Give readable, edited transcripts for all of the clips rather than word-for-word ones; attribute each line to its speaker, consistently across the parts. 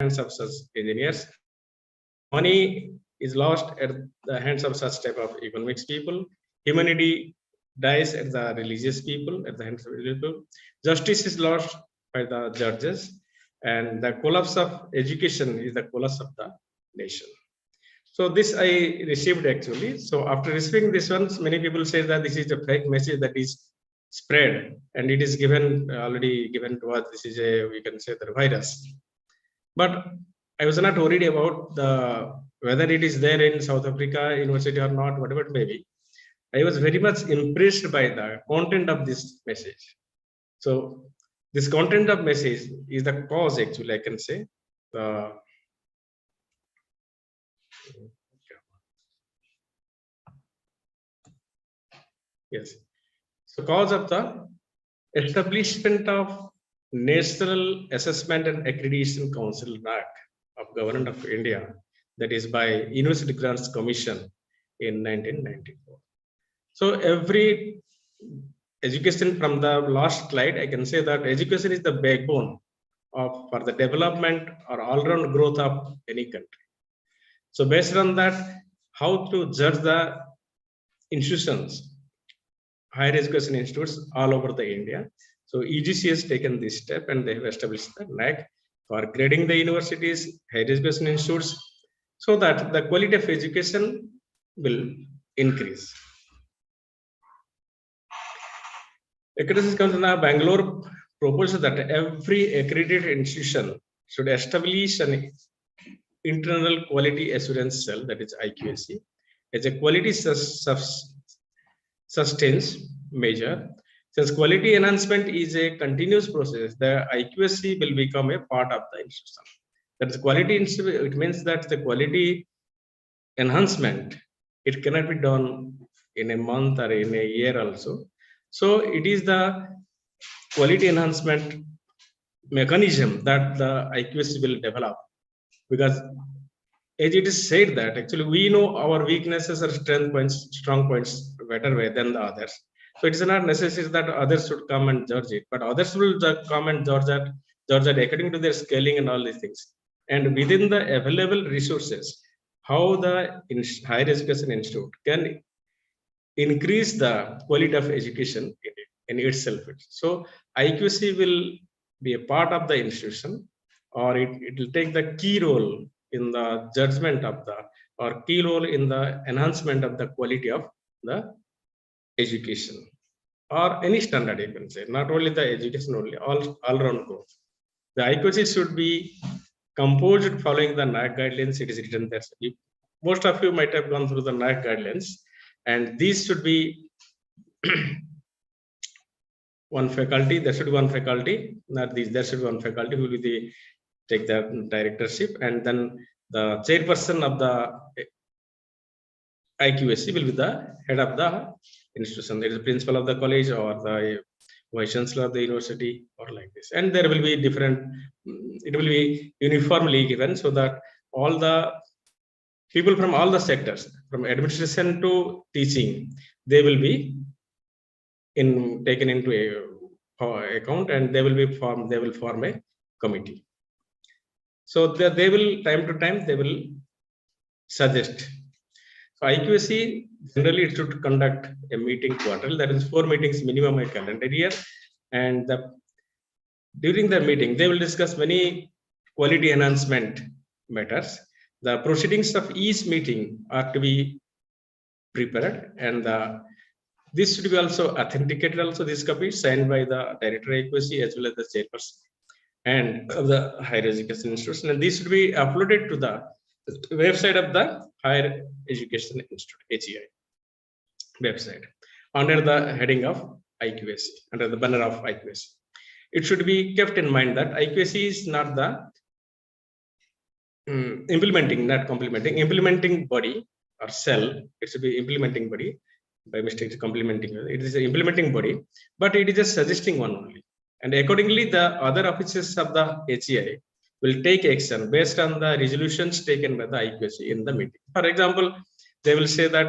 Speaker 1: hands of such engineers. Money is lost at the hands of such type of economics people. Humanity dies at the religious people, at the hands of religious people. Justice is lost by the judges, and the collapse of education is the collapse of the nation. So this I received actually. So after receiving this one, many people say that this is a fake message that is spread, and it is given already given to us. This is a, we can say, the virus. But I was not worried about the whether it is there in South Africa University or not, whatever it may be. I was very much impressed by the content of this message. So this content of message is the cause, actually, I can say. Yes. So cause of the establishment of National Assessment and Accreditation Council (NAAC) of Government of India, that is by University Grants Commission in 1994. So every education, from the last slide, I can say that education is the backbone of for the development or all-round growth of any country. So based on that, how to judge the institutions, higher education institutes all over the India. So UGC has taken this step, and they have established the NAAC for grading the universities, higher education institutes, so that the quality of education will increase. Accreditation Council of Bangalore proposed that every accredited institution should establish an internal quality assurance cell, that is IQAC, as a quality sustains measure. Since quality enhancement is a continuous process, the IQAC will become a part of the institution. That is quality, it means that the quality enhancement, it cannot be done in a month or in a year also. So it is the quality enhancement mechanism that the IQAC will develop, because as it is said that actually we know our weaknesses or strong points better way than the others. So it is not necessary that others should come and judge it, but others will come and judge that according to their scaling and all these things. And within the available resources, how the higher education institute can increase the quality of education in itself. So IQAC will be a part of the institution, or it will take the key role in the judgment of the, or key role in the enhancement of the quality of the education, or any standard, you can say, not only the education, only all-round growth. The IQAC should be composed following the NAAC guidelines. It is written there. Most of you might have gone through the NAAC guidelines, and these should be one faculty. There should be one faculty, not these. There should be one faculty who will be take the directorship, and then the chairperson of the IQAC will be the head of the institution. There is the principal of the college or the vice chancellor of the university, or like this. And there will be different, it will be uniformly given, so that all the people from all the sectors, from administration to teaching, they will be taken into account, and they will form a committee. So they will, time to time, they will suggest. So IQAC generally it should conduct a meeting quarterly, that is 4 meetings minimum a calendar year, and during the meeting they will discuss many quality enhancement matters. The proceedings of each meeting are to be prepared, and this should be also authenticated. Also, this copy signed by the director IQAC as well as the chairperson and of the higher education institution, and this should be uploaded to the website of the Higher Education Institute (HEI) website under the heading of IQAC, under the banner of IQAC. It should be kept in mind that IQAC is not the implementing body or cell. It should be implementing body. By mistake, complementing. It is an implementing body, but it is a suggesting one only. And accordingly, the other officers of the HEI will take action based on the resolutions taken by the IQAC in the meeting. For example, they will say that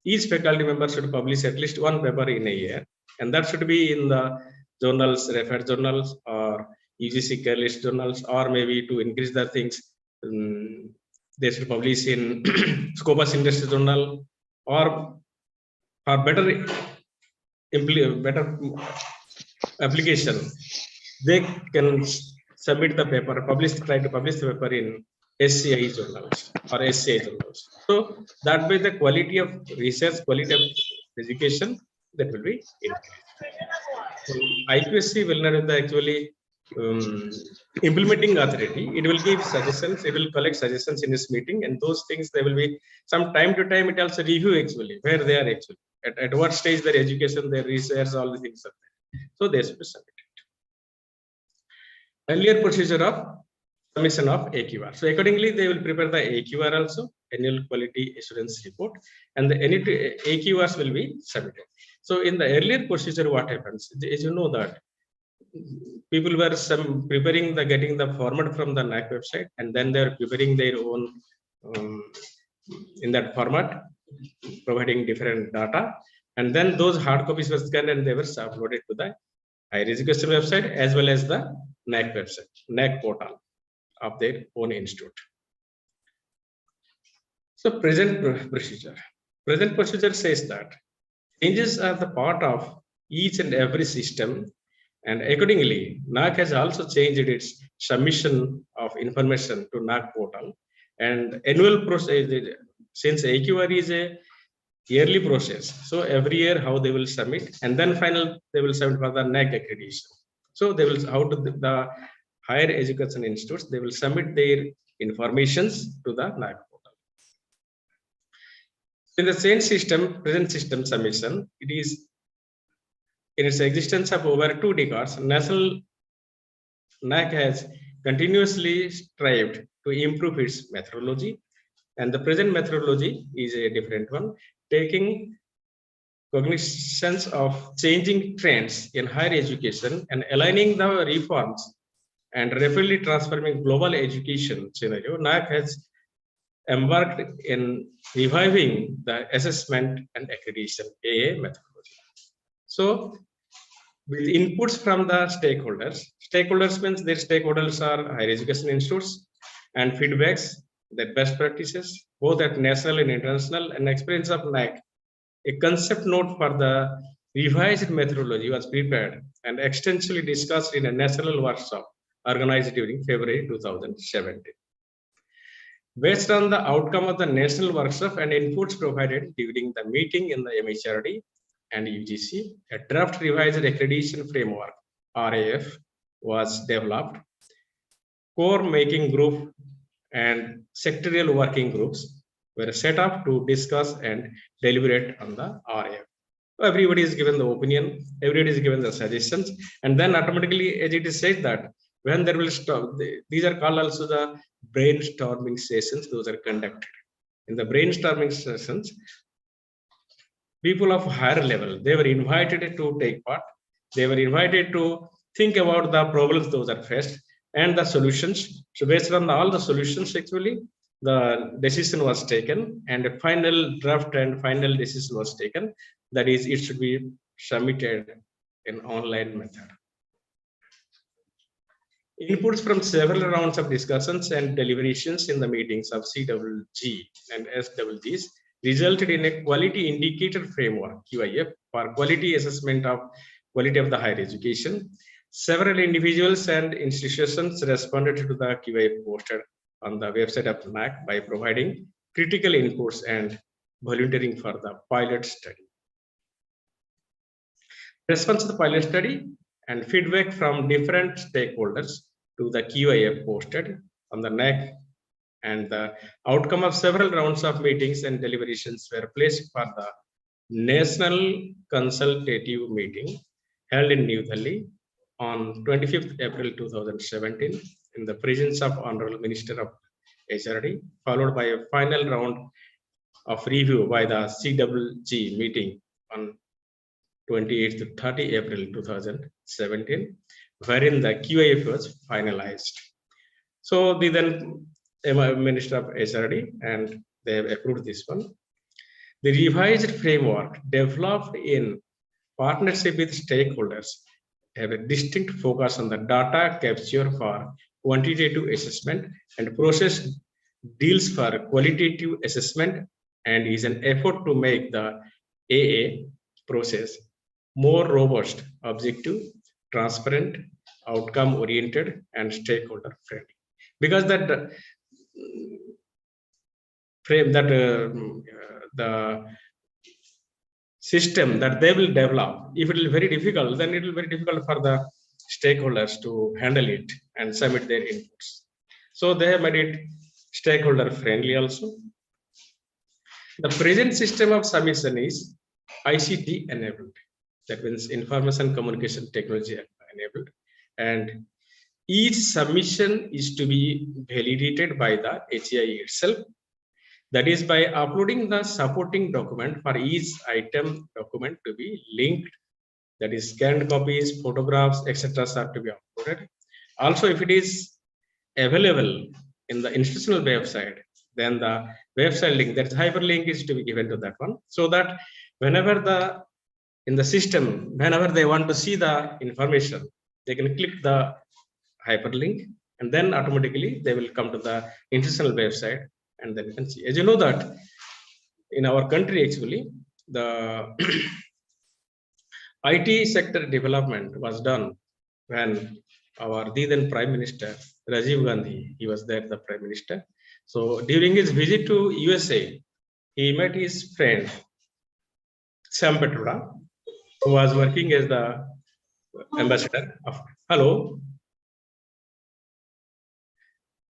Speaker 1: each faculty member should publish at least 1 paper in a year, and that should be in the journals, referred journals, or UGC care list journals, or maybe to increase the things, they should publish in Scopus Industry Journal, or for better application, they can submit the paper, try to publish the paper in SCI journals or SCI journals. So that way the quality of research, quality of education, that will be increased. So IQSC will not be actually implementing authority. It will give suggestions, it will collect suggestions in this meeting, and those things they will be some time to time, it also review actually where they are actually at what stage their education, their research, all the things are there. So they should be submitted. Earlier procedure of submission of AQR. So accordingly, they will prepare the AQR also, annual quality assurance report, and the AQRs will be submitted. So in the earlier procedure, what happens? As you know that people were getting the format from the NAAC website, and then they're preparing their own in that format, providing different data, and then those hard copies were scanned and they were uploaded to the higher education website as well as the NAAC website, NAAC portal of their own institute. So present procedure. Present procedure says that changes are the part of each and every system, and accordingly, NAAC has also changed its submission of information to NAAC portal. And annual process, since AQR is a yearly process, so every year how they will submit, and then final they will submit for the NAAC accreditation. So they will the higher education institutes, they will submit their informations to the NAAC portal. In the same system, present system submission, it is in its existence of over 2 decades, national NAAC has continuously strived to improve its methodology, and the present methodology is a different one, taking cognizance of changing trends in higher education and aligning the reforms and rapidly transforming global education scenario. NAAC has embarked in reviving the assessment and accreditation AA methodology. So with inputs from the stakeholders means their stakeholders are higher education institutes, and feedbacks, that best practices, both at national and international, and experience of NAAC, a concept note for the revised methodology was prepared and extensively discussed in a national workshop organized during February 2017. Based on the outcome of the national workshop and inputs provided during the meeting in the MHRD and UGC, a draft revised accreditation framework, RAF, was developed. Core making group and sectorial working groups were set up to discuss and deliberate on the RAF. Everybody is given the opinion, everybody is given the suggestions, and then automatically, as it is said that when there will stop, these are called also the brainstorming sessions, those are conducted. In the brainstorming sessions, people of higher level, they were invited to take part. They were invited to think about the problems those are faced and the solutions. So based on all the solutions, actually, the decision was taken, and a final draft and final decision was taken. That is, it should be submitted in online method. Inputs from several rounds of discussions and deliberations in the meetings of CWG and SWGs resulted in a quality indicator framework, QIF, for quality assessment of quality of the higher education. Several individuals and institutions responded to the QIF posted on the website of NAAC by providing critical inputs and volunteering for the pilot study. Response to the pilot study and feedback from different stakeholders to the QIF posted on the NAAC, and the outcome of several rounds of meetings and deliberations were placed for the National Consultative Meeting held in New Delhi on 25th April 2017 in the presence of Honorable Minister of HRD, followed by a final round of review by the CWG meeting on 28th to 30 April 2017, wherein the QIF was finalized. So the then Minister of HRD, and they have approved this one. The revised framework developed in partnership with stakeholders have a distinct focus on the data capture for quantitative assessment and process deals for qualitative assessment, and is an effort to make the AA process more robust, objective, transparent, outcome oriented, and stakeholder friendly. Because that frame that the system that they will develop, if it is very difficult, then it will be very difficult for the stakeholders to handle it and submit their inputs. So they have made it stakeholder friendly also. The present system of submission is ICT enabled. That means information communication technology enabled. And each submission is to be validated by the HEI itself. That is by uploading the supporting document for each item document to be linked. That is scanned copies, photographs, etc. are to be uploaded. Also, if it is available in the institutional website, then the website link, that hyperlink is to be given to that one, so that whenever in the system, whenever they want to see the information, they can click the hyperlink and then automatically they will come to the institutional website and then you can see. As you know that in our country, actually, the IT sector development was done when our then Prime Minister Rajiv Gandhi, he was there, the Prime Minister. So during his visit to USA, he met his friend Sam Petroda, who was working as the ambassador of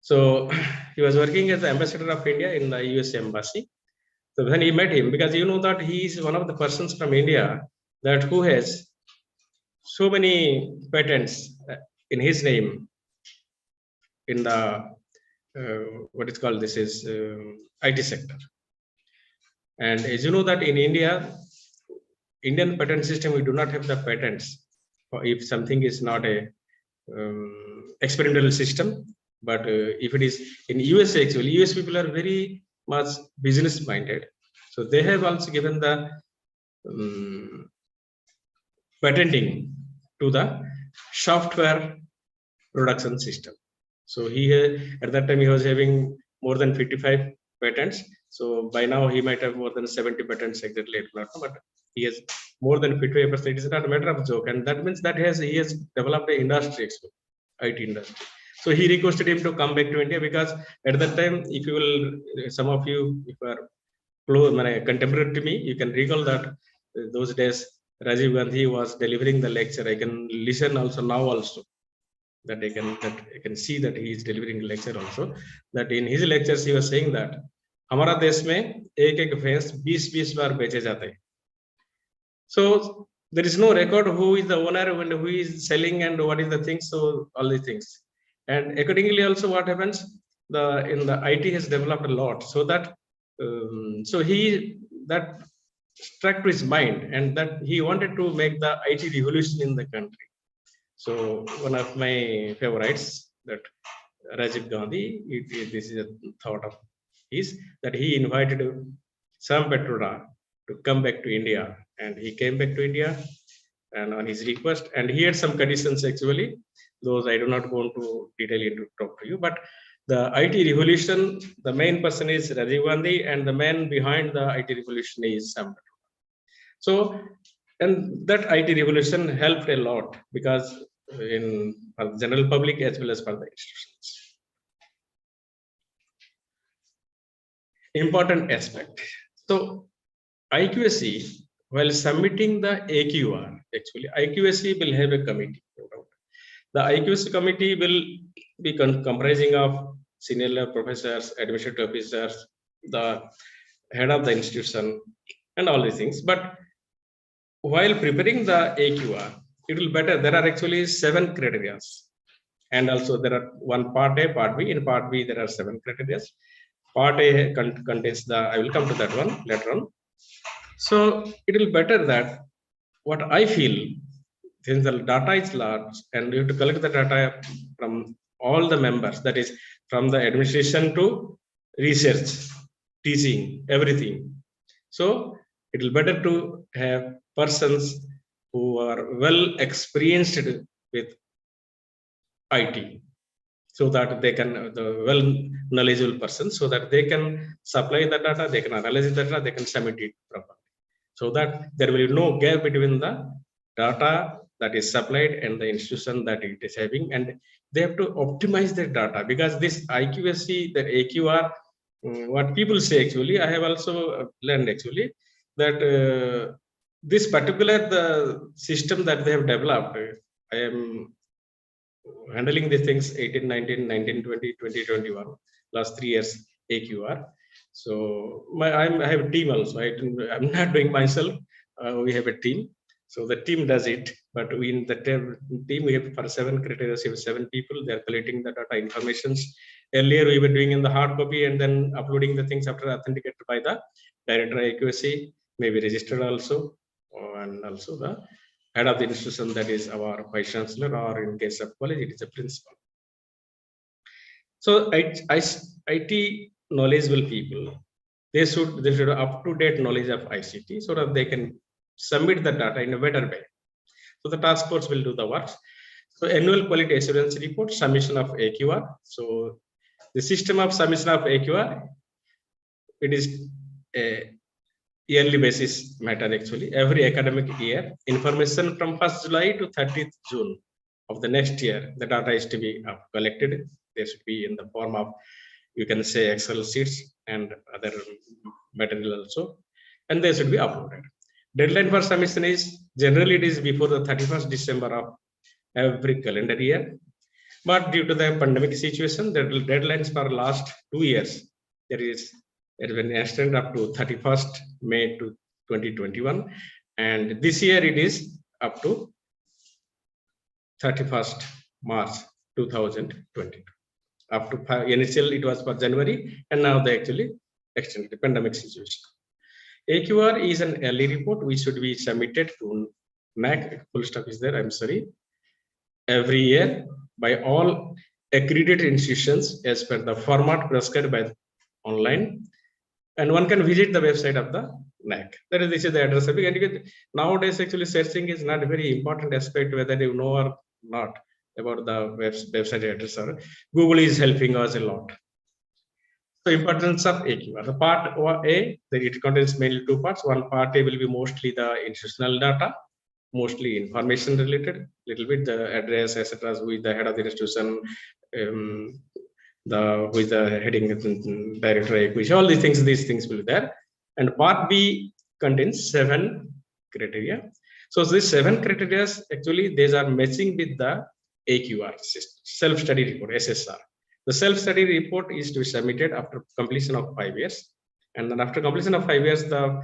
Speaker 1: So he was working as the ambassador of India in the US embassy. So when he met him, because you know that he is one of the persons from India that who has so many patents in his name in the what is called this is IT sector. And as you know that in India, Indian patent system, we do not have the patents if something is not a experimental system. But if it is in US, actually, US people are very much business minded. So they have also given the patenting to the software production system. So he at that time he was having more than 55 patents. So by now he might have more than 70 patents exactly, but he has more than 55%. It is not a matter of joke, and that means that he has developed an industry, IT industry. So he requested him to come back to India, because at that time, if you will, some of you, if you are close, contemporary to me, you can recall that those days Rajiv Gandhi was delivering the lecture. I can listen also now also. That I can see that he is delivering lecture also. That in his lectures he was saying that हमारा देश में एक भैंस 20 बार बेचे जाते हैं. So there is no record who is the owner and who is selling and what is the thing. So all these things, and accordingly also what happens, in the IT has developed a lot, so that so he that struck to his mind, and that he wanted to make the IT revolution in the country. So one of my favorites, that Rajiv Gandhi, this is a thought of his, that he invited Sam Petroda to come back to India, and he came back to India, and on his request, and he had some conditions actually. Those I do not go into detail to talk to you, but the IT revolution, the main person is Rajiv Gandhi, and the man behind the IT revolution is Sam Petroda. So, and that IT revolution helped a lot, because for the general public as well as for the institutions. Important aspect. So IQSC, while submitting the AQR, actually IQSC will have a committee. The IQSC committee will be comprising of senior level professors, administrative officers, the head of the institution, and all these things. But while preparing the AQR, it will better. There are actually 7 criteria, and also there are one part A, part B. In part B, there are 7 criteria. Part A contains the. I will come to that one later on. So it will better that what I feel, since the data is large and you have to collect the data from all the members, that is from the administration to research, teaching, everything. So it will better to have persons who are well experienced with IT, so that they can, the well knowledgeable person, so that they can supply the data, they can analyze the data, they can submit it properly, so that there will be no gap between the data that is supplied and the institution that it is having, and they have to optimize their data, because this IQSC, the AQR, what people say actually, I have also learned actually that this particular the system that they have developed, I am handling these things 18, 19, 19, 20, 2021, last 3 years AQR. So I have a team also. I'm not doing myself. We have a team. So the team does it, but we in the team we have for 7 criteria, we have 7 people. They are collecting the data informations. Earlier we were doing in the hard copy and then uploading the things after authenticated by the director IQSC, maybe registered also, and also the head of the institution, that is our vice chancellor, or in case of college, it is a principal. So IT knowledgeable people, they should have up-to-date knowledge of ICT, so that they can submit the data in a better way. So the task force will do the work. So annual quality assurance report, submission of AQR. So the system of submission of AQR, it is a yearly basis matter actually. Every academic year, information from 1st July to 30th June of the next year, the data is to be collected. They should be in the form of, you can say, Excel sheets and other material also, and they should be uploaded. Deadline for submission is, generally it is before the 31st December of every calendar year, but due to the pandemic situation, the deadlines for last 2 years, it has been extended up to 31st May to 2021, and this year it is up to 31st March 2022. Up to initial it was for January, and now they actually extended the pandemic situation. AQR is an early report which should be submitted to NAAC, full stop is there, I'm sorry, every year by all accredited institutions as per the format prescribed by online, and one can visit the website of the NAAC. This is the address. And nowadays actually searching is not a very important aspect, whether you know or not about the website address, or Google is helping us a lot. So importance of AQR. The part A, it contains mainly 2 parts. One part A will be mostly the institutional data, mostly information related, little bit the address, etc., who is the head of the institution, who is the heading director, all these things will be there. And part B contains 7 criteria. So these 7 criteria actually these are matching with the AQR system, self-study report, SSR. The self-study report is to be submitted after completion of 5 years, and then after completion of 5 years, the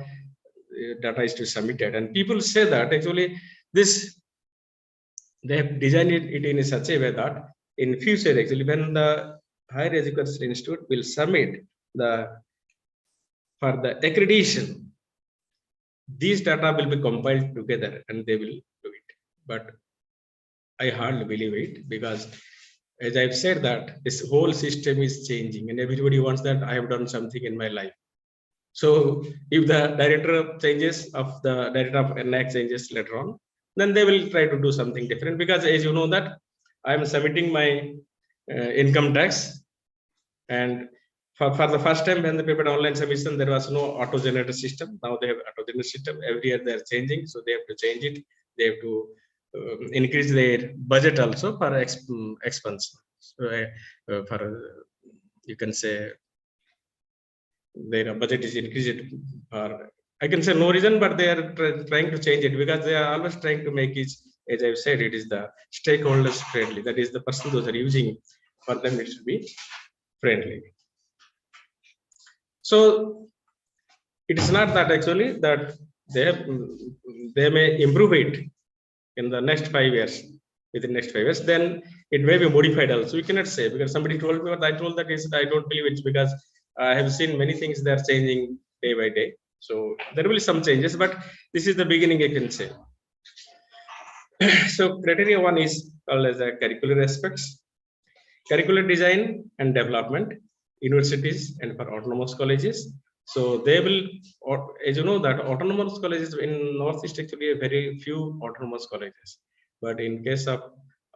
Speaker 1: data is to be submitted. And people say that actually this, they have designed it in such a way that in future actually when the higher education institute will submit for the accreditation, these data will be compiled together and they will do it. But I hardly believe it, because as I've said that this whole system is changing and everybody wants that I have done something in my life. So if the director changes of the director of NAAC changes later on, then they will try to do something different, because as you know that I am submitting my income tax, and for the first time when the paper online submission, there was no auto-generated system. Now they have auto-generated system. Every year they are changing, so they have to change it. They have to increase their budget also for expense. So, you can say their budget is increased, or I can say no reason, but they are trying to change it, because they are always trying to make it, as I've said, it is the stakeholders friendly. That is the person those are using, for them it should be friendly. So it is not that actually that they may improve it in the next 5 years, within next 5 years, then it may be modified also. You cannot say, because somebody told me, but I told that I don't believe it, because I have seen many things that are changing day by day. So there will be some changes, but this is the beginning, I can say. So criteria 1 is called as the curricular aspects. Curricular design and development, universities and for autonomous colleges. So they will, as you know, that autonomous colleges in Northeast actually very few autonomous colleges, but in case of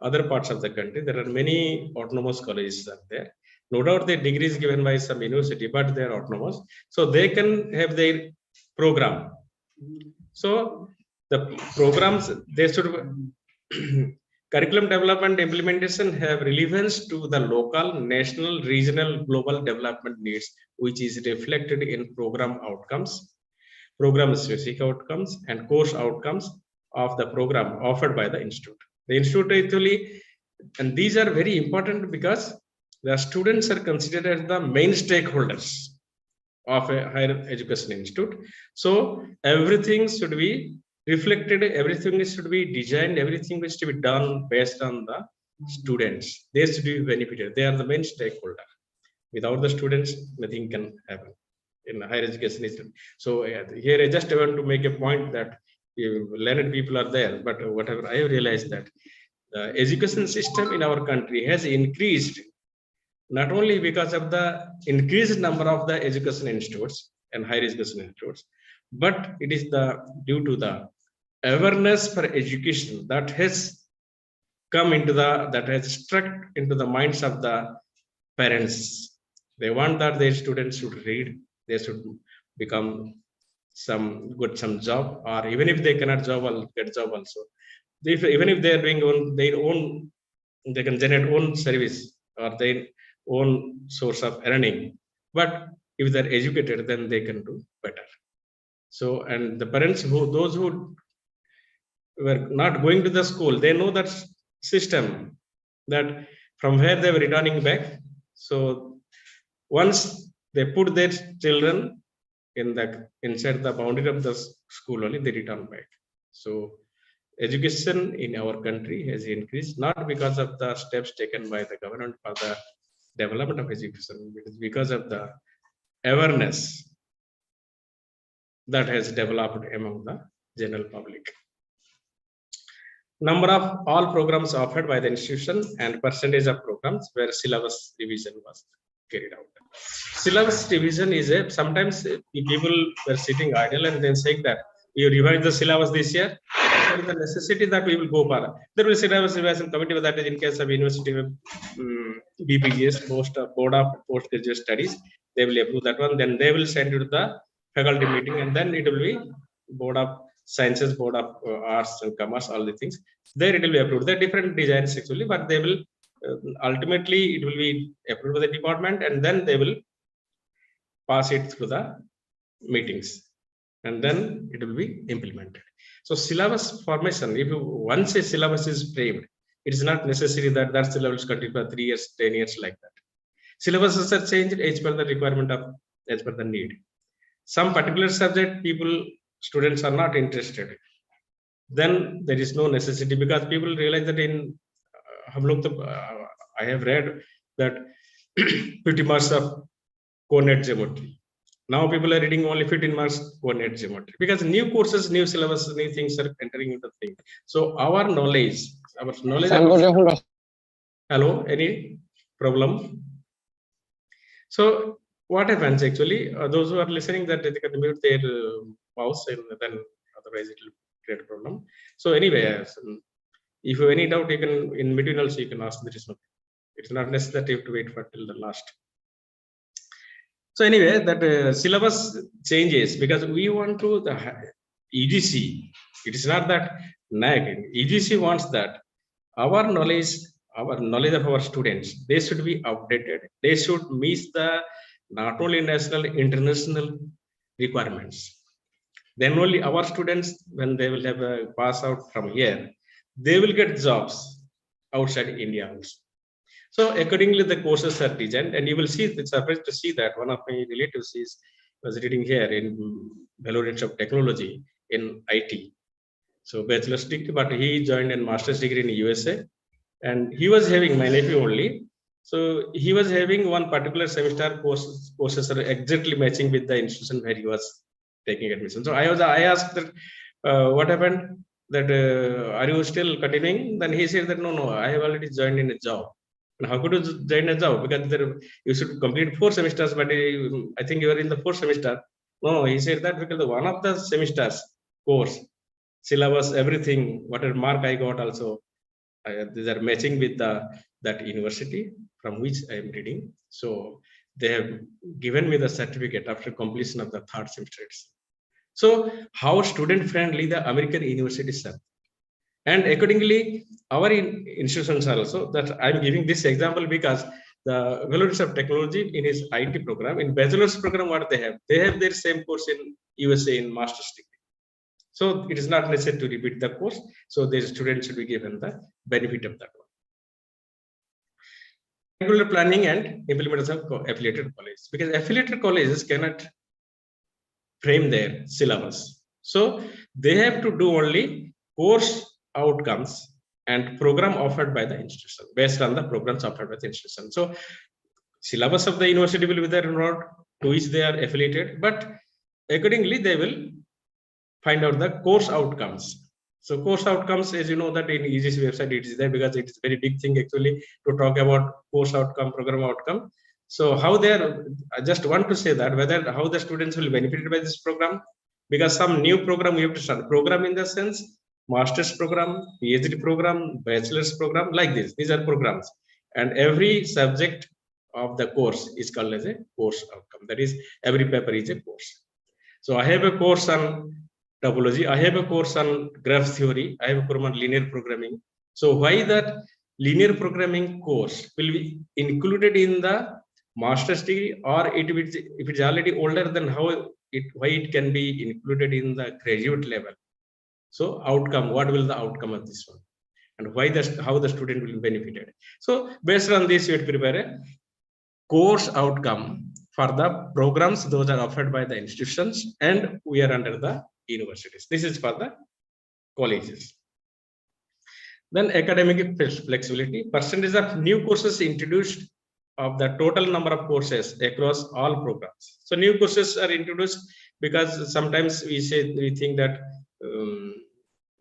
Speaker 1: other parts of the country, there are many autonomous colleges are there. No doubt their degree is given by some university, but they are autonomous, so they can have their program. So the programs they should curriculum development implementation have relevance to the local, national, regional, global development needs, which is reflected in program outcomes, program specific outcomes, and course outcomes of the program offered by the institute. The institute actually, and these are very important because the students are considered as the main stakeholders of a higher education institute. So everything should be reflected, everything should be designed, everything is to be done based on the students. They should be benefited. They are the main stakeholder. Without the students, nothing can happen in higher education institute. So here I just want to make a point that learned people are there, but whatever I have realized that the education system in our country has increased not only because of the increased number of the education institutes and higher education institutes, but it is due to the awareness for education that has come into that has struck into the minds of the parents. They want that their students should read, they should become some job, or even if they cannot get job also. Even if they are doing their own, they can generate own service or their own source of earning. But if they're educated, then they can do better. So, and the parents those who were not going to the school, they know that system, that from where they were returning back. So once they put their children inside the boundary of the school only, they return back. So education in our country has increased, not because of the steps taken by the government for the development of education, it is because of the awareness that has developed among the general public. Number of all programs offered by the institution and percentage of programs where syllabus revision was carried out. Syllabus revision is sometimes people were sitting idle and then saying that you revise the syllabus this year. There is a necessity that we will go for. There will be syllabus revision committee, that is in case of university BPGS, Board of Postgraduate Studies, they will approve that one. Then they will send it to the faculty meeting, and then it will be Board of Sciences, Board of Arts and Commerce, all the things. There it will be approved. There are different designs actually, but they will ultimately it will be approved by the department, and then they will pass it through the meetings, and then it will be implemented. So syllabus formation, if once a syllabus is framed, it is not necessary that that syllabus continue for 3 years, 10 years like that. Syllabuses are changed as per the requirement of, as per the need. Some particular subject students are not interested, then there is no necessity, because people realize that in I have read that 50 marks of coordinate geometry. Now people are reading only 15 marks coordinate geometry, because new courses, new syllabus, new things are entering into the thing. So our knowledge. Hello, any problem? So what happens actually? Those who are listening, that they can mute their mouse, and then otherwise it will create a problem. So anyway, if you have any doubt, you can in between also you can ask. There is no. It's not necessary that you have to wait for till the last. So anyway, that syllabus changes because we want to the EGC. It is not that NAAC. EGC wants that our knowledge of our students, they should be updated. They should meet the not only national, international requirements. Then only our students, when they will have a pass out from here, they will get jobs outside India also. So accordingly, the courses are designed, and you will see, it's surprised to see that one of my relatives was reading here in Bellore of Technology in IT. So bachelor's degree, but he joined a master's degree in USA, and he was having, my nephew only. So he was having one particular semester courses are exactly matching with the institution where he was taking admission. So I asked that what happened, that are you still continuing? Then he said that no, I have already joined in a job. And how could you join a job? Because you should complete 4 semesters, but I think you are in the 4th semester. No, he said that because one of the semesters course, syllabus, everything, whatever mark I got also, these are matching with that university from which I am reading. So they have given me the certificate after completion of the 3rd semester. So how student friendly the American universities are. And accordingly, our institutions are also, that I'm giving this example because the College of Technology in his IT program, in bachelor's program, what they have their same course in USA in master's degree. So it is not necessary to repeat the course. So the students should be given the benefit of that one. Regular planning and implementation of affiliated colleges, because affiliated colleges cannot frame their syllabus. So they have to do only course outcomes and program offered by the institution based on the programs offered by the institution. So syllabus of the university will be there or not, to which they are affiliated, but accordingly they will find out the course outcomes. So course outcomes, as you know, that in EGC website it is there because it is a very big thing actually to talk about course outcome, program outcome. So how they are, I just want to say that whether how the students will benefit by this program, because some new program we have to start. Program in the sense master's program, PhD program, bachelor's program, like this. These are programs, and every subject of the course is called as a course outcome. That is, every paper is a course. So I have a course on topology, I have a course on graph theory, I have a course on linear programming. So why that linear programming course will be included in the master's degree, or if it's already older, then why it can be included in the graduate level? So outcome, what will the outcome of this one, and why how the student will be benefited? So based on this, you have to prepare a course outcome for the programs those are offered by the institutions, and we are under the universities. This is for the colleges. Then academic flexibility, percentage of new courses introduced of the total number of courses across all programs. So new courses are introduced because sometimes we think that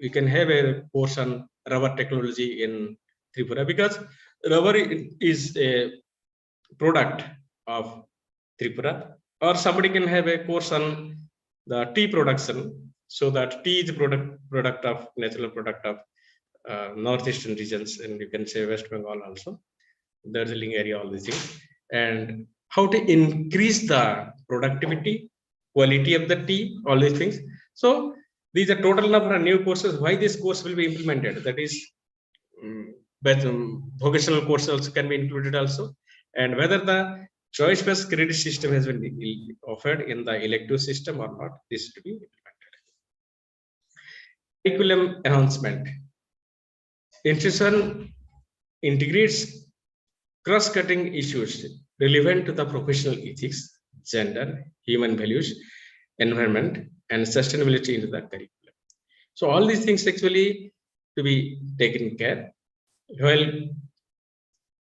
Speaker 1: we can have a course on rubber technology in Tripura, because rubber is a product of Tripura, or somebody can have a course on the tea production, so that tea is product of natural product of northeastern regions, and you can say West Bengal also, Darjeeling area, all these things, and how to increase the productivity, quality of the tea, all these things. So these are total number of new courses. Why this course will be implemented? That is, vocational courses also can be included also, and whether the choice-based credit system has been offered in the elective system or not, this should be implemented. Curriculum enhancement. Institution integrates cross-cutting issues relevant to the professional ethics, gender, human values, environment, and sustainability into the curriculum. So all these things actually to be taken care while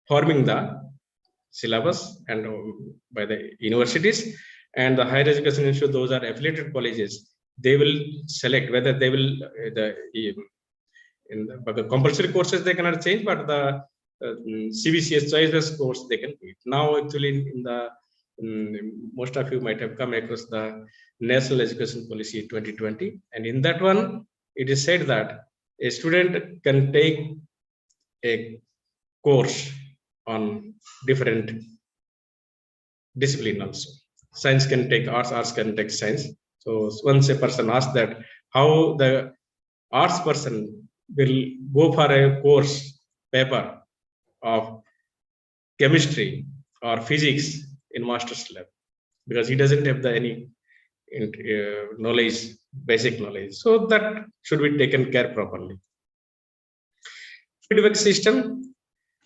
Speaker 1: forming the syllabus and by the universities and the higher education institute. Those are affiliated colleges. They will select whether they will but the compulsory courses they cannot change, but the CBCS choice course they can do it. Now actually in the most of you might have come across the National Education Policy 2020, and in that one it is said that a student can take a course on different discipline also. Science can take arts, arts can take science. So once a person asks that how the arts person will go for a course paper of chemistry or physics in master's lab, because he doesn't have any knowledge, basic knowledge. So that should be taken care properly. Feedback system.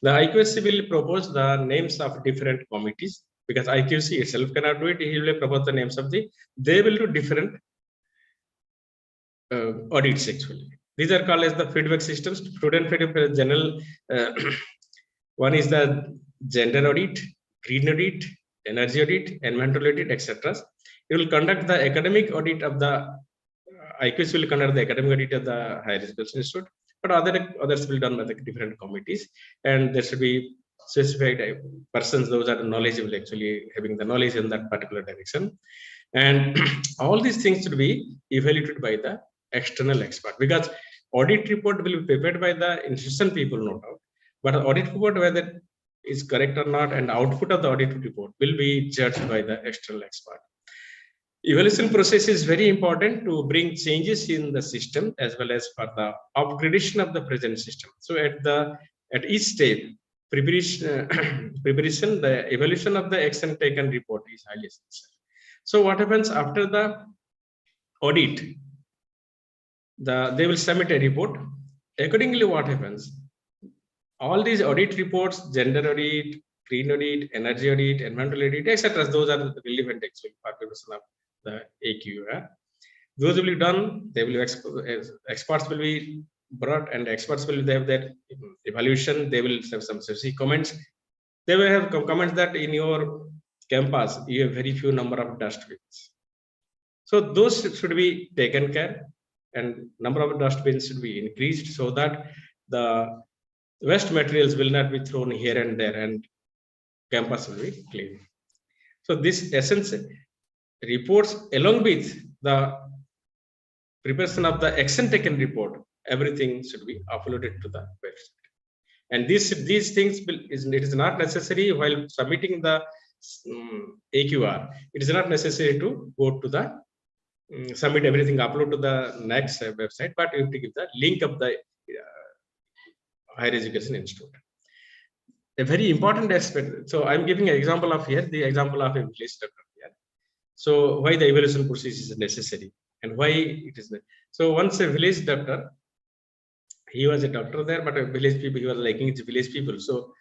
Speaker 1: The IQSC will propose the names of different committees, because IQC itself cannot do it. He will propose the names of they will do different audits actually. These are called as the feedback systems. Student feedback general. One is the gender audit, green audit, energy audit, environmental audit, etc. It will conduct the academic audit of the IQS will conduct the academic audit of the higher education institute, but others will be done by the different committees, and there should be specified persons, those are knowledgeable, actually having the knowledge in that particular direction. And all these things should be evaluated by the external expert, because audit report will be prepared by the institution people, no doubt, but audit report, whether is correct or not, and output of the audit report will be judged by the external expert. Evaluation process is very important to bring changes in the system as well as for the upgradation of the present system. So at each step, preparation, the evaluation of the action taken report is highly essential. So what happens after the audit? They will submit a report. Accordingly, what happens? All these audit reports, gender audit, green audit, energy audit, environmental audit, etc. Those are the relevant actually for purpose of the AQ. Those will be done. They will experts will be brought, and experts will have their evaluation. They will have some specific comments. They will have comments that in your campus you have very few number of dustbins. So those should be taken care, and number of dustbins should be increased so that the waste materials will not be thrown here and there, and campus will be clean. So this essence reports, along with the preparation of the action taken report, everything should be uploaded to the website. And these things it is not necessary while submitting the AQR. It is not necessary to go to the submit everything, upload to the next website, but you have to give the link of the higher education institute. A very important aspect. So I'm giving an example of here, the example of a village doctor here. So why the evaluation process is necessary and why it is. So once a village doctor, he was a doctor there, but a village people, he was liking his village people. So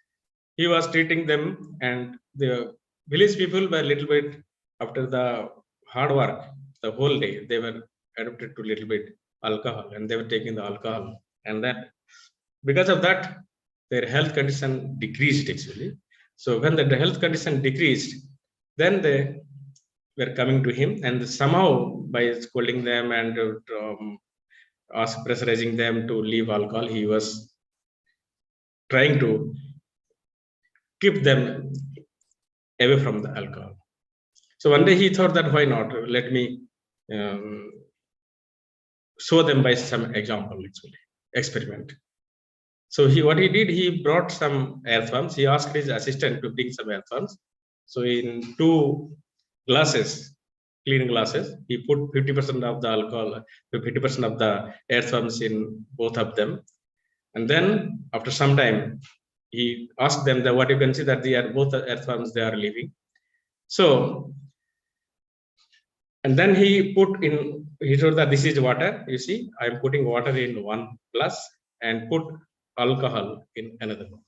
Speaker 1: he was treating them, and the village people were a little bit, after the hard work, the whole day, they were adapted to a little bit alcohol, and they were taking the alcohol, and that because of that, their health condition decreased actually. So when the health condition decreased, then they were coming to him, and somehow by scolding them and pressurizing them to leave alcohol, he was trying to keep them away from the alcohol. So one day he thought that why not, let me show them by some example, actually experiment. So what he did, he brought some earthworms. He asked his assistant to bring some earthworms. So in 2 glasses, clean glasses, he put 50% of the alcohol, 50% of the earthworms in both of them. And then after some time, he asked them that what you can see that they are both earthworms, they are living. So, and then he put in, he told that this is water. You see, I'm putting water in 1 glass and put alcohol in another one.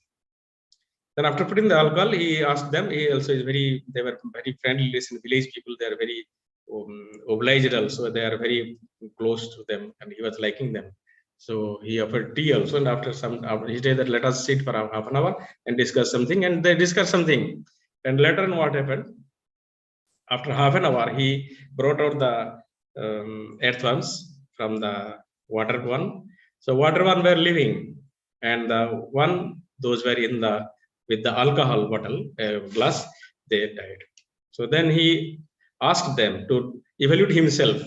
Speaker 1: Then after putting the alcohol, he asked them, he also is very, they were very friendly, listen, village people, they are very obliged also, they are very close to them, and he was liking them. So he offered tea also, and after he said that let us sit for half an hour and discuss something, and they discussed something. And later on what happened, after half an hour, he brought out the earthworms from the water one. So water one were living, and the one, those were in the, with the alcohol bottle, glass, they died. So then he asked them to evaluate himself,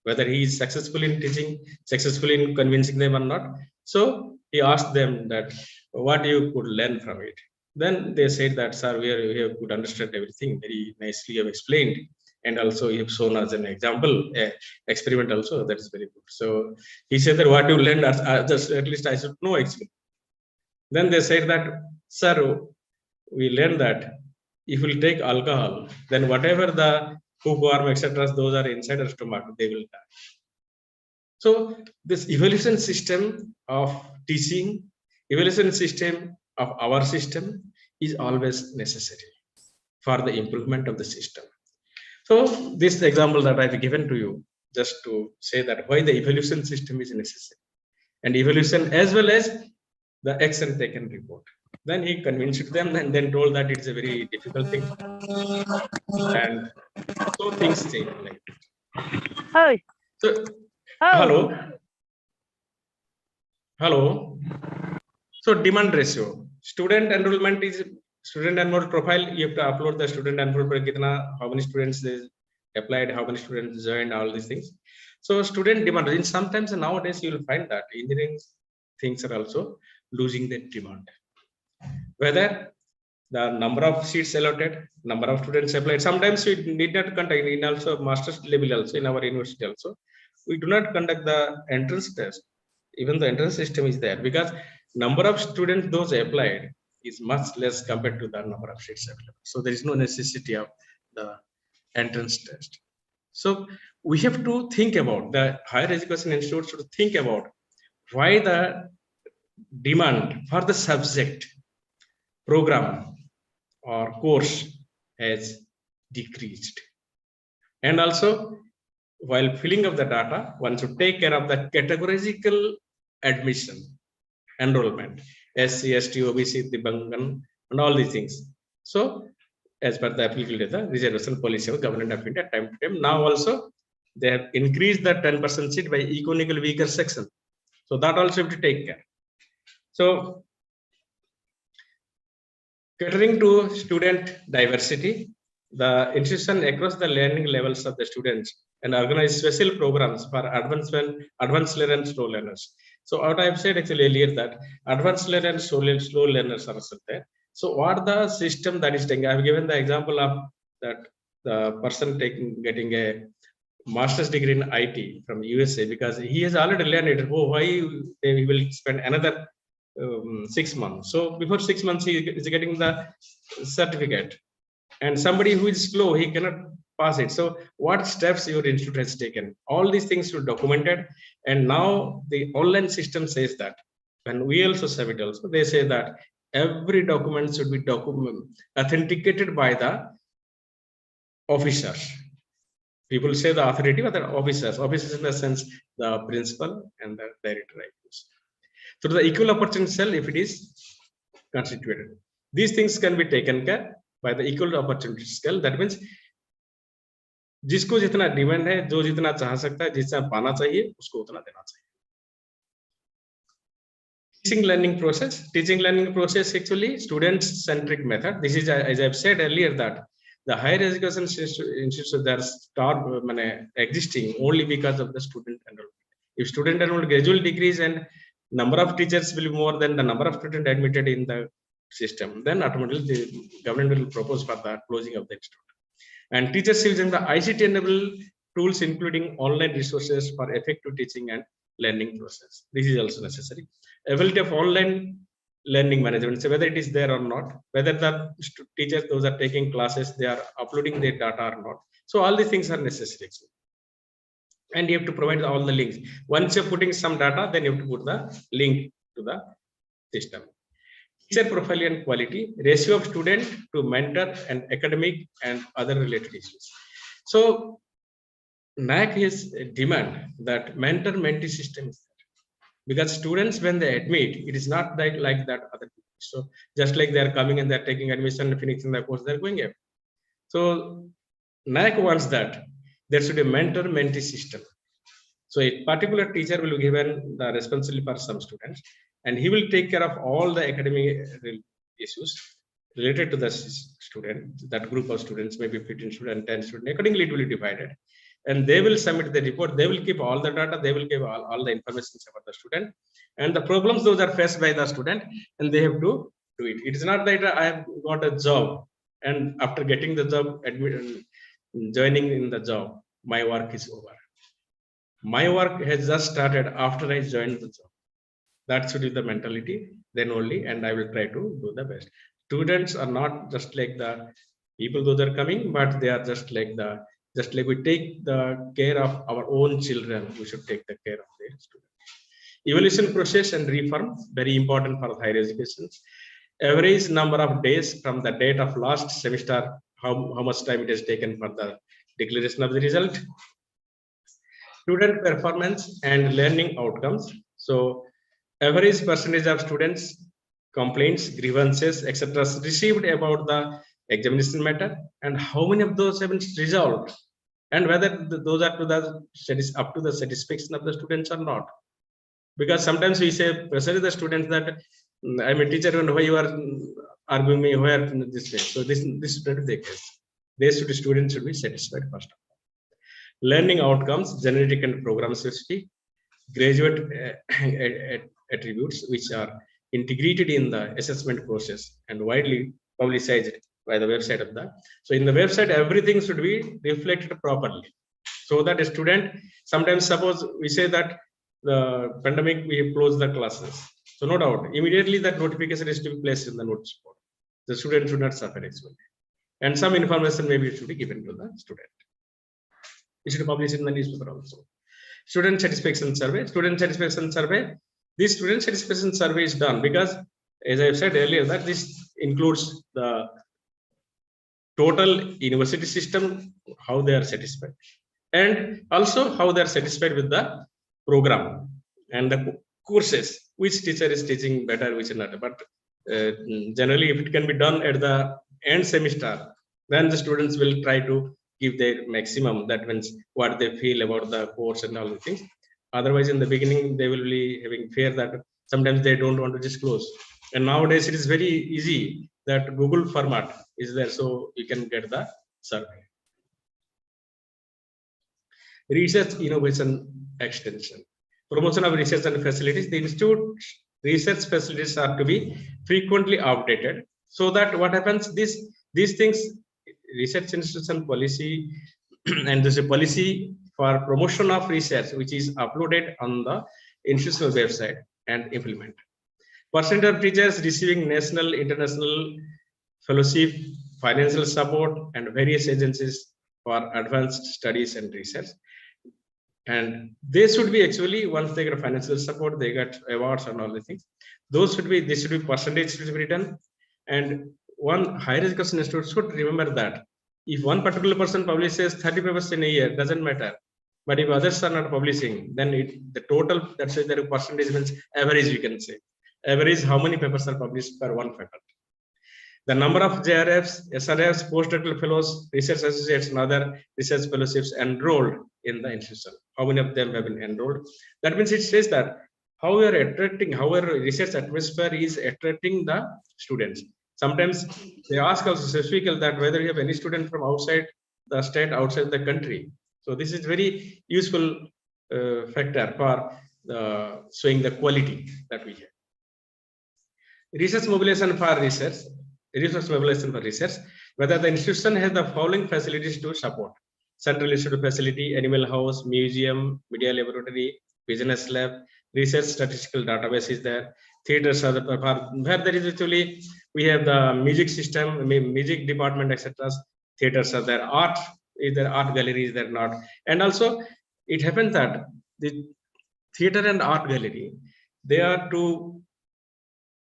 Speaker 1: whether he is successful in teaching, successful in convincing them or not. So he asked them that what you could learn from it. Then they said that, sir, we have could understand everything very nicely, you have explained, and also you have shown us an example, experiment also, that is very good. So he said that what you learned, just at least I should know actually. Then they said that, sir, we learned that if you take alcohol, then whatever the hookworm, etc., those are inside our stomach, they will die. So this evaluation system of teaching, evaluation system of our system is always necessary for the improvement of the system. So this example that I've given to you, just to say that why the evaluation system is necessary, and evaluation as well as the action taken report. Then he convinced them and then told that it's a very difficult thing. And so things change like that.
Speaker 2: Hi.
Speaker 1: So, hello. Hello. So demand ratio, student enrollment is student enrollment profile. You have to upload the student enrollment, how many students applied, how many students joined, all these things. So student demand, in sometimes nowadays you will find that engineering things are also losing their demand. Whether the number of seats allotted, number of students applied. Sometimes we need not conduct in also master's level also in our university also. We do not conduct the entrance test. Even the entrance system is there because number of students those applied is much less compared to the number of seats available. So there is no necessity of the entrance test. So we have to think about the higher education institutes should think about why the demand for the subject, program or course has decreased. And also, while filling up the data, one should take care of the categorical admission, enrollment, SC, ST, OBC, Dibangan, and all these things. So, as per the applicable data, reservation policy of Government of India, time to time. Now also, they have increased the 10% seat by economical weaker section. So that also have to take care. So, catering to student diversity, the institution across the learning levels of the students and organize special programs for advanced learners, slow learners. So what I have said actually earlier that advanced learners, slow learners are also there. So what the system that is taking, I have given the example of that the person getting a master's degree in IT from USA because he has already learned it. Oh, why he will spend another 6 months? So before 6 months he is getting the certificate, and somebody who is slow he cannot pass it. So what steps your institute has taken? All these things should documented, and now the online system says that, and we also submit also, they say that every document should be authenticated by the officers. People say the authority, but the officers in the sense the principal and the director. So the equal opportunity cell, if it is constituted, these things can be taken care by the equal opportunity scale. That means जिसको जितना demand है, जो जितना चाह सकता है, जितना पाना चाहिए, उसको उतना देना चाहिए. Teaching learning process actually student centric method. This is, as I've said earlier, that the higher education institutions that are existing only because of the student enrollment. If student enrollment gradually decrease and number of teachers will be more than the number of students admitted in the system, then automatically the government will propose for the closing of the institute. And teachers using the ICT-enabled tools, including online resources for effective teaching and learning process. This is also necessary. Ability of online learning management, so whether it is there or not, whether the teachers, those are taking classes, they are uploading their data or not. So all these things are necessary. And you have to provide all the links. Once you're putting some data, then you have to put the link to the system. Teacher profile and quality, ratio of student to mentor and academic and other related issues. So NAAC has a demand that mentor-mentee system is there. Because students, when they admit, it is not like that other people. So just like they are coming and they're taking admission and finishing the course, they're going up. So NAAC wants that there should be a mentor-mentee system. So a particular teacher will be given the responsibility for some students, and he will take care of all the academic issues related to the student. That group of students, maybe 15 students, 10 students, accordingly it will be divided. And they will submit the report. They will keep all the data. They will give all the information about the student and the problems those are faced by the student, and they have to do it. It is not that I have got a job and after getting the job, joining in the job, my work is over. My work has just started after I joined the job. That should be the mentality. Then only, and I will try to do the best. Students are not just like the people those are coming, but they are just like we take the care of our own children, we should take the care of their students. Evaluation process and reform, very important for higher education. Average number of days from the date of last semester, how much time it has taken for the declaration of the result. Student performance and learning outcomes. So average percentage of students, complaints, grievances, etc. received about the examination matter, and how many of those have been resolved, and whether those are up to the satisfaction of the students or not. Because sometimes we say pressure the students that I'm a teacher, and why you are arguing me where this way? So this is not the case. Students should be satisfied first. Learning outcomes, generic and program specific, graduate attributes which are integrated in the assessment process and widely publicized by the website of that. So in the website, everything should be reflected properly, so that a student, sometimes suppose we say that the pandemic, we have closed the classes. So no doubt, immediately that notification is to be placed in the notice board. The student should not suffer actually. And some information maybe should be given to the student. It should be published in the newspaper also. Student satisfaction survey. Student satisfaction survey. This student satisfaction survey is done because, as I have said earlier, that this includes the total university system, how they are satisfied, and also how they are satisfied with the program and the courses, which teacher is teaching better, which is not. But generally, if it can be done at the end semester, then the students will try to give their maximum. That means what they feel about the course and all the things. Otherwise, in the beginning, they will be having fear that sometimes they don't want to disclose. And nowadays, it is very easy that Google format is there, so you can get the survey. Research, innovation, extension. Promotion of research and facilities. The institute research facilities are to be frequently updated, so that what happens, these things, research institution policy and there's a policy for promotion of research which is uploaded on the institutional website and implement. Percent of teachers receiving national, international fellowship, financial support, and various agencies for advanced studies and research. And they should be actually, once they get financial support, they get awards and all the things. Those should be, this should be percentage should be written. And one higher education institute should remember that if one particular person publishes 30 papers in a year, doesn't matter. But if others are not publishing, then the total, that's why the percentage means average, we can say. Average, how many papers are published per one faculty. The number of JRFs, SRFs, postdoctoral fellows, research associates, and other research fellowships enrolled in the institution. How many of them have been enrolled? That means it says that how we are attracting, how our research atmosphere is attracting the students. Sometimes they ask also specifically that whether you have any student from outside the state, outside the country. So this is very useful factor for showing the quality that we have. Research mobilization for research. Research mobilization for research. Whether the institution has the following facilities to support: Central Institute facility, Animal House, Museum, Media Laboratory, Business Lab, Research Statistical Database is there. Theaters are the, where there is actually, we have the music system, music department, etc. Theaters are there. Art is there, art gallery is there, not. And also, it happens that the theater and art gallery, they are to,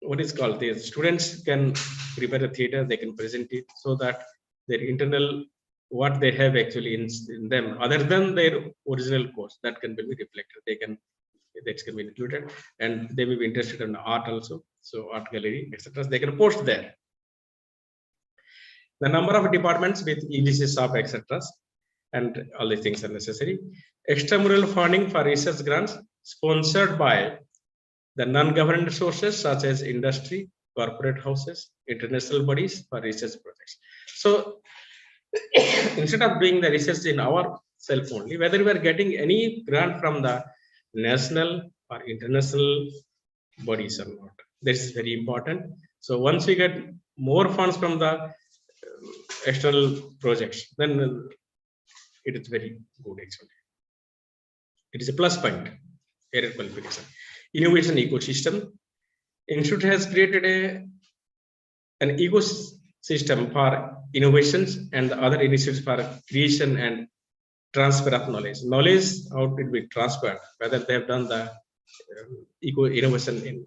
Speaker 1: what is called, the students can prepare a theater, they can present it, so that their internal, what they have actually in them, other than their original course, that can be reflected. They can, that can be included, and they may be interested in art also. So art gallery, etc. They can post there. The number of departments with EDC shop, etc. And all these things are necessary. Extramural funding for research grants sponsored by the non-government sources such as industry, corporate houses, international bodies for research projects. So instead of doing the research in ourselves only, whether we are getting any grant from the national or international bodies or not, this is very important. So once we get more funds from the external projects, then it is very good actually. It is a plus point, career qualification. Innovation ecosystem. Institute has created an ecosystem for innovations and the other initiatives for creation and transfer of knowledge. Knowledge, how it be transferred, whether they have done the innovation in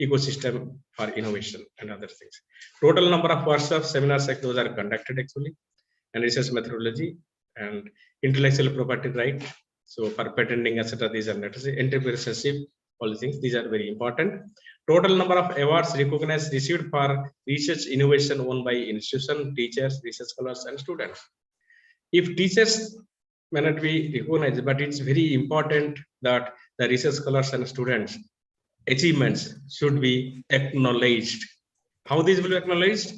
Speaker 1: ecosystem for innovation and other things. Total number of workshops, seminars, those are conducted actually, and research methodology and intellectual property right. So for patenting, etc., these are necessary. Entrepreneurship, all the things, these are very important. Total number of awards recognized received for research innovation won by institution, teachers, research scholars, and students. If teachers may not be recognized, but it's very important that the research scholars and students achievements should be acknowledged. How these will be acknowledged?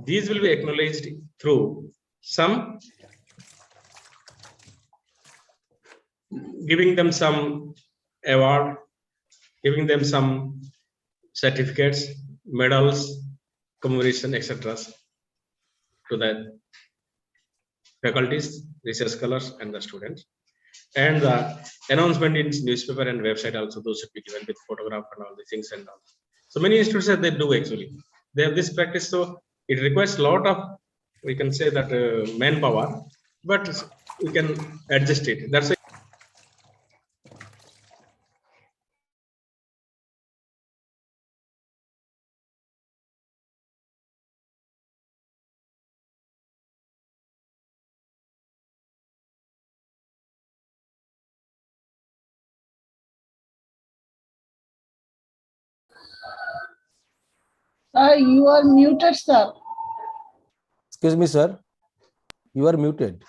Speaker 1: These will be acknowledged through some giving them some award, giving them some certificates, medals, commemoration, etc. to the faculties, research scholars, and the students. And the announcement in newspaper and website also, those should be given with photograph and all the things and all. So many institutions they do actually. They have this practice, so it requires a lot of, we can say that manpower, but we can adjust it. That's why.
Speaker 2: You are muted, sir.
Speaker 3: Excuse me, sir. You are muted.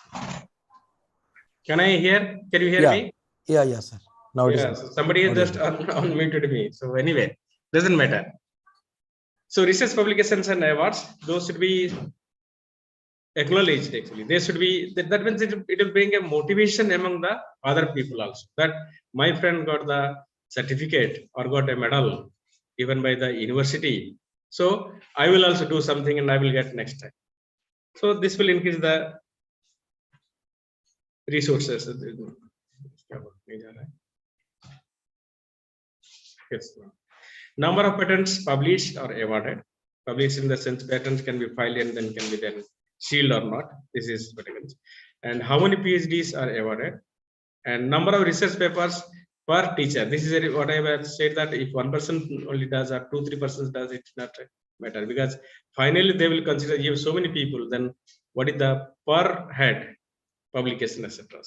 Speaker 1: Can I hear? Can you hear
Speaker 3: Yeah.
Speaker 1: me?
Speaker 3: Yeah, sir. Now it
Speaker 1: Yeah,
Speaker 3: is.
Speaker 1: so somebody has just unmuted me. So anyway, doesn't matter. So research publications and awards, those should be acknowledged actually. They should be, that means it will bring a motivation among the other people also. That my friend got the certificate or got a medal given by the university. So I will also do something and I will get next time. So this will increase the resources. Yes. Number of patents published or awarded. Published in the sense patents can be filed and then can be then sealed or not. This is patents. And how many PhDs are awarded? And number of research papers per teacher. This is what I have said, that if one person only does or 2-3 persons does, it not matter, because finally they will consider you have so many people, then what is the per head publication, etc.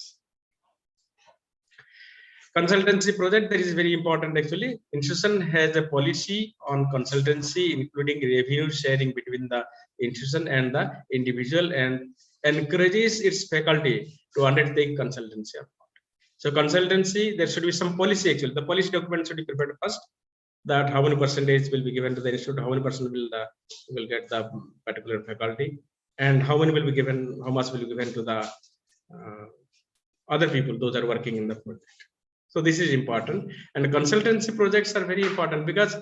Speaker 1: Consultancy project, that is very important actually. Institution has a policy on consultancy, including revenue sharing between the institution and the individual, and encourages its faculty to undertake consultancy. So consultancy, there should be some policy actually. The policy document should be prepared first, that how many percentage will be given to the institute, how many percent will get the particular faculty, and how many will be given, how much will be given to the other people, those are working in the project. So this is important, and consultancy projects are very important because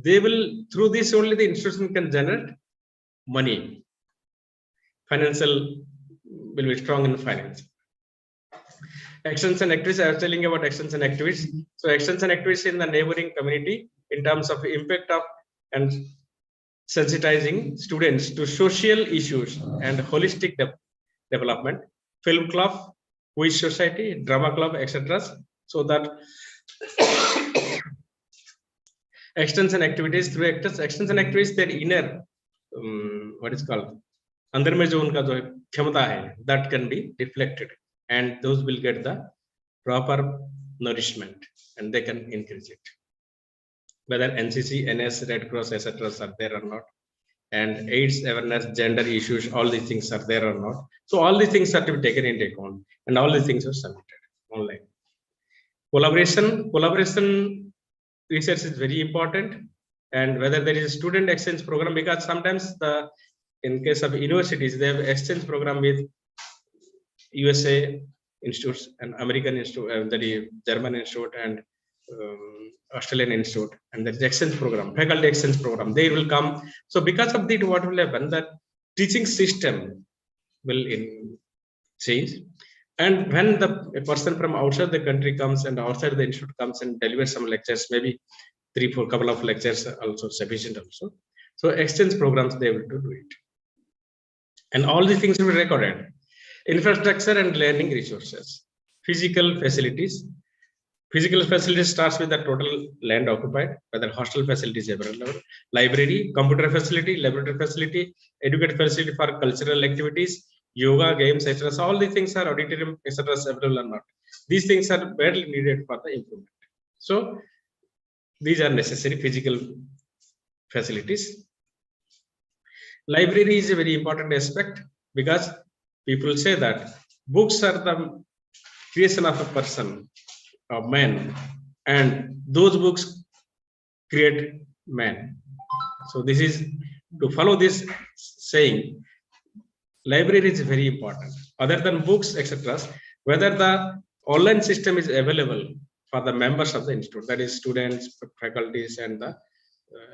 Speaker 1: they will, through this only the institution can generate money. Financial will be strong in finance. Actions and activities, I was telling about actions and activities. So actions and activities in the neighboring community in terms of impact of and sensitizing students to social issues and holistic development. Film club, quiz society, drama club, etc. So that actions and activities, through actions and activities, their inner what is called अंदर में जो उनका जो क्षमता है, that can be reflected, and those will get the proper nourishment and they can increase it. Whether NCC, NS, Red Cross, etc. are there or not, and AIDS awareness, gender issues, all these things are there or not. So all these things are to be taken into account, and all these things are submitted online. Collaboration research is very important, and whether there is a student exchange program, because sometimes in case of universities, they have exchange program with USA institutes and American institute, the German institute and Australian institute, and there is exchange program, faculty exchange program. They will come. So because of that, what will happen? That teaching system will change. And when a person from outside the country comes and outside the institute comes and delivers some lectures, maybe 3-4 couple of lectures are also sufficient also. So exchange programs, they will do it. And all these things will be recorded. Infrastructure and learning resources. Physical facilities. Physical facilities starts with the total land occupied, whether hostel facilities available, library, computer facility, laboratory facility, educational facility for cultural activities, yoga, games, etc. So all these things are auditorium, etc. available or not. These things are badly needed for the improvement. So these are necessary physical facilities. Library is a very important aspect because people say that books are the creation of a person, of man, and those books create man. So this is to follow this saying. Library is very important. Other than books, etc., whether the online system is available for the members of the institute, that is students, faculties, and the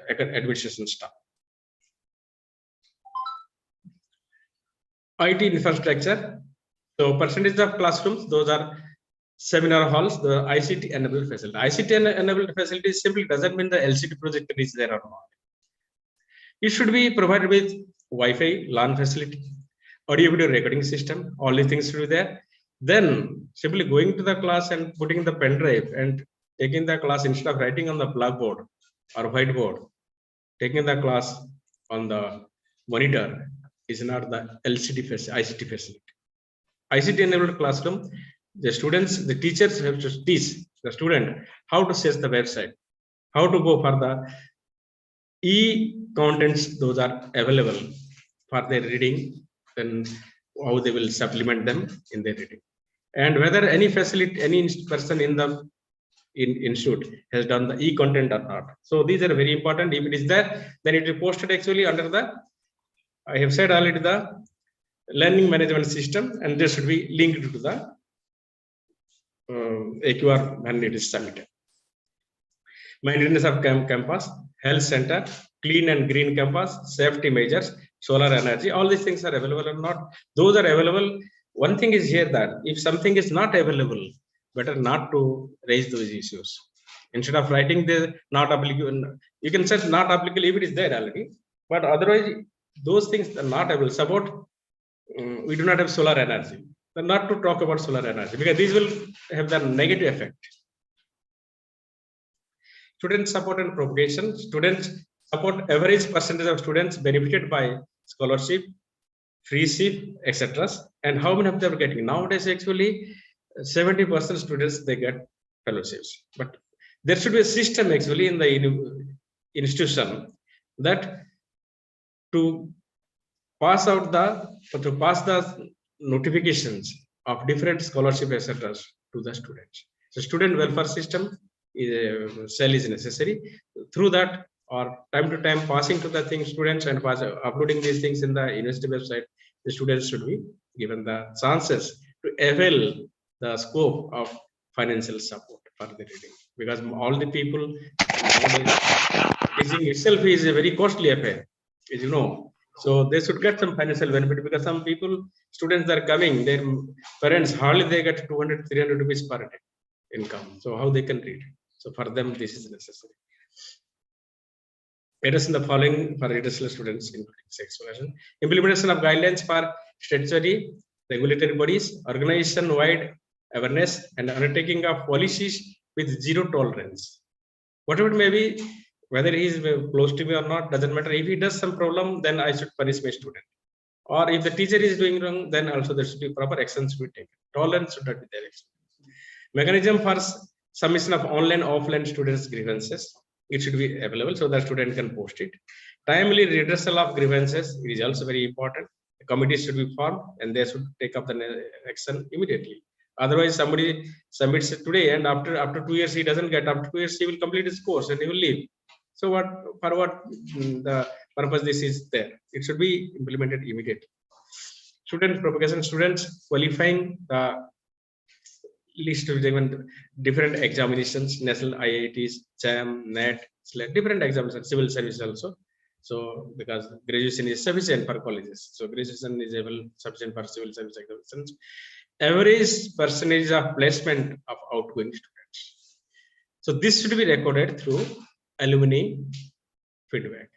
Speaker 1: administration staff. IT infrastructure. So percentage of classrooms, those are seminar halls, the ICT enabled facility. ICT enabled facility simply doesn't mean the LCD projector is there or not. It should be provided with Wi-Fi, LAN facility, audio video recording system, all these things should be there. Then simply going to the class and putting the pen drive and taking the class instead of writing on the blackboard or whiteboard, taking the class on the monitor is not the LCD facility, ICT facility. ICT enabled classroom, the students, the teachers have to teach the student how to search the website, how to go for the e-contents, those are available for their reading, then how they will supplement them in their reading. And whether any facility, any person in the institute has done the e-content or not. So these are very important. If it is there, then it is posted actually under the, I have said already, the learning management system, and this should be linked to the AQR when it is submitted. Maintenance of campus, health center, clean and green campus, safety measures, solar energy, all these things are available or not. Those are available. One thing is here that if something is not available, better not to raise those issues. Instead of writing the not applicable, you can search not applicable if it is there already. But otherwise, those things are not available. Support, we do not have solar energy. Then not to talk about solar energy because these will have the negative effect. Student support and propagation. Students support, average percentage of students benefited by scholarship, free seat, etc. And how many of them are getting? Nowadays, actually, 70% students they get fellowships. But there should be a system actually in the institution that to pass the notifications of different scholarship, etc. to the students. So student welfare system cell is necessary. Through that, or time to time passing to the thing students and uploading these things in the university website, the students should be given the chances to avail the scope of financial support for the reading, because all the people, teaching itself is a very costly affair, as you know. So they should get some financial benefit, because some people, students are coming, their parents hardly they get 200, 300 rupees per day income. So how they can read? So for them, this is necessary. It is in the following for readers students, including explanation. Implementation of guidelines for statutory, regulatory bodies, organization-wide awareness, and undertaking of policies with zero tolerance. Whatever it may be, whether he is close to me or not, doesn't matter. If he does some problem, then I should punish my student. Or if the teacher is doing wrong, then also there should be proper actions to be taken. Tolerance should not be there. Mechanism for submission of online, offline students' grievances. It should be available so that student can post it. Timely redressal of grievances is also very important. The committee should be formed and they should take up the action immediately. Otherwise, somebody submits it today and after 2 years he doesn't get. After 2 years he will complete his course and he will leave. So for what the purpose this is there? It should be implemented immediately. Student propagation, students qualifying the list of different examinations, national IITs, JAM, NET, different examinations, civil service also. So because graduation is sufficient for colleges, so graduation is sufficient for civil service examinations. Average percentage of placement of outgoing students. So this should be recorded through alumni feedback.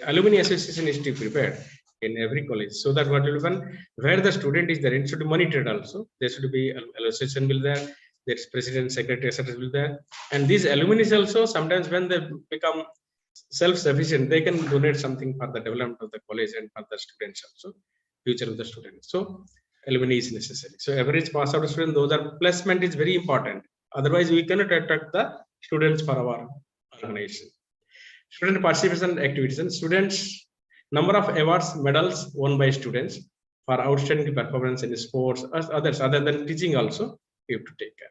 Speaker 1: Alumni association is to be prepared in every college, so that what will happen, where the student is there, it should be monitored also. There should be association will there, there's president, secretary, etc. will there, and these alumni also sometimes when they become self-sufficient, they can donate something for the development of the college and for the students also, future of the students. So alumni is necessary. So average pass out student, those are placement is very important. Otherwise, we cannot attract the students for our organization. Student participation activities and students. Number of awards, medals won by students for outstanding performance in sports, as others other than teaching also, you have to take care.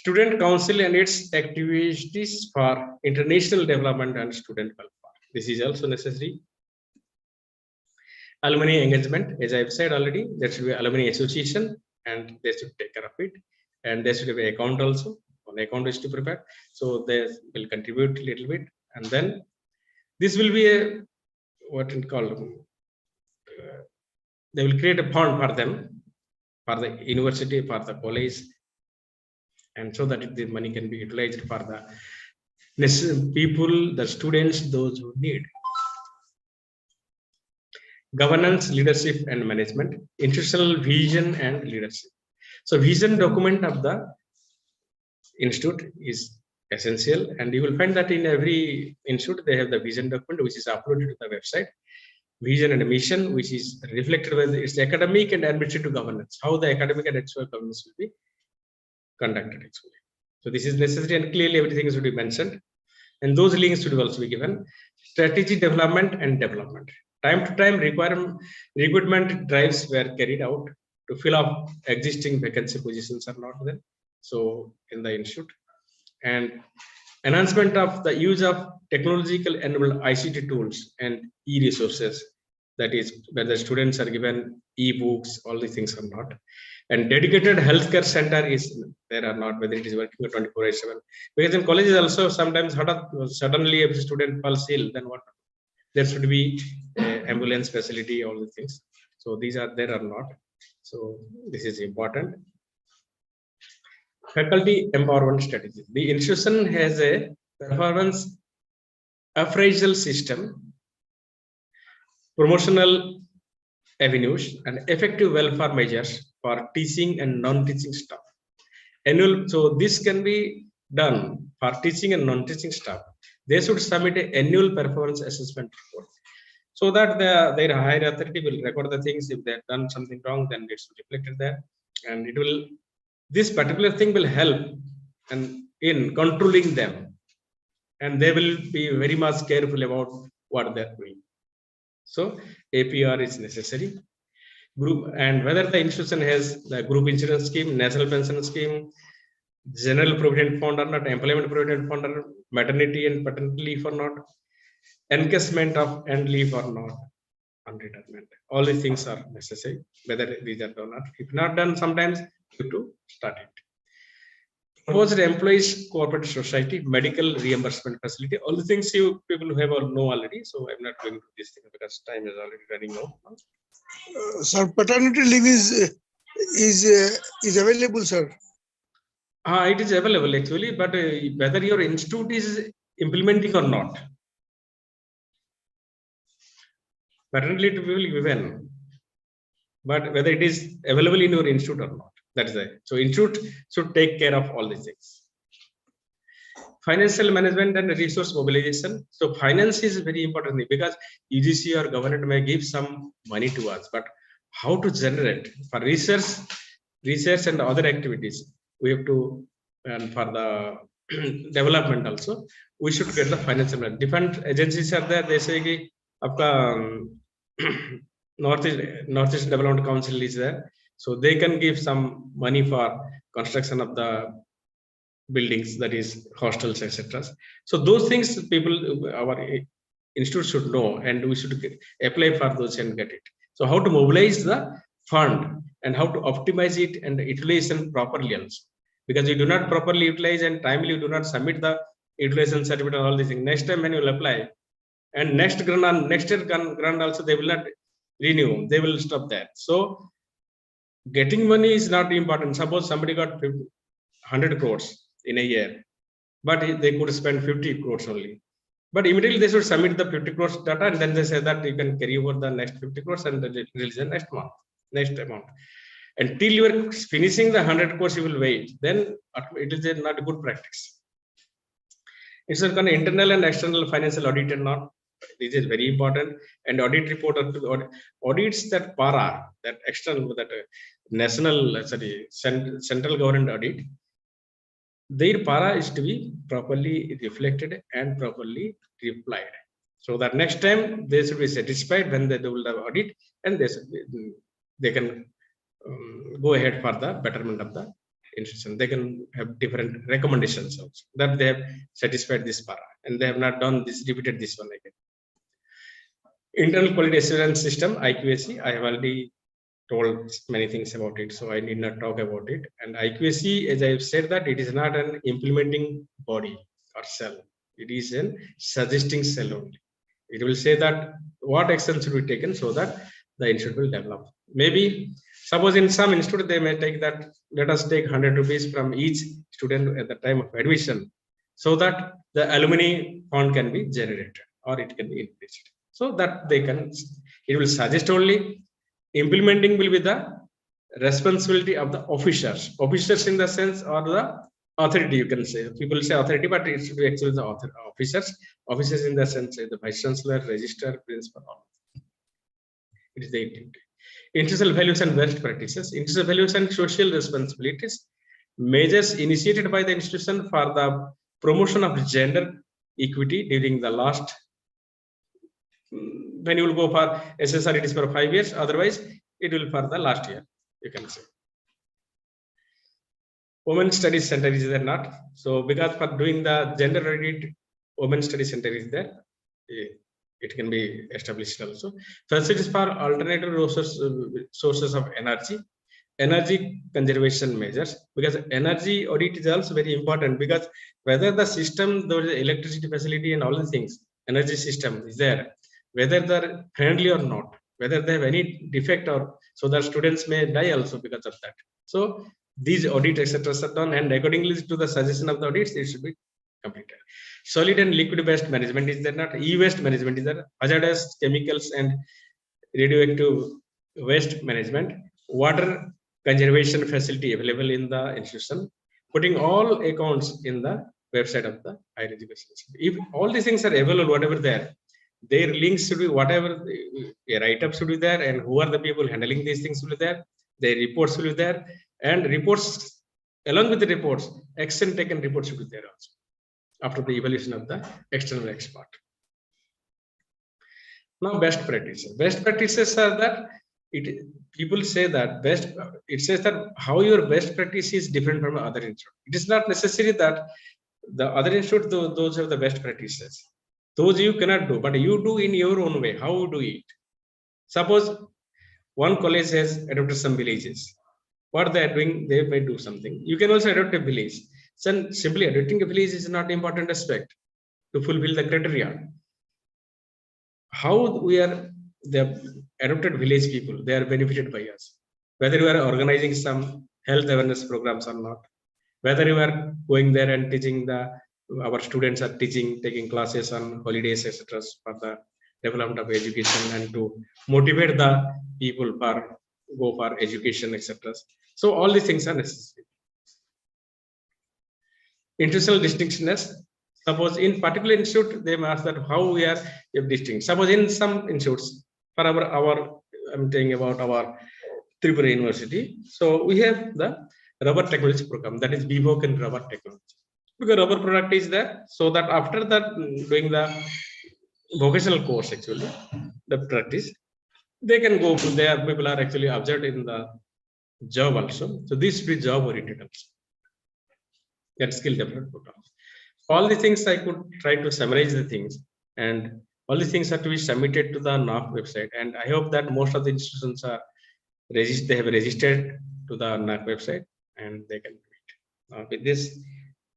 Speaker 1: Student council and its activities for international development and student welfare. This is also necessary. Alumni engagement, as I've said already, there should be alumni association and they should take care of it. And there should be an account also. An account is to prepare. So they will contribute a little bit. And then this will be a, what it called, they will create a fund for them, for the university, for the college, and so that the money can be utilized for the people, the students, those who need. Governance, leadership, and management, institutional vision and leadership. So vision document of the institute is essential, and you will find that in every institute they have the vision document which is uploaded to the website. Vision and mission, which is reflected with its academic and administrative governance, how the academic and administrative governance will be conducted actually. So this is necessary, and clearly everything should be mentioned, and those links should also be given. Strategy development and development. Time to time recruitment drives were carried out to fill up existing vacancy positions are not there. So in the institute, and enhancement of the use of technological enabled ICT tools and e-resources, that is whether students are given e-books, all these things are not. And dedicated healthcare center is there or not, whether it is working 24/7. Because in colleges also sometimes suddenly if a student falls ill, then what? There should be ambulance facility, all the things. So these are there or not. So this is important. Faculty empowerment strategy. The institution has a performance appraisal system, promotional avenues, and effective welfare measures for teaching and non-teaching staff. So this can be done for teaching and non-teaching staff. They should submit an annual performance assessment report, so that their higher authority will record the things. If they have done something wrong, then it's reflected there, and it will. This particular thing will help and in controlling them, and they will be very much careful about what they're doing. So APR is necessary. Group, and whether the institution has the group insurance scheme, national pension scheme, general provident fund or not, employment provident fund or maternity and paternity leave or not, encashment of and leave or not, on retirement. All these things are necessary, whether these are done or not. If not done, sometimes you have to start it. Proposed employees cooperative society, medical reimbursement facility, all the things you people have all know already. So I'm not going to this thing because time is already running out.
Speaker 4: Sir, paternity leave is available, sir.
Speaker 1: It is available actually, but whether your institute is implementing or not, paternity leave will be given, but whether it is available in your institute or not, that is it. So institute should take care of all these things. Financial management and resource mobilization. So finance is very important because UGC or government may give some money to us, but how to generate for research and other activities, we have to, and for the development also, we should get the financial management. Different agencies are there. They say, Northeast Development Council is there, so they can give some money for construction of the buildings, that is hostels, etc. So those things people, our institute should know, and we should apply for those and get it. So how to mobilize the fund and how to optimize it and utilization properly also, because you do not properly utilize and timely you do not submit the utilization certificate and all these things. Next time when you will apply, and next year grant also they will not renew, they will stop that. So getting money is not important. Suppose somebody got 100 crores in a year, but they could spend 50 crores only, but immediately they should submit the 50 crores data, and then they say that you can carry over the next 50 crores and release the next amount. Until you are finishing the 100 crores, you will wait, then it is not a good practice. It's a kind of internal and external financial audit and not. This is very important. And audit report audits that para, that external, that central government audit, their para is to be properly reflected and properly replied, so that next time they should be satisfied when they do the audit, and they can go ahead for the betterment of the institution, they can have different recommendations also that they have satisfied this para and they have not done this, repeated this one again. Internal quality assurance system, IQAC, I have already told many things about it, so I need not talk about it. And IQAC, as I have said, that it is not an implementing body or cell. It is a suggesting cell only. It will say that what action should be taken so that the institute will develop. Maybe suppose in some institute they may take that, let us take 100 rupees from each student at the time of admission, so that the alumni fund can be generated or it can be increased. So that they can, it will suggest only. Implementing will be the responsibility of the officers. Officers in the sense or the authority, you can say. People say authority, but it should be actually the officers. Officers in the sense the vice chancellor, registrar, principal. It is the intent. Institutional values and best practices. Institutional values and social responsibilities. Measures initiated by the institution for the promotion of gender equity during the last. When you will go for SSR, it is for 5 years. Otherwise, it will for the last year. You can say. Women Studies Center is there not? So because for doing the gender audit, Women Studies Center is there. It can be established also. Facilities for alternative sources of energy conservation measures, because energy audit is also very important, because whether the system, the electricity facility and all the things, energy system is there, whether they're friendly or not, whether they have any defect or so that students may die also because of that. So these audit etc. are done, and accordingly to the suggestion of the audits, it should be completed. Solid and liquid waste management is there not? E-waste management is there? Hazardous chemicals and radioactive waste management. Water conservation facility available in the institution. Putting all accounts in the website of the higher education. If all these things are available, whatever there, their links should be whatever write-up should be there, and who are the people handling these things will be there. Their reports will be there, and reports along with the reports, action taken reports should be there also after the evaluation of the external expert. Now, best practices. Best practices are that people say that it says that how your best practice is different from other institute. It is not necessary that the other institute, those have the best practices. Those you cannot do, but you do in your own way. How you do it? Suppose one college has adopted some villages. What they are doing, they may do something. You can also adopt a village. So simply adopting a village is not important aspect to fulfill the criteria. How we are the adopted village people, they are benefited by us. Whether you are organizing some health awareness programs or not, whether you are going there and teaching our students are taking classes on holidays, etc., for the development of education and to motivate the people for go for education, etc. So all these things are necessary. Institutional distinctionness. Suppose in particular institute, they may ask that how we are distinct. Suppose in some institutes, for our I'm talking about our Tripura University. So we have the rubber technology program, that is BVOC and rubber technology. Because rubber product is there, so that after that doing the vocational course, actually the practice, they can go to there. People are actually observed in the job also. So this will be job oriented also. That skill development program. All the things I could try to summarize the things, and all the things are to be submitted to the NAAC website. And I hope that most of the institutions are they have registered to the NAAC website and they can do it. Now with this,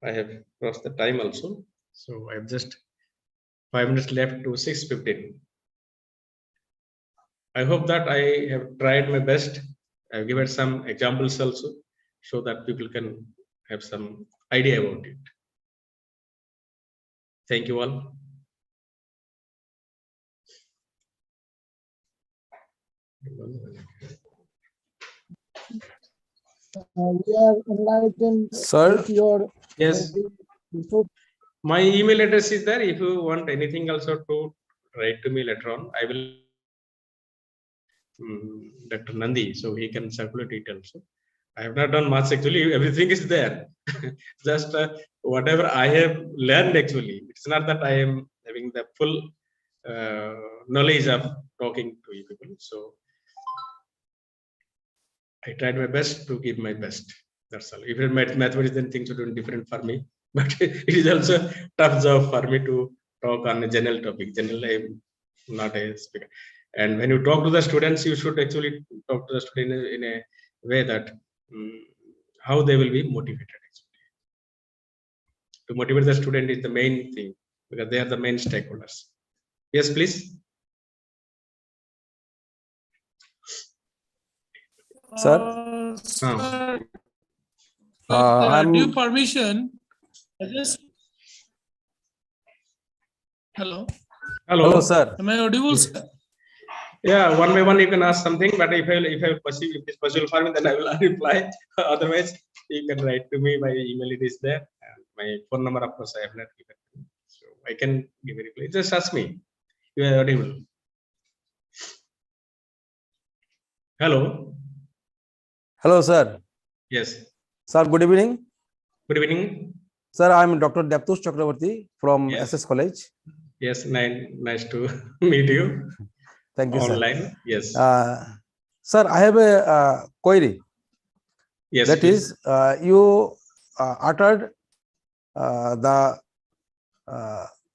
Speaker 1: I have crossed the time also. So I have just 5 minutes left to 6:15. I hope that I have tried my best. I've given some examples also so that people can have some idea about it. Thank you all.
Speaker 2: We are enlightened.
Speaker 3: Sir?
Speaker 2: With your
Speaker 1: Yes. My email address is there. If you want anything also to write to me later on, I will Dr. Nandi, so he can circulate it also. I have not done much actually. Everything is there. Just whatever I have learned actually. It's not that I am having the full knowledge of talking to you people. So I tried my best to give my best. That's all. If you're mathematics, then things would be different for me. But it is also tough job for me to talk on a general topic. General, I'm not a speaker. And when you talk to the students, you should actually talk to the student in a way that how they will be motivated. Actually, to motivate the student is the main thing because they are the main stakeholders. Yes, please.
Speaker 3: Sir?
Speaker 5: Sir,
Speaker 3: I'm
Speaker 5: due permission. I just. Hello.
Speaker 3: hello, sir.
Speaker 5: Am I audible, sir?
Speaker 1: Yeah, one by one you can ask something, but if I perceive if it's possible for me, then I will reply. Otherwise, you can write to me. My email it is there. And my phone number, of course, I have not given. So I can give a reply. Just ask me. You are audible. Hello.
Speaker 3: Hello, sir.
Speaker 1: Yes.
Speaker 3: Sir, good evening.
Speaker 1: Good evening.
Speaker 3: Sir, I'm Dr. Daptush Chakravarti from
Speaker 1: Yes.
Speaker 3: SS College.
Speaker 1: Yes, nice to meet you.
Speaker 3: Thank you,
Speaker 1: Online. Yes.
Speaker 3: sir. Sir, I have a query.
Speaker 1: Yes.
Speaker 3: That
Speaker 1: please.
Speaker 3: is, you uttered the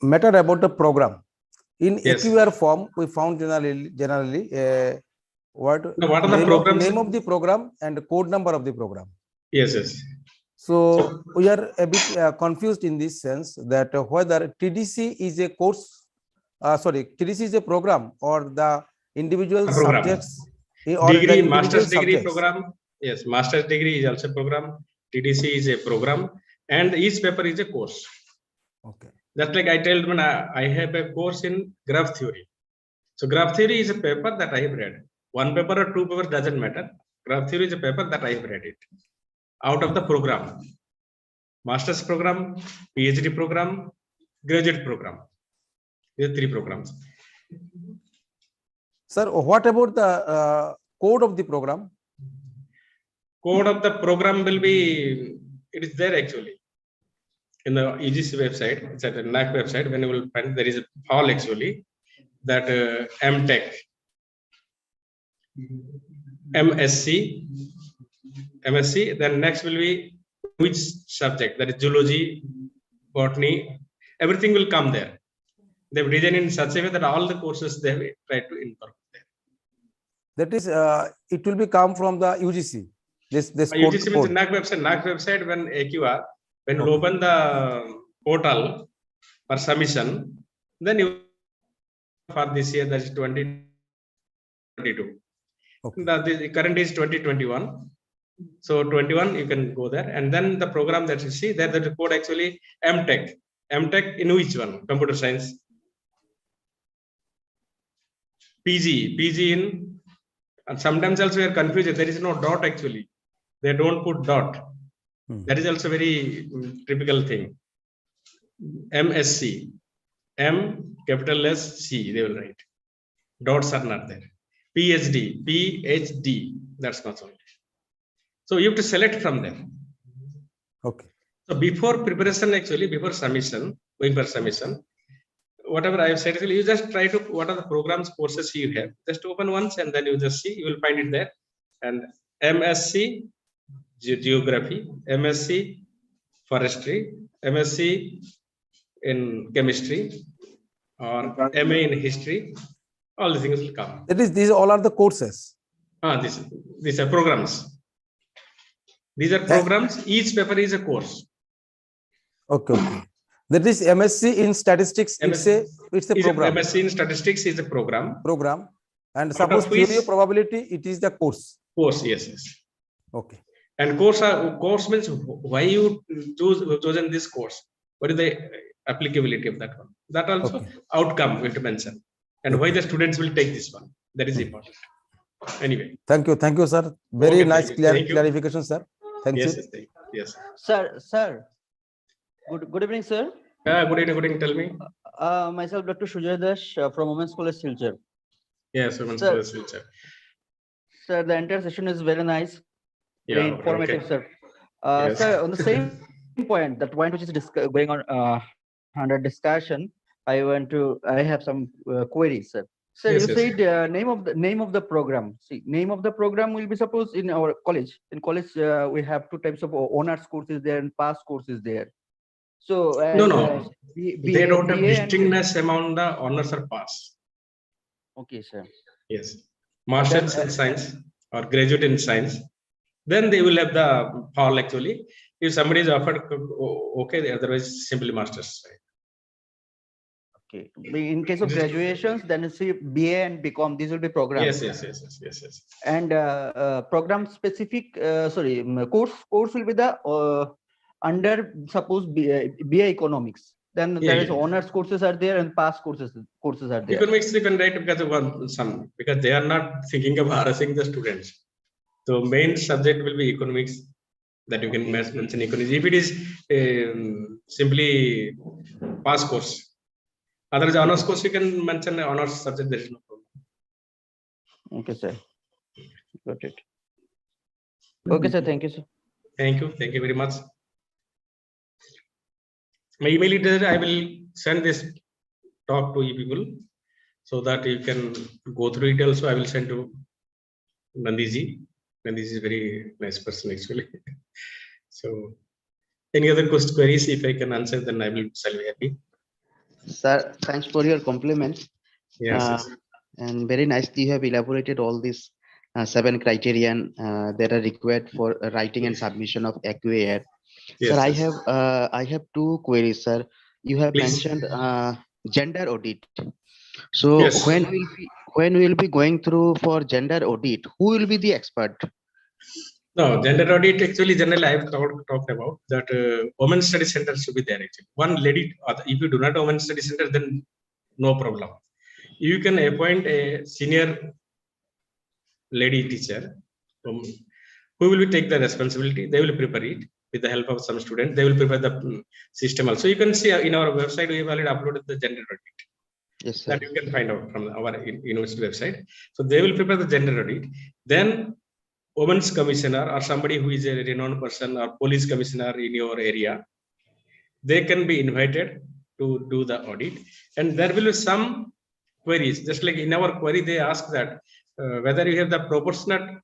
Speaker 3: matter about the program. In
Speaker 1: Yes.
Speaker 3: AQR form, we found generally what
Speaker 1: Now, what are the programs?
Speaker 3: name of the program and the code number of the program.
Speaker 1: Yes. Yes.
Speaker 3: So we are a bit confused in this sense that whether TDC is a course, TDC is a program or the individual
Speaker 1: Program.
Speaker 3: subjects or the
Speaker 1: Degree,
Speaker 3: individual
Speaker 1: master's degree
Speaker 3: subjects.
Speaker 1: program. Yes, master's degree is also a program. TDC is a program, and each paper is a course.
Speaker 3: Okay.
Speaker 1: That's like I told when I have a course in graph theory. So graph theory is a paper that I have read. One paper or two papers doesn't matter. Graph theory is a paper that I have read it out of the program. Master's program, PhD program, graduate program. These are three programs.
Speaker 3: Sir, what about the code of the program?
Speaker 1: Code of the program will be, it is there actually. In the UGC website, it's at the NAAC website. When you will find, there is a file actually that MTech, MSc, then next will be which subject, that is zoology, botany, everything will come there. They've designed in such a way that all the courses they have tried to incorporate there.
Speaker 3: That is, it will be come from the UGC. This
Speaker 1: UGC means
Speaker 3: code.
Speaker 1: NAAC website when AQR, when you open the portal for submission, then you for this year, that is 2022.
Speaker 3: Okay.
Speaker 1: The current is 2021. So 21, you can go there, and then the program that you see there, the code actually MTech in which one? Computer science. PG in, and sometimes also we are confused. There is no dot actually. They don't put dot. That is also very typical thing. MSc, M capital S C, they will write. Dots are not there. PhD, that's not so. So you have to select from there.
Speaker 3: Okay.
Speaker 1: So before preparation, actually, before submission, going for submission, whatever I have said, actually, you just try to, what are the programs, courses you have, just open once and then you just see, you will find it there. And MSc, Geography, MSc, Forestry, MSc in Chemistry, or MA in History, all these things will come.
Speaker 3: That is, these all are the courses.
Speaker 1: These are programs. These are programs. Each paper is a course.
Speaker 3: Okay. That is MSc in statistics. It's a program.
Speaker 1: MSc in statistics is a program.
Speaker 3: And suppose theory of probability, it is the course.
Speaker 1: Yes.
Speaker 3: Okay.
Speaker 1: And course means why you chosen this course. What is the applicability of that one? That also outcome we have to mention. And why the students will take this one. That is important. Anyway.
Speaker 3: Thank you, sir. Very nice clarification, sir. Thank you.
Speaker 1: Yes.
Speaker 6: Sir. Good evening, sir.
Speaker 1: Good evening. Tell me.
Speaker 6: Myself, Dr. Sujay Dash from Women's College, Silchar.
Speaker 1: Yes, Women's College, Silchar.
Speaker 6: Sir, the entire session is very nice. Very informative, sir.
Speaker 1: Yes.
Speaker 6: Sir, on the same point, that point which is going on under discussion, I have some queries, sir. Sir,
Speaker 1: Yes,
Speaker 6: you
Speaker 1: yes.
Speaker 6: said name of the program. See, name of the program will be suppose in our college. In college, we have two types of honors courses there and pass courses there. So
Speaker 1: No,
Speaker 6: and,
Speaker 1: no. They don't have distinctness among the honors or pass.
Speaker 6: Okay, sir.
Speaker 1: Yes. Masters
Speaker 6: then,
Speaker 1: in science or graduate in science. Then they will have the fall actually. If somebody is offered, okay, otherwise simply masters. Right?
Speaker 6: Okay. In case of graduations, then you see BA and BCom. These will be programs.
Speaker 1: Yes.
Speaker 6: And program specific, course will be the under suppose BA economics. Then there is honors courses are there and pass courses are there.
Speaker 1: Economics you can write because of some because they are not thinking of harassing the students. So main subject will be economics that you can mention economics. If it is simply pass course, otherwise honors course you can mention honors subject. There is no problem.
Speaker 6: Okay, sir. Got it. Okay, sir. Thank you, sir.
Speaker 1: Thank you very much. My email address, I will send this talk to you people so that you can go through it. Also, I will send to Nandiji. Nandiji is a very nice person actually. So, any other queries? If I can answer, then I will be happy.
Speaker 7: Sir, thanks for your compliments.
Speaker 1: Yes.
Speaker 7: And very nicely you have elaborated all these 7 criterion that are required for writing and submission of AQAR. Sir, I have 2 queries, sir. You have mentioned gender audit. So when we will be going through for gender audit, who will be the expert?
Speaker 1: No, gender audit actually generally I have talked about that women study center should be there actually. One lady, if you do not have women study center, then no problem. You can appoint a senior lady teacher who will take the responsibility. They will prepare it with the help of some students. They will prepare the system also. You can see in our website we have already uploaded the gender audit.
Speaker 7: Yes, sir.
Speaker 1: That you can find out from our university website. So they will prepare the gender audit. Then women's commissioner or somebody who is a renowned person or police commissioner in your area, they can be invited to do the audit. And there will be some queries, just like in our query, they ask that whether you have the proportionate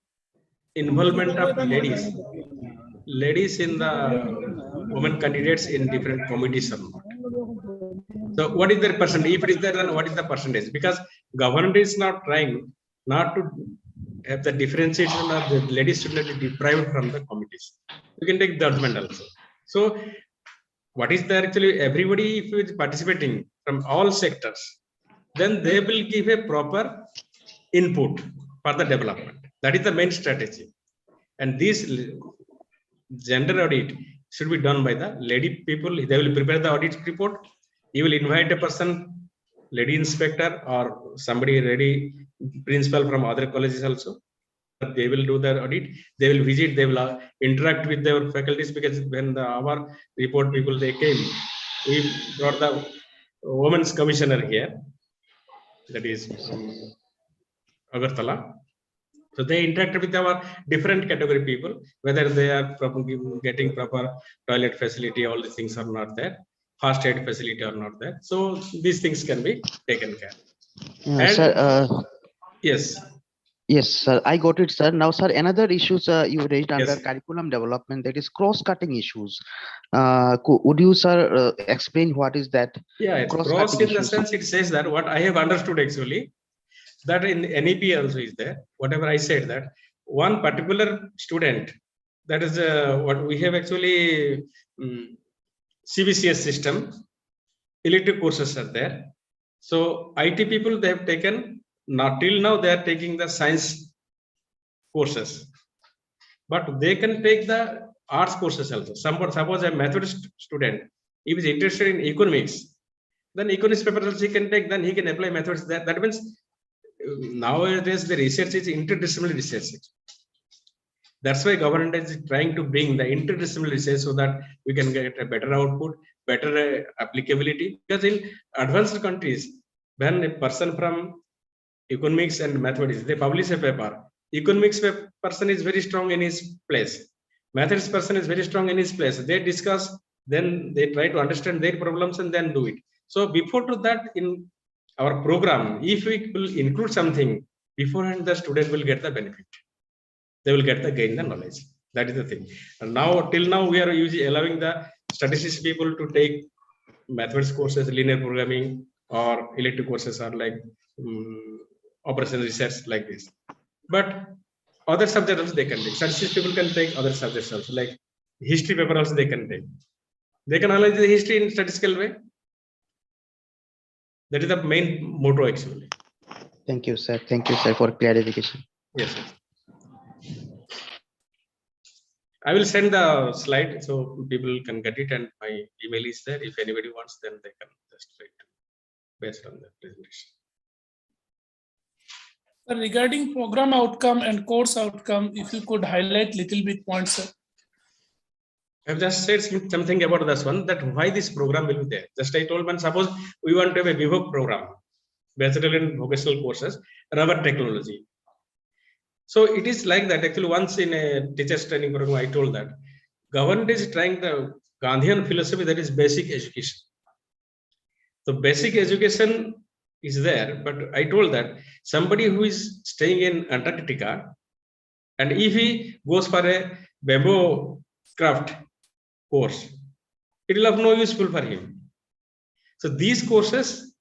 Speaker 1: involvement of ladies in the women candidates in different committees or not. So what is their percentage? If it is there, then what is the percentage? Because government is not trying not to have the differentiation of the ladies should not be deprived from the committees. You can take judgment also. So what is there actually? Everybody, if you is participating from all sectors, then they will give a proper input for the development. That is the main strategy. And this gender audit should be done by the lady people. They will prepare the audit report. You will invite a person, lady inspector or somebody ready principal from other colleges also. They will do their audit. They will visit. They will interact with their faculties because when our report people they came, we brought the women's commissioner here. That is from Agartala. So they interact with our different category people, whether they are getting proper toilet facility, all these things are not there. First aid facility are not there. So these things can be taken care. And
Speaker 7: sir,
Speaker 1: yes.
Speaker 7: Yes, sir. I got it, sir. Now, sir, another issues you raised under curriculum development, that is cross-cutting issues. Would you, sir, explain what is that?
Speaker 1: Yeah, cross in the sense it says that what I have understood actually, that in NEP also is there. Whatever I said that one particular student, that is what we have actually CBCS system, elective courses are there. So IT people, they have taken, not till now they are taking the science courses, but they can take the arts courses also. Suppose a Methodist student, if he is interested in economics, then economics paper also he can take, then he can apply methods. That means nowadays the research is interdisciplinary research. That's why government is trying to bring the interdisciplinary research so that we can get a better output, better applicability. Because in advanced countries, when a person from economics and mathematics, they publish a paper, economics person is very strong in his place, mathematics person is very strong in his place. They discuss, then they try to understand their problems and then do it. So before to that, in our program, if we will include something beforehand, the student will get the benefit. They will get the gain the knowledge. That is the thing. And now, till now, we are allowing the statistics people to take mathematics courses, linear programming, or elective courses are like operation research like this. But other subjects also they can take. Statistics people can take other subjects also, like history paper also they can take. They can analyze the history in statistical way. That is the main motto actually.
Speaker 7: Thank you, sir. Thank you, sir, for clarification.
Speaker 1: Yes, sir. I will send the slide so people can get it, and my email is there. If anybody wants, then they can just write based on the presentation.
Speaker 5: Regarding program outcome and course outcome, if you could highlight little bit points, sir.
Speaker 1: I've just said something about this one, that why this program will be there. Just I told one, suppose we want to have a VIVOC program, Bachelor in Vocational Courses, rubber technology. So it is like that. Actually, once in a teacher's training program, I told that government is trying the Gandhian philosophy, that is basic education. So basic education is there, but I told that somebody who is staying in Antarctica, and if he goes for a bamboo craft course, it will have no useful for him. So these courses,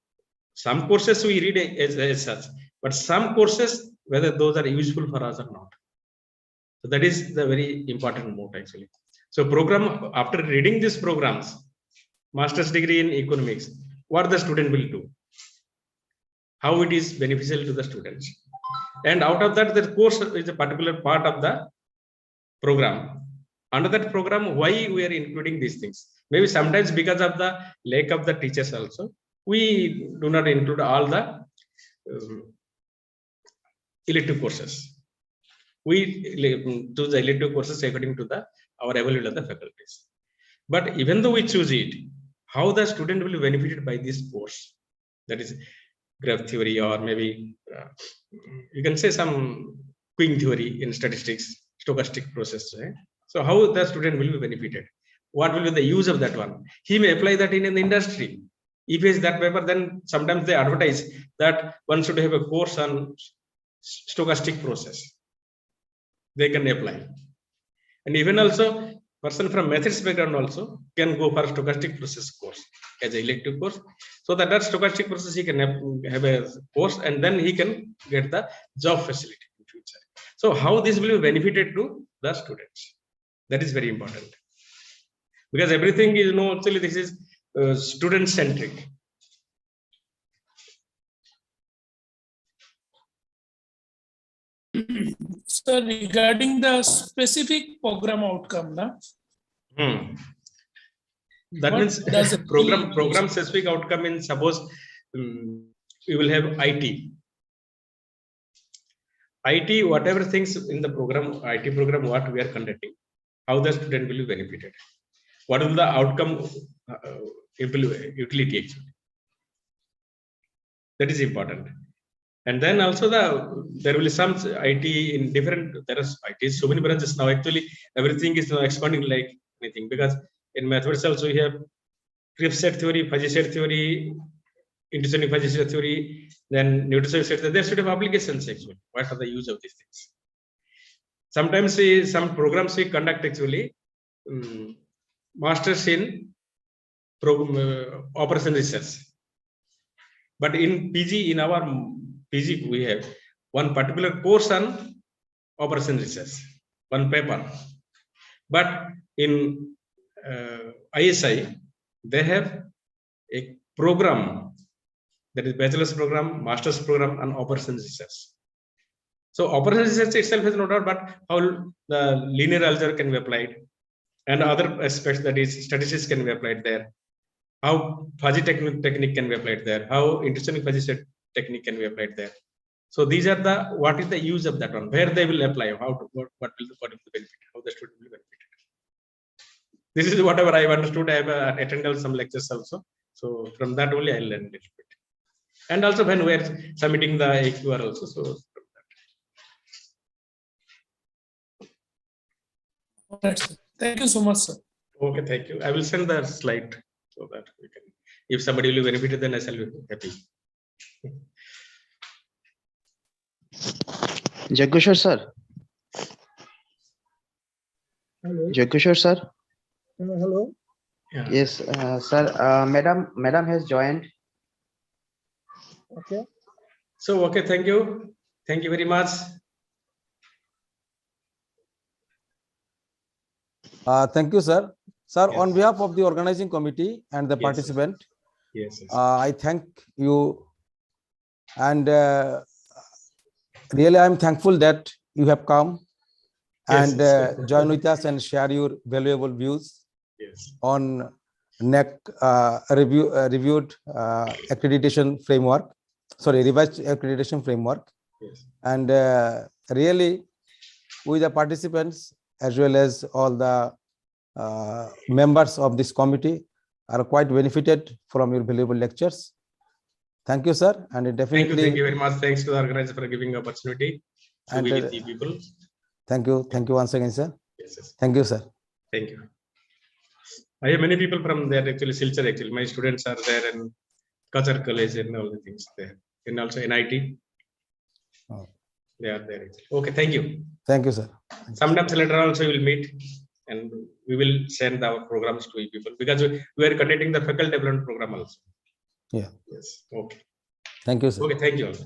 Speaker 1: some courses we read as such, but some courses, whether those are useful for us or not. So that is the very important note actually. So program, after reading these programs, master's degree in economics, what the student will do, how it is beneficial to the students. And out of that, the course is a particular part of the program. Under that program, why we are including these things? Maybe sometimes because of the lack of the teachers also, we do not include all the elective courses. We choose the elective courses according to our availability of the faculties. But even though we choose it, how the student will be benefited by this course, that is graph theory, or maybe you can say some Queen theory in statistics, stochastic process. Right? So how the student will be benefited? What will be the use of that one? He may apply that in the industry. If he is that paper, then sometimes they advertise that one should have a course on stochastic process. They can apply. And even also, person from methods background also can go for stochastic process course as an elective course. So that stochastic process he can have a course, and then he can get the job facility in future. So how this will be benefited to the students? That is very important. Because everything is, actually this is student centric.
Speaker 5: So regarding the specific program outcome,
Speaker 1: that
Speaker 5: what
Speaker 1: means
Speaker 5: does it
Speaker 1: program specific outcome in, suppose we will have IT, whatever things in the program, IT program, what we are conducting, how the student will be benefited, what is the outcome utility actually. That is important. And then also there will be some IT in different, there is IT, so many branches now. Actually, everything is now expanding like anything, because in mathematics also we have Cripps set theory, fuzzy set theory, intrinsic fuzzy set theory, then nutrition set theory. There should have applications actually. What are the use of these things? Sometimes some programs we conduct actually masters in operation research. But in PG, in our PG, we have one particular course on operation research, one paper. But in ISI, they have a program, that is bachelor's program, master's program on operation research. So operation research itself is not doubt, but how the linear algebra can be applied, and other aspects, that is statistics, can be applied there. How fuzzy technique can be applied there. How intrinsic fuzzy set technique can be applied there. So these are what is the use of that one, where they will apply, what will the benefit, how the student will benefit. This is whatever I understood. I have attended some lectures also. So from that only I learned a little bit. And also when we are submitting the AQR also. So from that.
Speaker 5: Right, sir. Thank you so much, sir.
Speaker 1: Okay, thank you. I will send the slide so that we can, if somebody will benefit, then I shall be happy.
Speaker 7: Jagushar sir.
Speaker 2: Hello.
Speaker 7: Jagushar sir.
Speaker 2: Hello.
Speaker 1: Yeah.
Speaker 7: Yes, sir. Madam has joined.
Speaker 2: Okay.
Speaker 1: So, okay, thank you. Thank you very much.
Speaker 3: Thank you, sir. Sir,
Speaker 1: Yes.
Speaker 3: on behalf of the organizing committee and the
Speaker 1: Yes.
Speaker 3: participant,
Speaker 1: Yes. Yes.
Speaker 3: I thank you, and really I'm thankful that you have come
Speaker 1: Yes,
Speaker 3: and
Speaker 1: yes.
Speaker 3: join with us and share your valuable views
Speaker 1: Yes.
Speaker 3: on NAAC reviewed accreditation framework, revised accreditation framework.
Speaker 1: Yes.
Speaker 3: And really, with the participants as well as all the members of this committee are quite benefited from your valuable lectures. Thank you, sir. And it definitely.
Speaker 1: Thank you very much. Thanks to the organizer for giving opportunity to
Speaker 3: And
Speaker 1: be with the people.
Speaker 3: Thank you once again, sir.
Speaker 1: Yes, yes.
Speaker 3: Thank you, sir.
Speaker 1: Thank you. I have many people from there. Actually, Silchar. Actually, my students are there in Kachar College and all the things there, and also NIT.
Speaker 3: Oh.
Speaker 1: They are there. Okay, thank you.
Speaker 3: Thank you, sir.
Speaker 1: Sometimes later also we will meet and we will send our programs to people because we are conducting the faculty development program also.
Speaker 3: Yeah.
Speaker 1: Yes. Okay.
Speaker 3: Thank you, sir.
Speaker 1: Okay. Thank you all.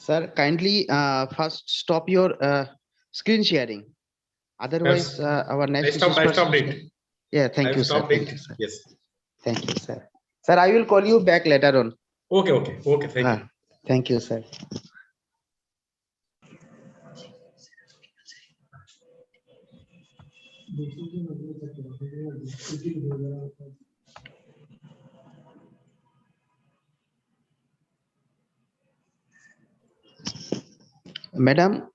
Speaker 7: Sir, kindly first stop your screen sharing. Otherwise, our next.
Speaker 1: I stopped it.
Speaker 7: Yeah, thank you, sir.
Speaker 1: Stopped
Speaker 7: Thank
Speaker 1: it.
Speaker 7: you, sir.
Speaker 1: Yes.
Speaker 7: Thank you, sir. Sir, I will call you back later on.
Speaker 1: Okay. Okay. Okay. Thank you.
Speaker 7: Thank you, sir. Madam.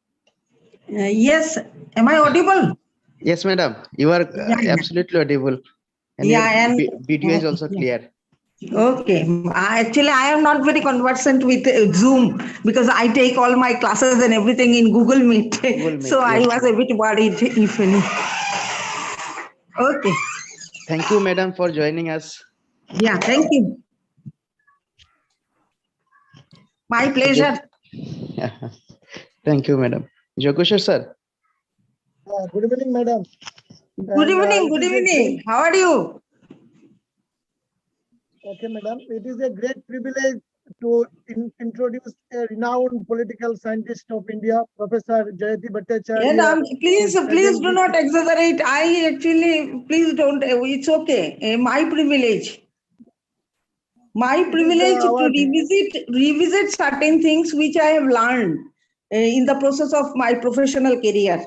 Speaker 8: Yes, am I audible?
Speaker 7: Yes, madam. You are absolutely audible. And
Speaker 8: Yeah,
Speaker 7: your
Speaker 8: and
Speaker 7: video is also clear.
Speaker 8: Okay. Actually, I am not very conversant with Zoom because I take all my classes and everything in Google Meet. So I
Speaker 7: yes,
Speaker 8: was a bit worried, if any. Okay.
Speaker 7: Thank you, madam, for joining us.
Speaker 8: Yeah, thank you. My pleasure.
Speaker 7: Thank you, madam. Jagushar sir.
Speaker 2: Good evening, madam.
Speaker 8: Good evening. Good evening. How are you?
Speaker 2: Okay, madam. It is a great privilege to introduce a renowned political scientist of India, Professor Jayati Bhattacharya.
Speaker 8: Yeah, please do not exaggerate. I actually, please don't. It's okay. My privilege. My privilege to revisit certain things which I have learned in the process of my professional career.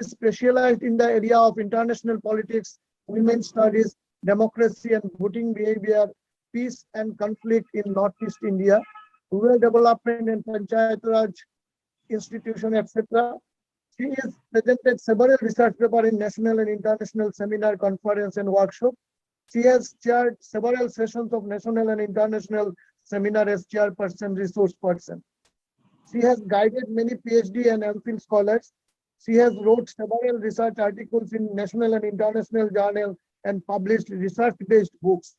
Speaker 2: Specialized in the area of international politics, women's studies, democracy and voting behavior, peace and conflict in Northeast India, rural development and Panchayat Raj institution, etc. She has presented several research papers in national and international seminar, conference and workshop. She has chaired several sessions of national and international seminar as chairperson, resource person. She has guided many PhD and MPhil scholars. She has wrote several research articles in national and international journals and published research-based books.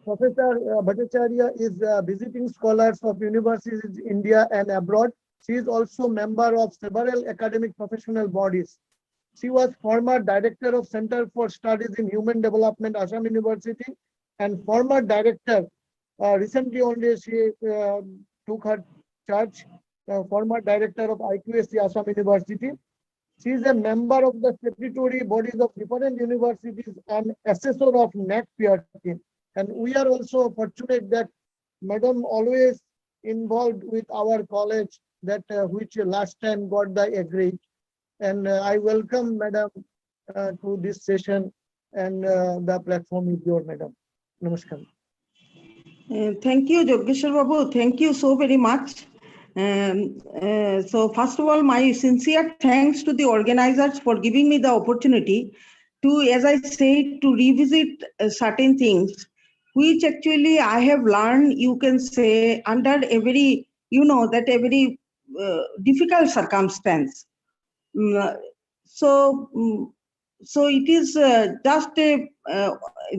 Speaker 2: Professor Bhattacharya is visiting scholars of universities in India and abroad. She is also member of several academic professional bodies. She was former director of Center for Studies in Human Development, Assam University, and former director. Recently only she took her charge, former director of IQAC Assam University. She is a member of the statutory bodies of different universities and assessor of NAAC peer team. And we are also fortunate that Madam always involved with our college that which last time got the agreed. And I welcome Madam to this session, and the platform is yours, Madam. Namaskar.
Speaker 8: Thank you, Jogeshwar Babu. Thank you so very much. So first of all, my sincere thanks to the organizers for giving me the opportunity to, as I say, to revisit certain things, which actually I have learned, you can say, under a very, that a very difficult circumstance. So it is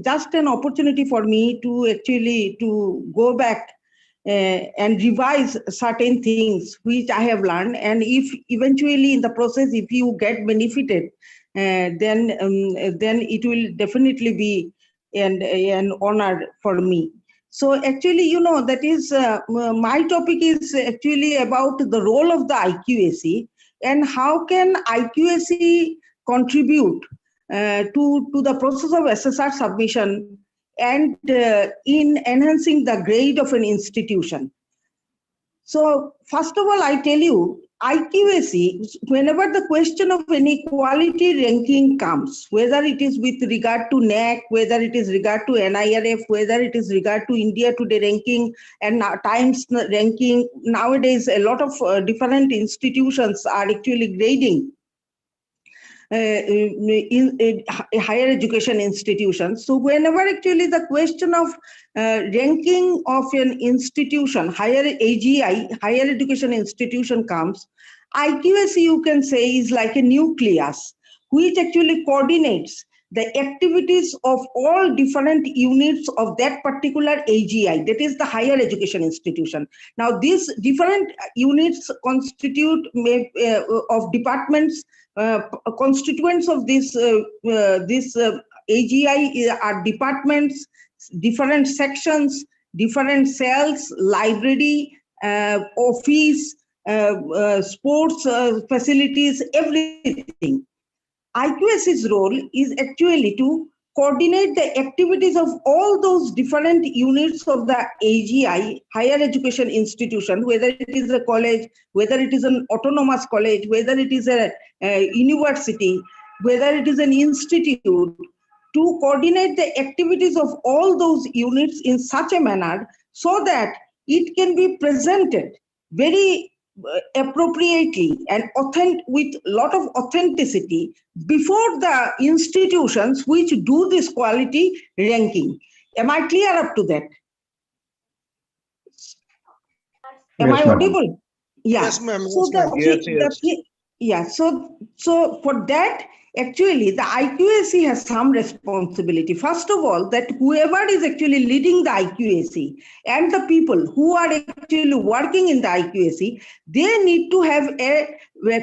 Speaker 8: just an opportunity for me to actually to go back and revise certain things which I have learned, and if eventually in the process, if you get benefited, then it will definitely be an honor for me. So actually, that is my topic is actually about the role of the IQAC and how can IQAC contribute to the process of SSR submission and in enhancing the grade of an institution. So first of all, I tell you, IQAC, whenever the question of inequality ranking comes, whether it is with regard to NAAC, whether it is regard to NIRF, whether it is regard to India Today ranking and Times ranking, nowadays a lot of different institutions are actually grading in higher education institutions. So whenever actually the question of ranking of an institution, higher AGI, higher education institution comes, IQAC, you can say, is like a nucleus which actually coordinates the activities of all different units of that particular AGI, that is the higher education institution. Now these different units constitute of departments, constituents of this AGI are departments, different sections, different cells, library, office, sports facilities, everything. IQAC's role is actually to coordinate the activities of all those different units of the AGI, higher education institution, whether it is a college, whether it is an autonomous college, whether it is a university, whether it is an institute, to coordinate the activities of all those units in such a manner so that it can be presented very appropriately and with a lot of authenticity before the institutions which do this quality ranking. Am I clear up to that? Am I audible? Yeah.
Speaker 4: Yes, ma'am.
Speaker 8: So so for that, actually, the IQAC has some responsibility. First of all, that whoever is actually leading the IQAC and the people who are actually working in the IQAC, they need to have a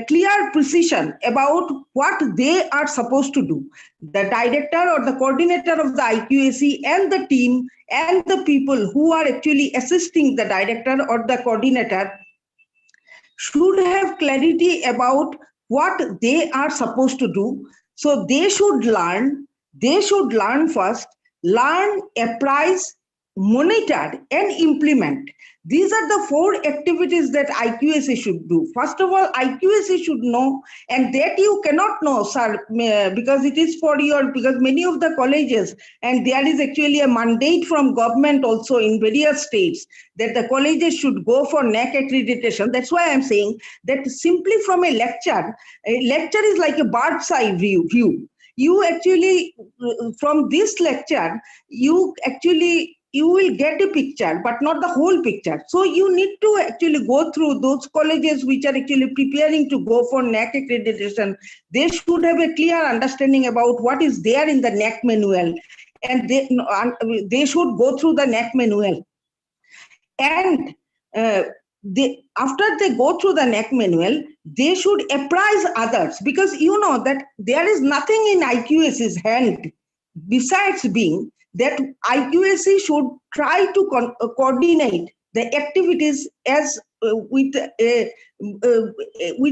Speaker 8: clear precision about what they are supposed to do. The director or the coordinator of the IQAC and the team and the people who are actually assisting the director or the coordinator should have clarity about what they are supposed to do. So they should learn first, apprise, monitor, and implement. These are the 4 activities that IQAC should do. First of all, IQAC should know, and that you cannot know, sir, because it is because many of the colleges, and there is actually a mandate from government also in various states that the colleges should go for NAAC accreditation. That's why I'm saying that simply from a lecture is like a bird's eye view. You actually, from this lecture, you will get a picture, but not the whole picture. So you need to actually go through those colleges which are actually preparing to go for NAAC accreditation. They should have a clear understanding about what is there in the NAAC manual, and they should go through the NAAC manual. And after they go through the NAAC manual, they should apprise others, because you know that there is nothing in IQAC's hand besides being that IQAC should try to coordinate the activities as with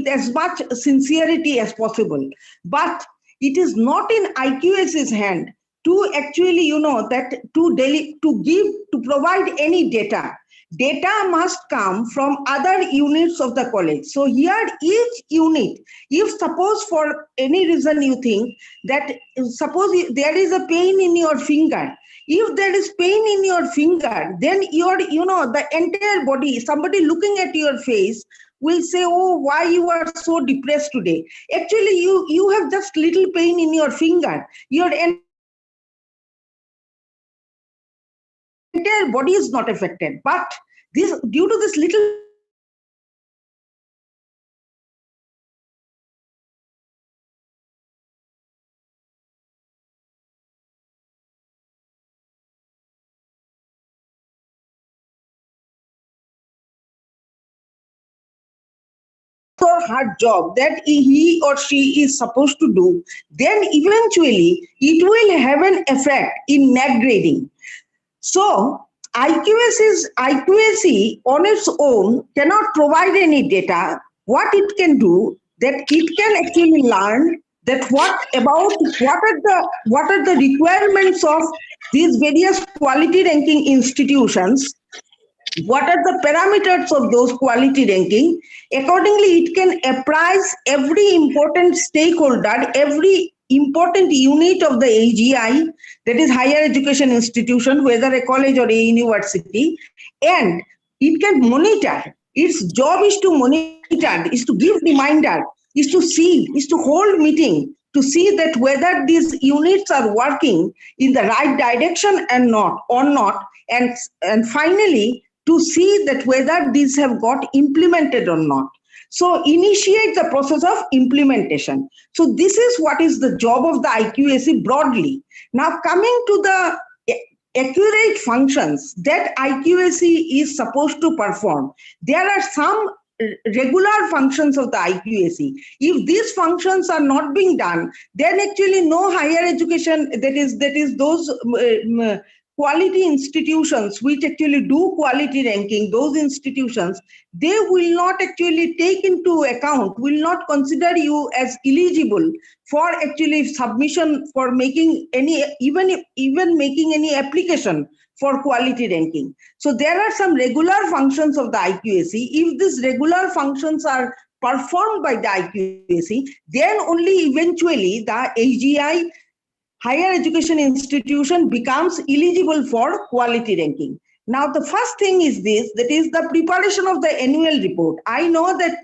Speaker 8: as much sincerity as possible. But it is not in IQAC's hand to actually, to provide any data. Data must come from other units of the college. So here, each unit, if suppose for any reason you think that, suppose there is a pain in your finger, If there is pain in your finger, then the entire body, somebody looking at your face will say, oh, why you are so depressed today? Actually, you have just little pain in your finger. Your entire body is not affected. But this, due to this little or hard job that he or she is supposed to do, then eventually it will have an effect in NAAC grading. So IQAC on its own cannot provide any data. What it can do, that it can actually learn that what are the requirements of these various quality ranking institutions. What are the parameters of those quality ranking? Accordingly, it can apprise every important stakeholder, every important unit of the AGI, that is higher education institution, whether a college or a university, and it can monitor. Its job is to monitor, is to give reminder, is to see, is to hold meeting, to see that whether these units are working in the right direction and not, and finally, to see that whether these have got implemented or not. So initiate the process of implementation. So this is what is the job of the IQAC broadly. Now coming to the accurate functions that IQAC is supposed to perform, there are some regular functions of the IQAC. If these functions are not being done, then actually no higher education, that is those quality institutions which actually do quality ranking, those institutions, they will not actually take into account, will not consider you as eligible for actually submission for making any, even making any application for quality ranking. So there are some regular functions of the IQAC. If these regular functions are performed by the IQAC, then only eventually the AGI, higher education institution, becomes eligible for quality ranking. Now, the first thing is this, that is the preparation of the annual report. I know that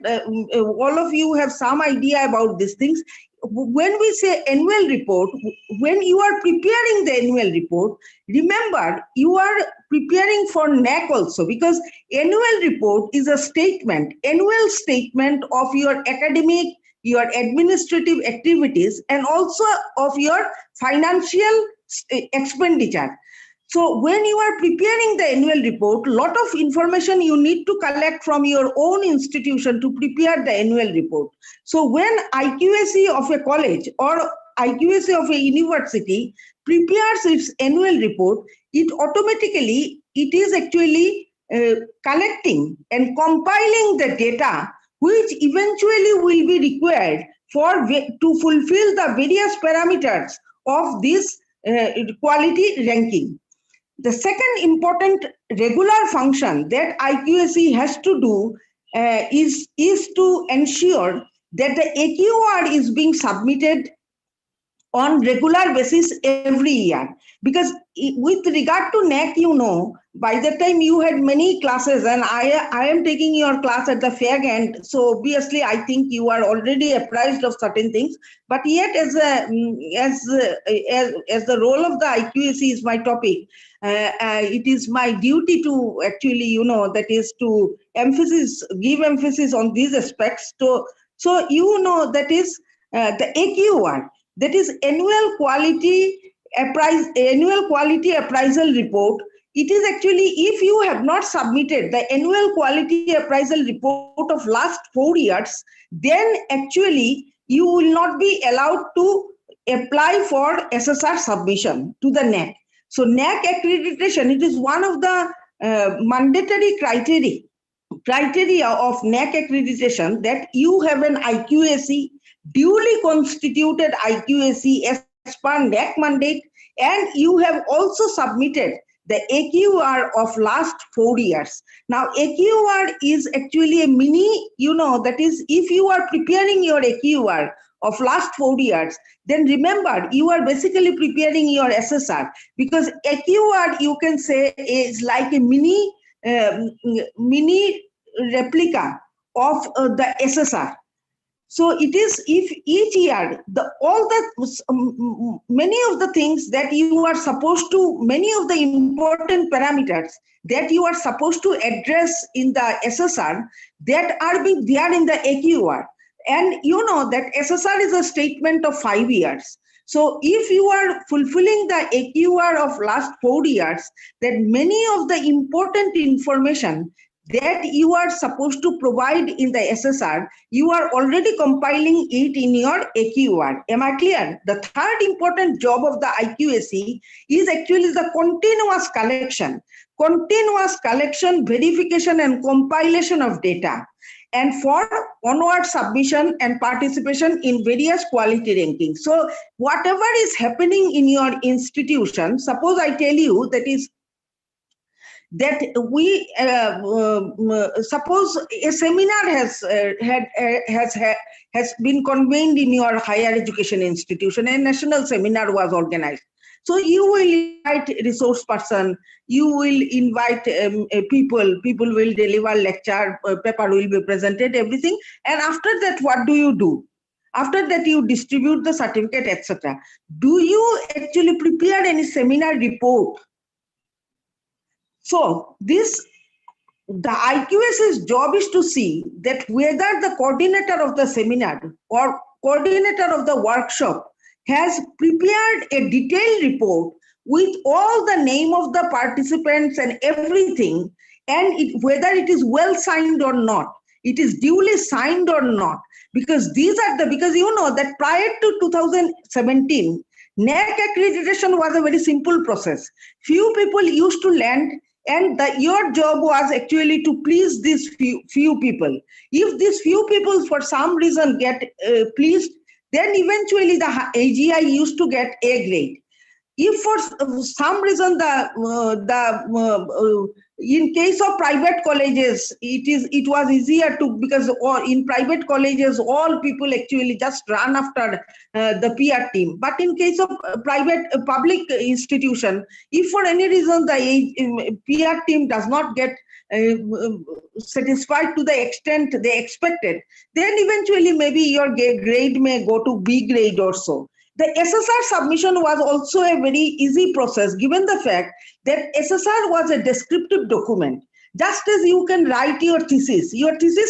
Speaker 8: all of you have some idea about these things. When we say annual report, when you are preparing the annual report, remember you are preparing for NAAC also, because annual report is a statement, annual statement of your academic, your administrative activities, and also of your financial expenditure. So when you are preparing the annual report, lot of information you need to collect from your own institution to prepare the annual report. So when IQAC of a college or IQAC of a university prepares its annual report, it automatically, it is actually collecting and compiling the data which eventually will be required to fulfill the various parameters of this quality ranking. The second important regular function that IQAC has to do is to ensure that the AQR is being submitted on regular basis every year. Because with regard to NAAC, you know, by the time you had many classes, and I am taking your class at the fag end, so obviously I think you are already apprised of certain things. But yet, as the role of the IQAC is my topic, it is my duty to actually, you know, that is to give emphasis on these aspects. So you know, that is the AQR, that is annual quality appraisal report. It is actually, if you have not submitted the annual quality appraisal report of last 4 years, then actually you will not be allowed to apply for SSR submission to the NAAC. So NAAC accreditation, it is one of the mandatory criteria of NAAC accreditation, that you have an IQAC, duly constituted IQAC as per NAAC mandate, and you have also submitted the AQR of last 4 years. Now, AQR is actually a mini, you know, that is, if you are preparing your AQR of last 4 years, then remember you are basically preparing your SSR, because AQR you can say is like a mini replica of the SSR. So it is, if each year many of the things that you are supposed to, many of the important parameters that you are supposed to address in the SSR that are being there in the AQR. And you know that SSR is a statement of 5 years. So if you are fulfilling the AQR of last 4 years, then many of the important information that you are supposed to provide in the SSR, you are already compiling it in your AQR. Am I clear? The third important job of the IQAC is actually the continuous collection, verification and compilation of data, and for onward submission and participation in various quality rankings. So whatever is happening in your institution, suppose I tell you that we suppose a seminar has been convened in your higher education institution, a national seminar was organized. So you will invite resource person, you will invite people will deliver lecture, paper will be presented, everything. And after that, what do? After that, you distribute the certificate, etc. Do you actually prepare any seminar report? So the IQAC's job is to see that whether the coordinator of the seminar or coordinator of the workshop has prepared a detailed report with all the name of the participants and everything, and whether it is well signed or not, it is duly signed or not. Because because you know that prior to 2017, NAAC accreditation was a very simple process. Few people used to land, and your job was actually to please these few people. If these few people for some reason get pleased, then eventually the AGI used to get A grade. If for some reason in case of private colleges, it was easier to, because in private colleges all people actually just run after the PR team. But in case of public institution, if for any reason the PR team does not get satisfied to the extent they expected, then eventually maybe your grade may go to B grade or so. The SSR submission was also a very easy process, given the fact that SSR was a descriptive document. Just as you can write your thesis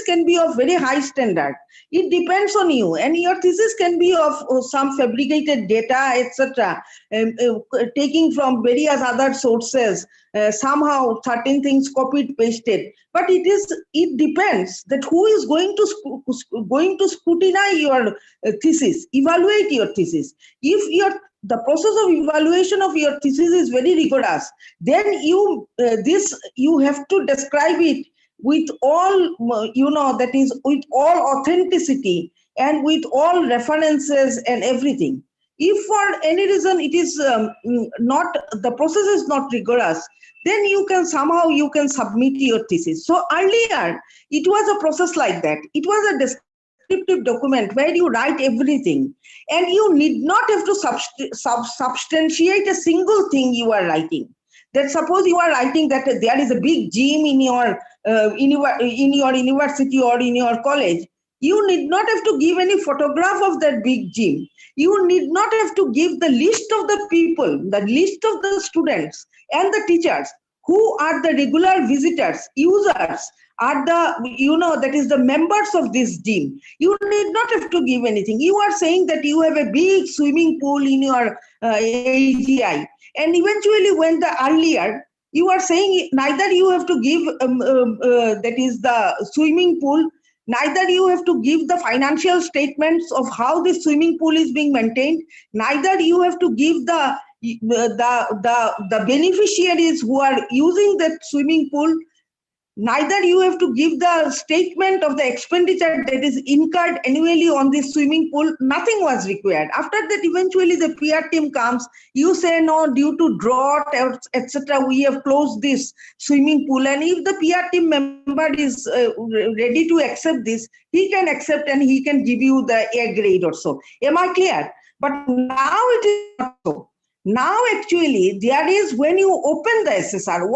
Speaker 8: can be of very high standard. It depends on you, and your thesis can be of some fabricated data, etc., taking from various other sources, somehow certain things copied, pasted. But it depends that who is going to scrutinize your thesis, evaluate your thesis. If the process of evaluation of your thesis is very rigorous, then you have to describe it with all, that is with all authenticity and with all references and everything. If for any reason it is the process is not rigorous, then you can submit your thesis. So earlier, it was a process like that. It was a descriptive document where you write everything, and you need not have to substantiate a single thing you are writing. That suppose you are writing that there is a big gym in your university or in your college, you need not have to give any photograph of that big gym. You need not have to give the list of the people, the list of the students and the teachers who are the regular visitors, users, are that is the members of this gym. You need not have to give anything. You are saying that you have a big swimming pool in your AGI. And eventually when you are saying neither you have to give, that is the swimming pool, neither you have to give the financial statements of how the swimming pool is being maintained, neither you have to give the beneficiaries who are using that swimming pool, neither you have to give the statement of the expenditure that is incurred annually on this swimming pool. Nothing was required. After that, eventually the PR team comes. You say, no, due to drought, etc., we have closed this swimming pool. And if the PR team member is ready to accept this, he can accept and he can give you the A grade or so. Am I clear? But now it is not so. Now, actually, there is, when you open the SSR,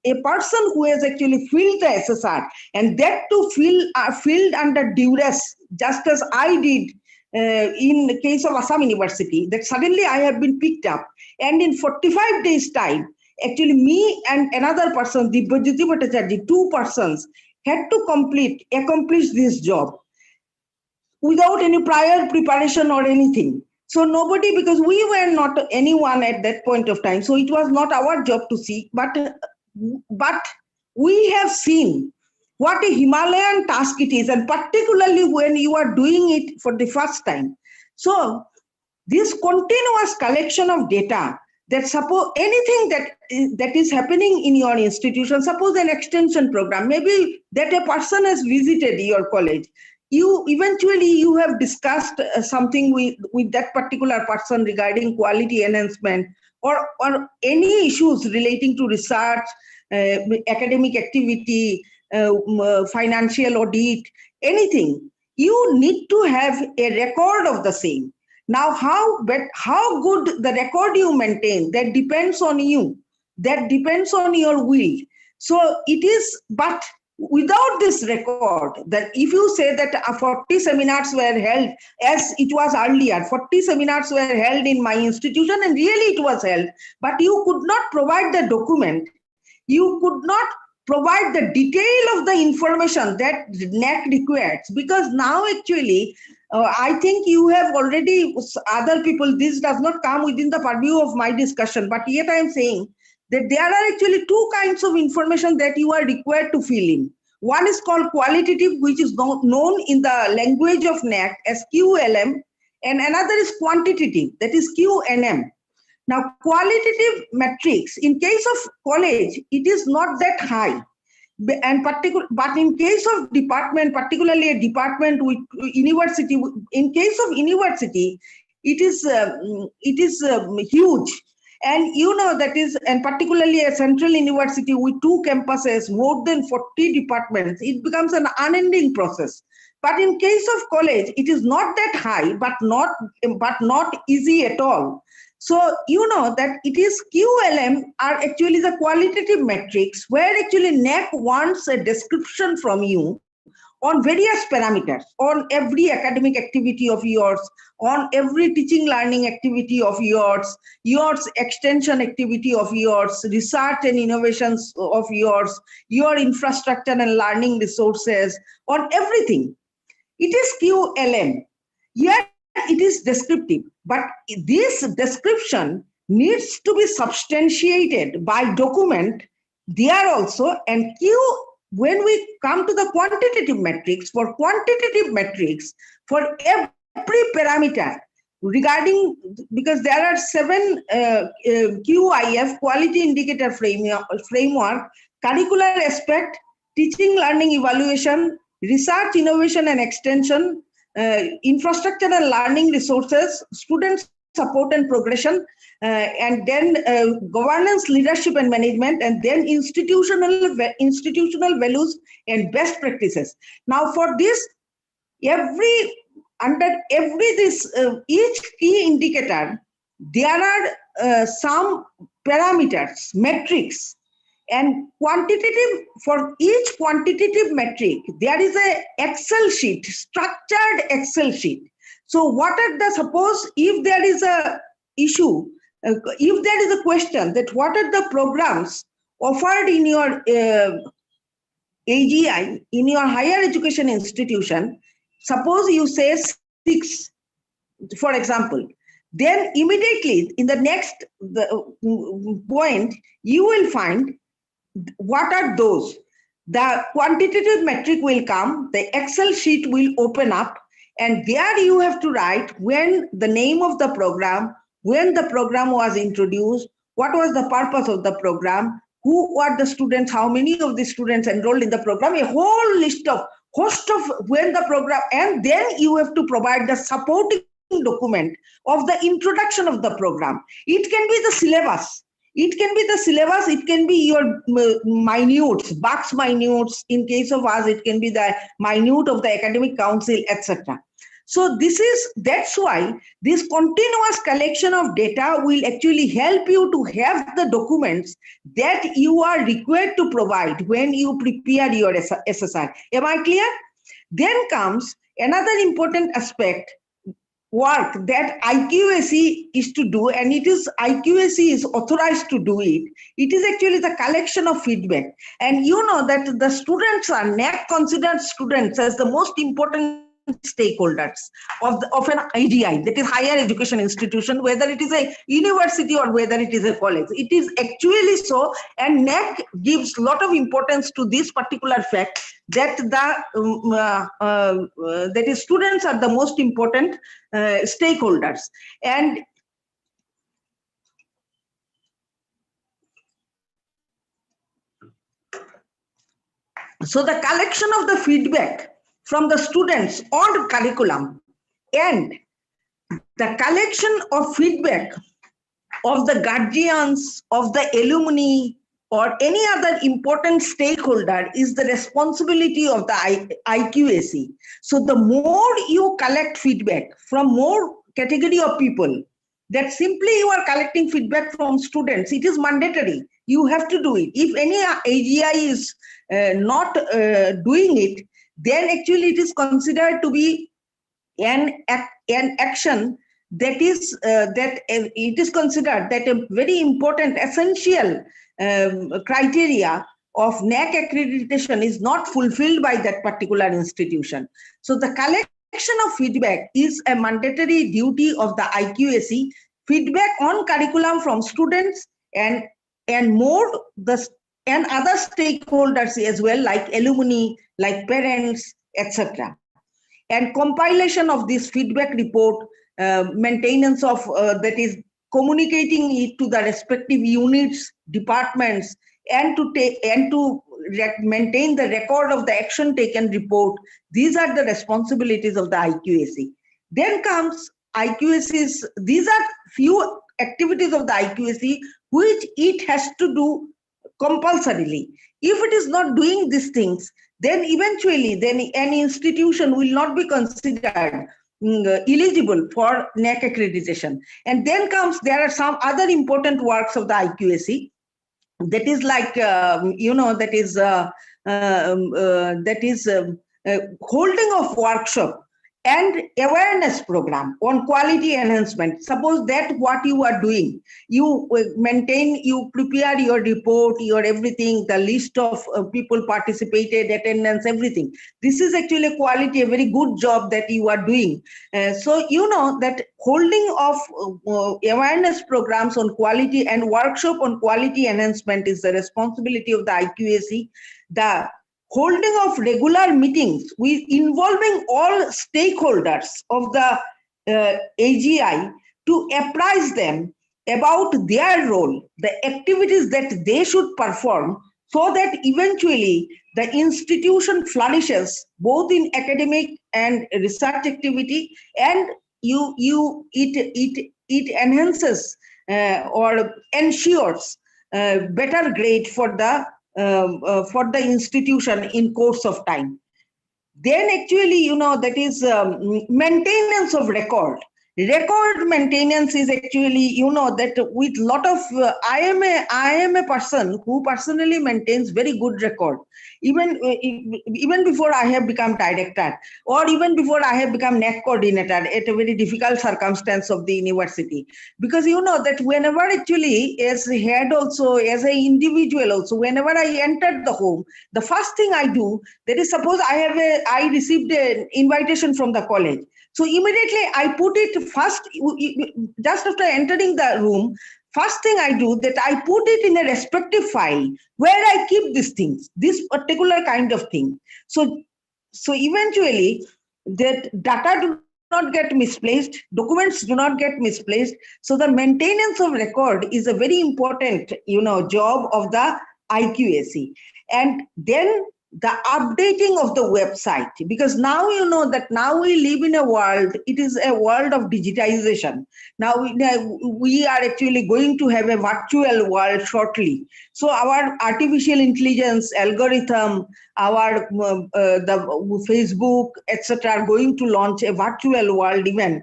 Speaker 8: a person who has actually filled the SSR, and that to filled under duress, just as I did in the case of Assam University, that suddenly I have been picked up, and in 45 days' time, actually me and another person, Divyajyoti Bhattacharya, 2 persons, had to accomplish this job without any prior preparation or anything. So nobody, because we were not anyone at that point of time, so it was not our job to see, but we have seen what a Himalayan task it is, and particularly when you are doing it for the first time. So this continuous collection of data, that suppose anything that is happening in your institution, suppose an extension program, maybe that a person has visited your college, you have discussed something with that particular person regarding quality enhancement or any issues relating to research, academic activity, financial audit, anything. You need to have a record of the same. Now, how good the record you maintain, that depends on you. That depends on your will. So it is, but without this record, that if you say that 40 seminars were held, as it was earlier, 40 seminars were held in my institution, and really it was held, but you could not provide the document, you could not provide the detail of the information that NAAC requires, because now actually, I think you have already, other people, this does not come within the purview of my discussion, but yet I am saying that there are actually 2 kinds of information that you are required to fill in. One is called qualitative, which is known in the language of NAAC as QLM, and another is quantitative, that is QNM. Now, qualitative metrics, in case of college, it is not that high. But in case of department, particularly a department with university, in case of university, it is huge. And you know that is, and particularly a central university with 2 campuses, more than 40 departments, it becomes an unending process. But in case of college, it is not that high, but not easy at all. So you know that it is QLM are actually the qualitative metrics, where actually NAAC wants a description from you on various parameters, on every academic activity of yours, on every teaching learning activity of yours extension activity of yours, research and innovations of yours, your infrastructure and learning resources, on everything. It is QLM. Yet it is descriptive, but this description needs to be substantiated by document there also. And when we come to the quantitative metrics, for quantitative metrics, for every parameter regarding, because there are 7 QIF, quality indicator framework, curricular aspect, teaching learning evaluation, research, innovation and extension, infrastructure and learning resources, student support and progression, and then governance, leadership and management, and then institutional values and best practices. Now for this, each key indicator, there are some parameters, metrics, and quantitative, for each quantitative metric, there is a Excel sheet, structured Excel sheet. So what are the, suppose if there is a issue, if there is a question that what are the programs offered in your AGI, in your higher education institution, suppose you say 6, for example, then immediately in the next point, you will find what are those. The quantitative metric will come, the Excel sheet will open up, and there you have to write when the name of the program, when the program was introduced, what was the purpose of the program, who are the students, how many of the students enrolled in the program, a whole list of host of when the program, and then you have to provide the supporting document of the introduction of the program. It can be the syllabus. It can be the syllabus. It can be your minutes, box minutes. In case of us, it can be the minute of the academic council, etc. So that's why this continuous collection of data will actually help you to have the documents that you are required to provide when you prepare your SSR. Am I clear? Then comes another important aspect, work that IQAC is to do, and IQAC is authorized to do it. It is actually the collection of feedback. And you know that the students are NAAC considered students as the most important stakeholders of an IDI, that is higher education institution, whether it is a university or whether it is a college. It is actually so, and NAAC gives a lot of importance to this particular fact that that is students are the most important stakeholders. And so the collection of the feedback from the students on curriculum and the collection of feedback of the guardians, of the alumni, or any other important stakeholder is the responsibility of the IQAC. So the more you collect feedback from more category of people, that simply you are collecting feedback from students, it is mandatory. You have to do it. If any AGI is not doing it, then actually it is considered to be an action that is it is considered that a very important essential criteria of NAAC accreditation is not fulfilled by that particular institution. So the collection of feedback is a mandatory duty of the IQAC. Feedback on curriculum from students and other stakeholders as well, like alumni, like parents, etc. And compilation of this feedback report, maintenance of that is communicating it to the respective units, departments, and to maintain the record of the action taken report. These are the responsibilities of the IQAC. Then comes IQAC's, these are few activities of the IQAC which it has to do compulsorily. If it is not doing these things, then eventually any institution will not be considered eligible for NAAC accreditation. And then there are some other important works of the IQAC that is like holding of workshop and awareness program on quality enhancement. Suppose that what you are doing, you maintain, you prepare your report, your everything, the list of people participated, attendance, everything. This is actually a quality, a very good job that you are doing. So you know that holding of awareness programs on quality and workshop on quality enhancement is the responsibility of the IQAC. The holding of regular meetings involving all stakeholders of the AGI to apprise them about their role, the activities that they should perform, so that eventually the institution flourishes both in academic and research activity, and it enhances or ensures better grade for the institution in course of time. Then actually, that is maintenance of record. Record maintenance is actually, that with lot of, I am a person who personally maintains very good record. Even before I have become director, or even before I have become NAAC coordinator at a very difficult circumstance of the university. Because that whenever actually as head also, as an individual also, whenever I entered the home, the first thing I do, that is suppose I received an invitation from the college. So immediately I put it first, just after entering the room, first thing I do that I put it in a respective file where I keep these things, this particular kind of thing. So eventually that data do not get misplaced, documents do not get misplaced. So the maintenance of record is a very important, job of the IQAC. And then the updating of the website, because now you know that now we live in a world, it is a world of digitization. Now we are actually going to have a virtual world shortly. So our artificial intelligence algorithm, our the Facebook, etc., are going to launch a virtual world event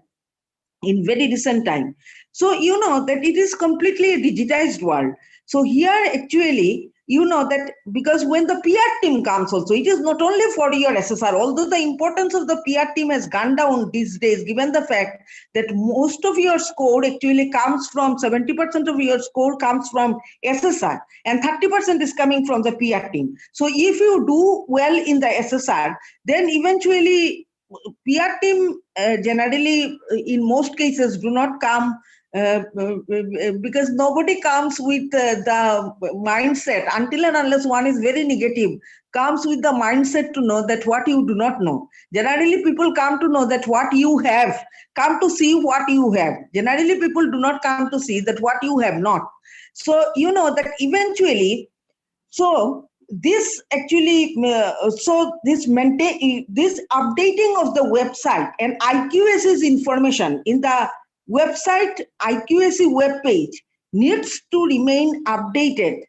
Speaker 8: in very recent time. So you know that it is completely a digitized world. So here actually, you know that because when the PR team comes also, it is not only for your SSR, although the importance of the PR team has gone down these days, given the fact that most of your score actually comes from 70% of your score comes from SSR and 30% is coming from the PR team. So if you do well in the SSR, then eventually PR team generally in most cases do not come because nobody comes with the mindset, until and unless one is very negative, comes with the mindset to know that what you do not know. Generally people come to know that what you have, come to see what you have. Generally people do not come to see that what you have not. So you know that eventually, so this actually, this updating of the website and IQAC's information in the website, IQAC web page needs to remain updated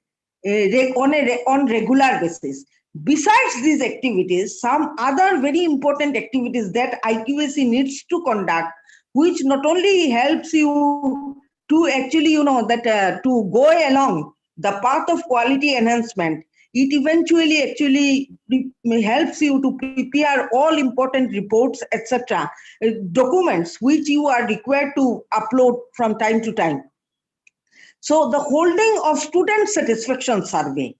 Speaker 8: on regular basis. Besides these activities, some other very important activities that IQAC needs to conduct, which not only helps you to actually, you know, that to go along the path of quality enhancement, it eventually actually helps you to prepare all important reports, etc., documents which you are required to upload from time to time. So the holding of student satisfaction survey,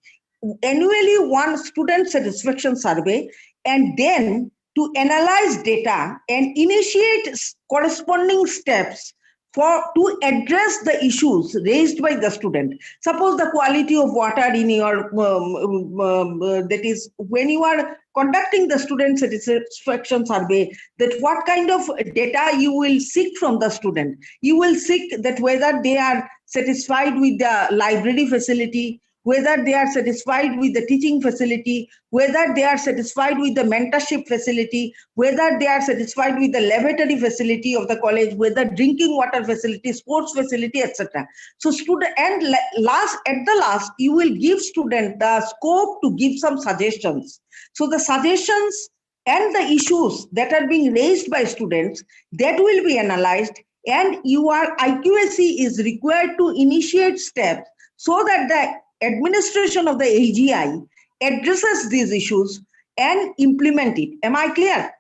Speaker 8: annually one student satisfaction survey, and then to analyze data and initiate corresponding steps to address the issues raised by the student. Suppose the quality of water in your, that is when you are conducting the student satisfaction survey, that what kind of data you will seek from the student. You will seek that whether they are satisfied with the library facility, whether they are satisfied with the teaching facility, whether they are satisfied with the mentorship facility, whether they are satisfied with the laboratory facility of the college, whether drinking water facility, sports facility, etc. So student, and at the last, you will give student the scope to give some suggestions. So the suggestions and the issues that are being raised by students, that will be analyzed, and your IQAC is required to initiate steps so that the administration of the AGI addresses these issues and implement it. Am I clear?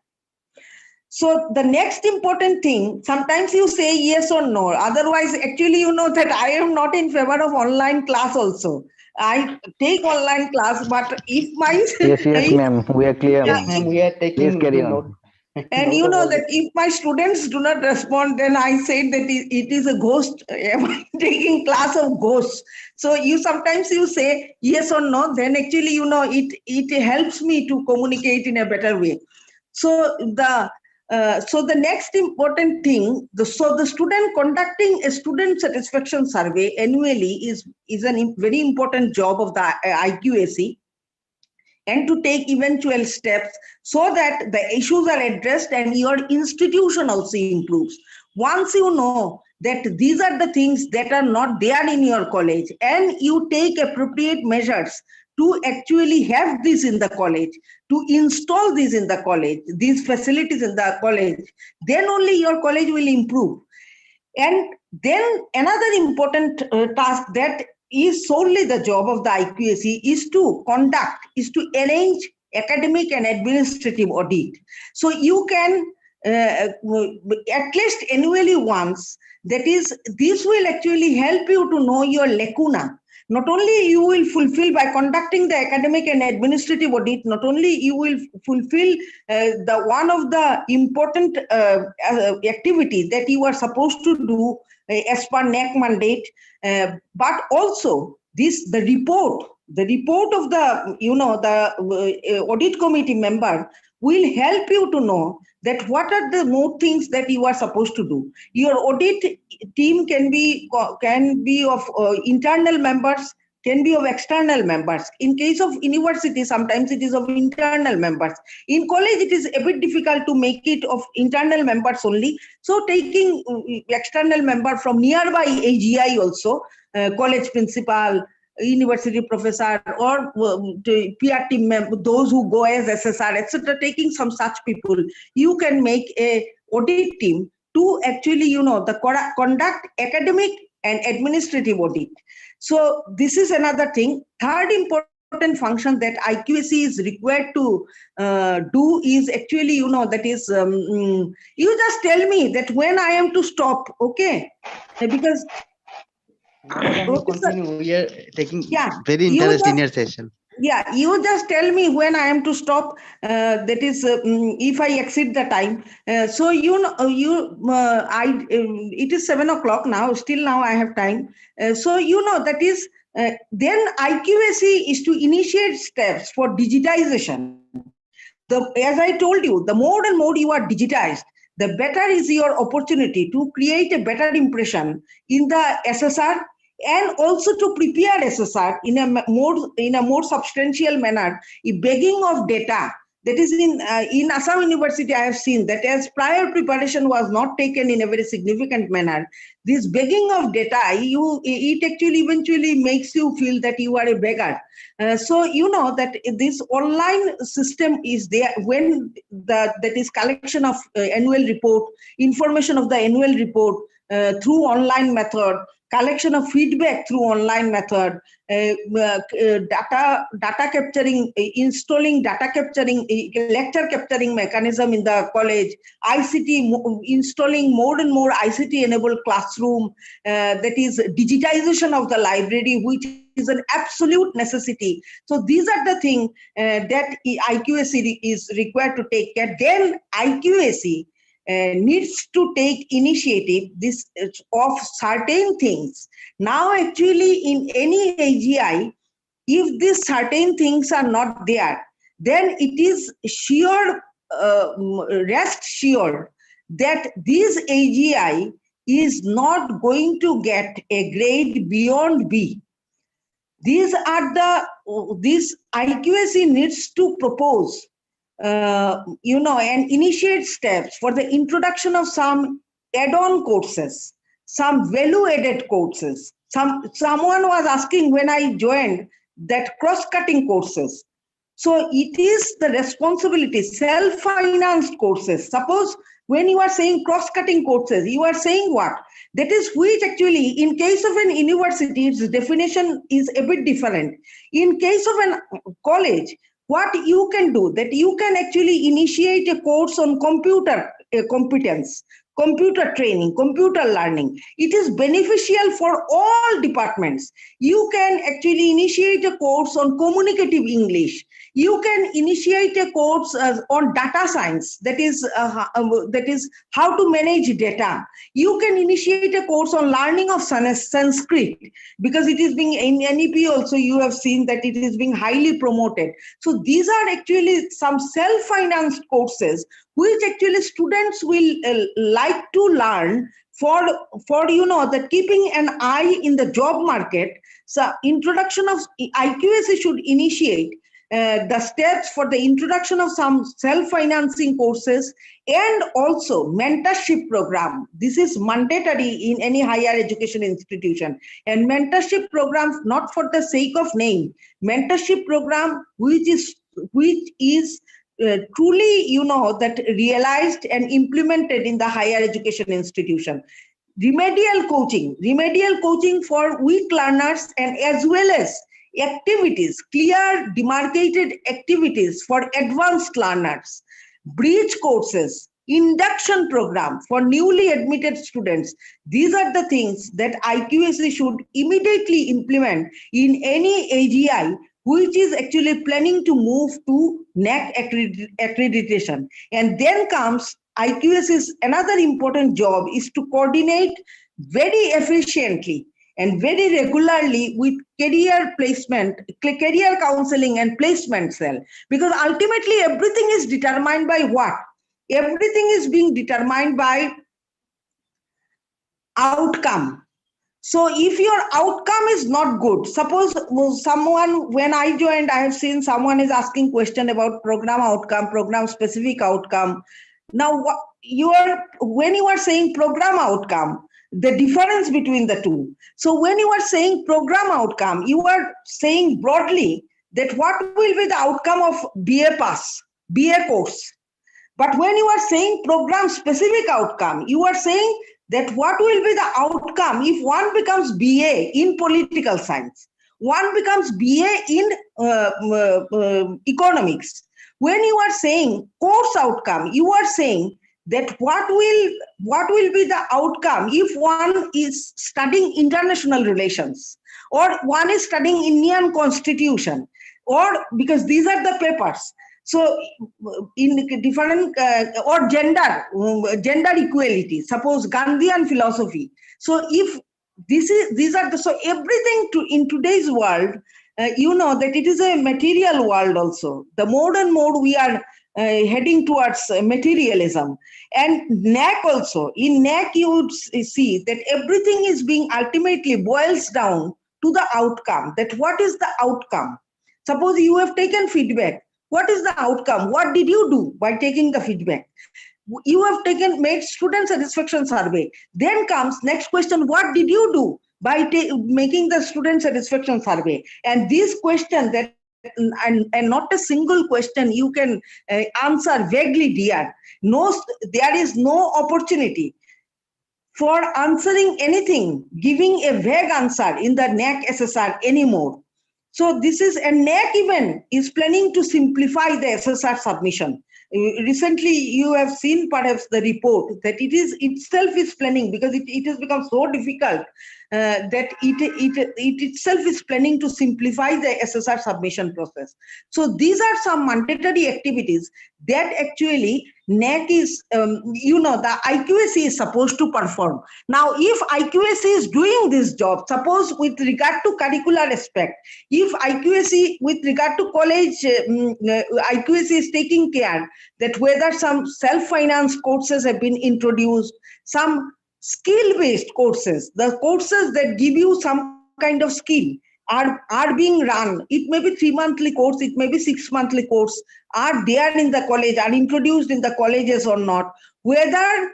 Speaker 8: So the next important thing, sometimes you say yes or no. Otherwise, actually, you know that I am not in favor of online class also. I take online class, but if my...
Speaker 9: Yes, ma'am, we are clear.
Speaker 6: Yes, ma'am, we are taking...
Speaker 9: Please carry on.
Speaker 8: And you know that if my students do not respond, then I say that it is a ghost. Am I taking class of ghosts? So you sometimes you say yes or no, then actually, you know, it helps me to communicate in a better way. So the next important thing, the student conducting a student satisfaction survey annually is a very important job of the IQAC, and to take eventual steps so that the issues are addressed and your institution also improves. Once you know that these are the things that are not there in your college, and you take appropriate measures to actually have this in the college, to install this in the college, these facilities in the college, then only your college will improve. And then another important task that is solely the job of the IQAC is to arrange academic and administrative audit. So you can at least annually once, that is, this will actually help you to know your lacuna. Not only you will fulfill by conducting the academic and administrative audit, not only you will fulfill the one of the important activities that you are supposed to do as per NAAC mandate, but also the report of the, you know, the audit committee member will help you to know that what are the more things that you are supposed to do. Your audit team can be of internal members, can be of external members. In case of university, sometimes it is of internal members. In college, it is a bit difficult to make it of internal members only. So taking external member from nearby AGI also, college principal, university professor, or PR team member, those who go as SSR, etc., taking some such people, you can make a audit team to actually, conduct academic and administrative audit. So this is another thing. Third important function that IQAC is required to do is actually, that is, you just tell me that when I am to stop, okay? Because
Speaker 7: continue. We are taking
Speaker 8: yeah,
Speaker 7: very interest in your session.
Speaker 8: Yeah, you just tell me when I am to stop. That is, if I exceed the time. So it is 7 o'clock now. Still now I have time. So that is. Then IQAC is to initiate steps for digitization. As I told you, the more and more you are digitized, the better is your opportunity to create a better impression in the SSR, and also to prepare SSR in a more substantial manner. Begging of data, that is in Assam University, I have seen that as prior preparation was not taken in a very significant manner, this begging of data, it actually eventually makes you feel that you are a beggar. So that this online system is there when that is collection of annual report, information of the annual report through online method, collection of feedback through online method, data capturing, installing data capturing, lecture capturing mechanism in the college, ICT, installing more and more ICT enabled classroom, that is digitization of the library, which is an absolute necessity. So these are the things that IQAC is required to take care. Then IQAC needs to take initiative of certain things. Now, actually, in any AGI, if these certain things are not there, then it is sure, rest sure that this AGI is not going to get a grade beyond B. This IQAC needs to propose and initiate steps for the introduction of some add-on courses, some value-added courses. Someone was asking when I joined that cross-cutting courses. So it is the responsibility, self-financed courses. Suppose when you are saying cross-cutting courses, you are saying what? That is which actually, in case of an university, its definition is a bit different. In case of a college, what you can do, that you can actually initiate a course on computer competence, computer training, computer learning. It is beneficial for all departments. You can actually initiate a course on communicative English. You can initiate a course on data science, that is how to manage data. You can initiate a course on learning of Sanskrit, because it is being in NEP also, you have seen that it is being highly promoted. So these are actually some self-financed courses which actually students will like to learn for that keeping an eye in the job market. So introduction of IQAC should initiate the steps for the introduction of some self-financing courses, and also mentorship program. This is mandatory in any higher education institution, and mentorship programs not for the sake of name, mentorship program which is truly that realized and implemented in the higher education institution. Remedial coaching for weak learners, and as well as activities, clear demarcated activities for advanced learners, bridge courses, induction program for newly admitted students. These are the things that IQAC should immediately implement in any AGI which is actually planning to move to NAAC accreditation. And then comes IQAC's another important job is to coordinate very efficiently and very regularly with career placement, career counseling and placement cell. Because ultimately everything is determined by what? Everything is being determined by outcome. So if your outcome is not good, suppose someone, when I joined, I have seen someone is asking question about program outcome, program specific outcome. Now, when you are saying program outcome, the difference between the two. So when you are saying program outcome, you are saying broadly that what will be the outcome of BA pass, BA course. But when you are saying program specific outcome, you are saying that what will be the outcome if one becomes BA in political science, one becomes BA in economics. When you are saying course outcome, you are saying that what will be the outcome if one is studying international relations, or one is studying Indian constitution, or because these are the papers. So in different or gender equality, suppose Gandhian philosophy. So if these are the, so everything in today's world, you know that it is a material world also. The more and more we are heading towards materialism. And NAAC also, in NAAC you would see that everything is being ultimately boils down to the outcome, that what is the outcome. Suppose you have taken feedback. What is the outcome? What did you do by taking the feedback? You have made student satisfaction survey. Then comes next question, what did you do by making the student satisfaction survey? And this question that, and not a single question you can answer vaguely, dear. No, there is no opportunity for answering anything, giving a vague answer in the NAAC SSR anymore. So this is, and NAAC even is planning to simplify the SSR submission. Recently, you have seen perhaps the report that it is itself is planning, because it has become so difficult that it itself is planning to simplify the SSR submission process. So these are some mandatory activities that actually NAAC is, the IQAC is supposed to perform. Now, if IQAC is doing this job, suppose with regard to curricular aspect, if IQAC with regard to college, IQAC is taking care that whether some self-finance courses have been introduced, some skill-based courses, the courses that give you some kind of skill are being run. It may be 3-monthly course, it may be 6-monthly course, are there in the college, are introduced in the colleges or not, whether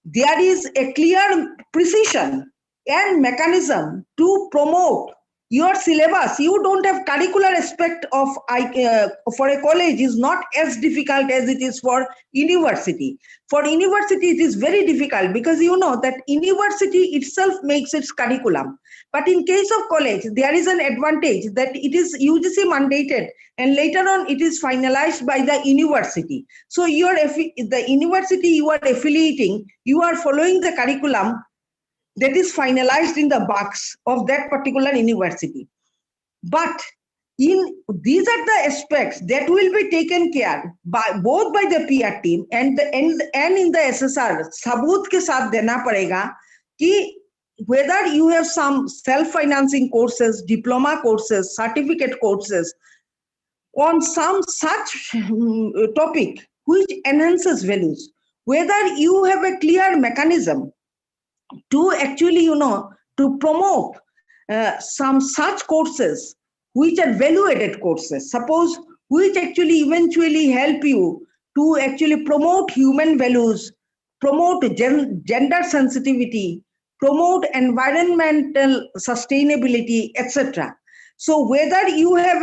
Speaker 8: there is a clear precision and mechanism to promote your syllabus. You don't have curricular aspect of for a college is not as difficult as it is for university. For university, it is very difficult because you know that university itself makes its curriculum. But in case of college, there is an advantage that it is UGC mandated and later on it is finalized by the university. So the university you are affiliating, you are following the curriculum that is finalized in the box of that particular university. But these are the aspects that will be taken care by both by the PR team and in the SSR. Sabut ke saath dena padega ki whether you have some self-financing courses, diploma courses, certificate courses on some such topic which enhances values, whether you have a clear mechanism to actually, to promote some such courses which are value-added courses, suppose, which actually eventually help you to actually promote human values, promote gender sensitivity, promote environmental sustainability, etc. So whether you have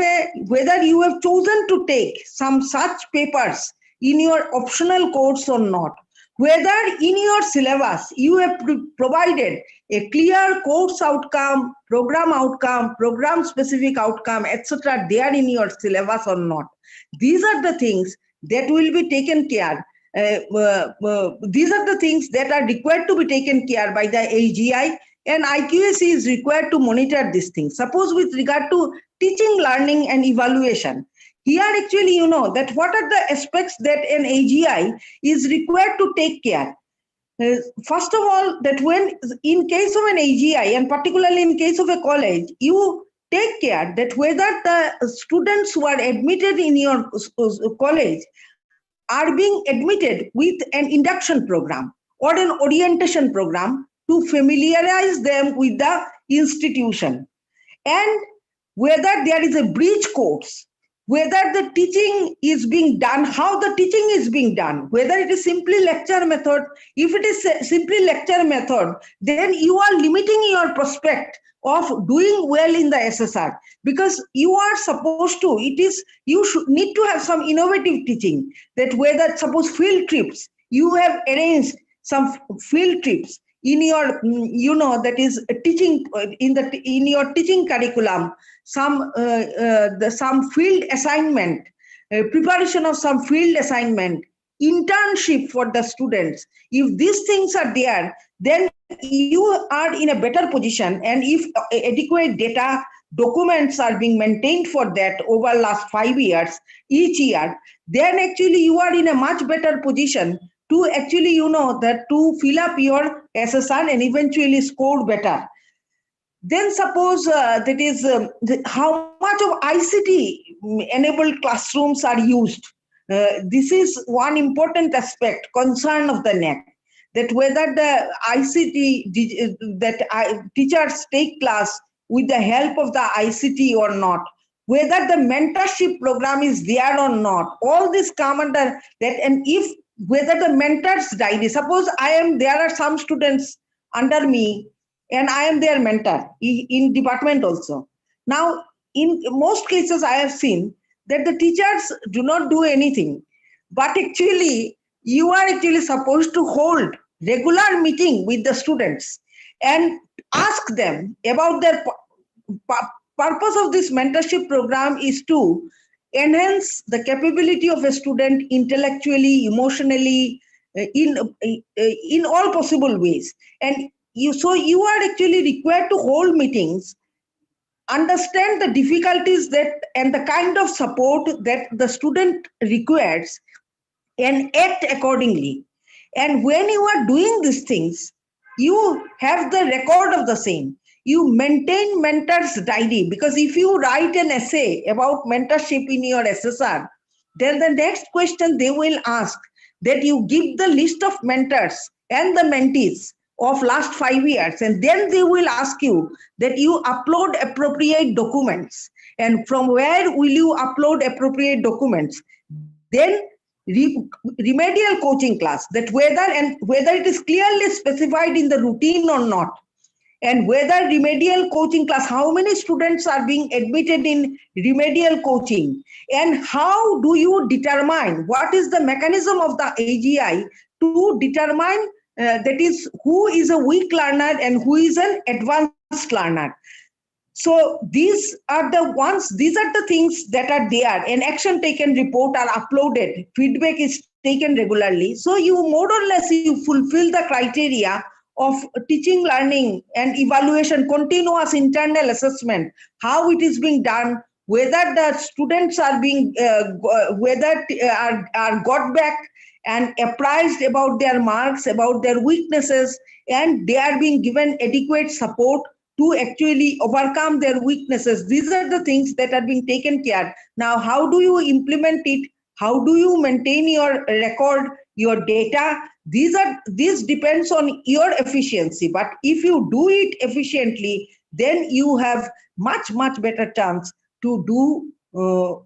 Speaker 8: chosen to take some such papers in your optional course or not, whether in your syllabus you have provided a clear course outcome, program specific outcome, etc. there in your syllabus or not. These are the things that will be taken care. These are the things that are required to be taken care by the AGI, and IQAC is required to monitor these things. Suppose with regard to teaching, learning and evaluation, here actually that what are the aspects that an AGI is required to take care. First of all, that when in case of an AGI and particularly in case of a college, you take care that whether the students who are admitted in your college are being admitted with an induction program or an orientation program to familiarize them with the institution. And whether there is a bridge course, whether the teaching is being done, how the teaching is being done, whether it is simply lecture method. If it is simply lecture method, then you are limiting your prospect of doing well in the SSR, because you are supposed to, you should need to have some innovative teaching, that whether suppose field trips, you have arranged some field trips in your, that is teaching in your teaching curriculum, some field assignment, preparation of some field assignment, internship for the students. If these things are there, then you are in a better position. And if adequate data documents are being maintained for that over last 5 years, each year, then actually you are in a much better position to actually, that to fill up your SSR and eventually score better. Then suppose that is how much of ICT enabled classrooms are used. This is one important aspect, concern of the NAAC, that whether the ICT, teachers take class with the help of the ICT or not, whether the mentorship program is there or not, all this come under that. And if whether the mentor's diary, suppose there are some students under me and I am their mentor in department also. Now, in most cases, I have seen that the teachers do not do anything, but actually you are actually supposed to hold regular meeting with the students and ask them about their purpose of this mentorship program is to enhance the capability of a student intellectually, emotionally, in all possible ways. And so you are actually required to hold meetings, understand the difficulties and the kind of support that the student requires, and act accordingly. And when you are doing these things, you have the record of the same. You maintain mentor's diary, because if you write an essay about mentorship in your SSR, then the next question they will ask that you give the list of mentors and the mentees of last 5 years, and then they will ask you that you upload appropriate documents. And from where will you upload appropriate documents? Then remedial coaching class, that whether it is clearly specified in the routine or not, and whether remedial coaching class, how many students are being admitted in remedial coaching, and how do you determine what is the mechanism of the AGI to determine that is who is a weak learner and who is an advanced learner. So these are the things that are there, and action taken report are uploaded, feedback is taken regularly. So you more or less you fulfill the criteria of teaching, learning and evaluation, continuous internal assessment, how it is being done, whether the students are being, are got back and apprised about their marks, about their weaknesses, and they are being given adequate support to actually overcome their weaknesses. These are the things that are being taken care. Now, how do you implement it? How do you maintain your record, your data? This depends on your efficiency. But if you do it efficiently, then you have much better chance to do well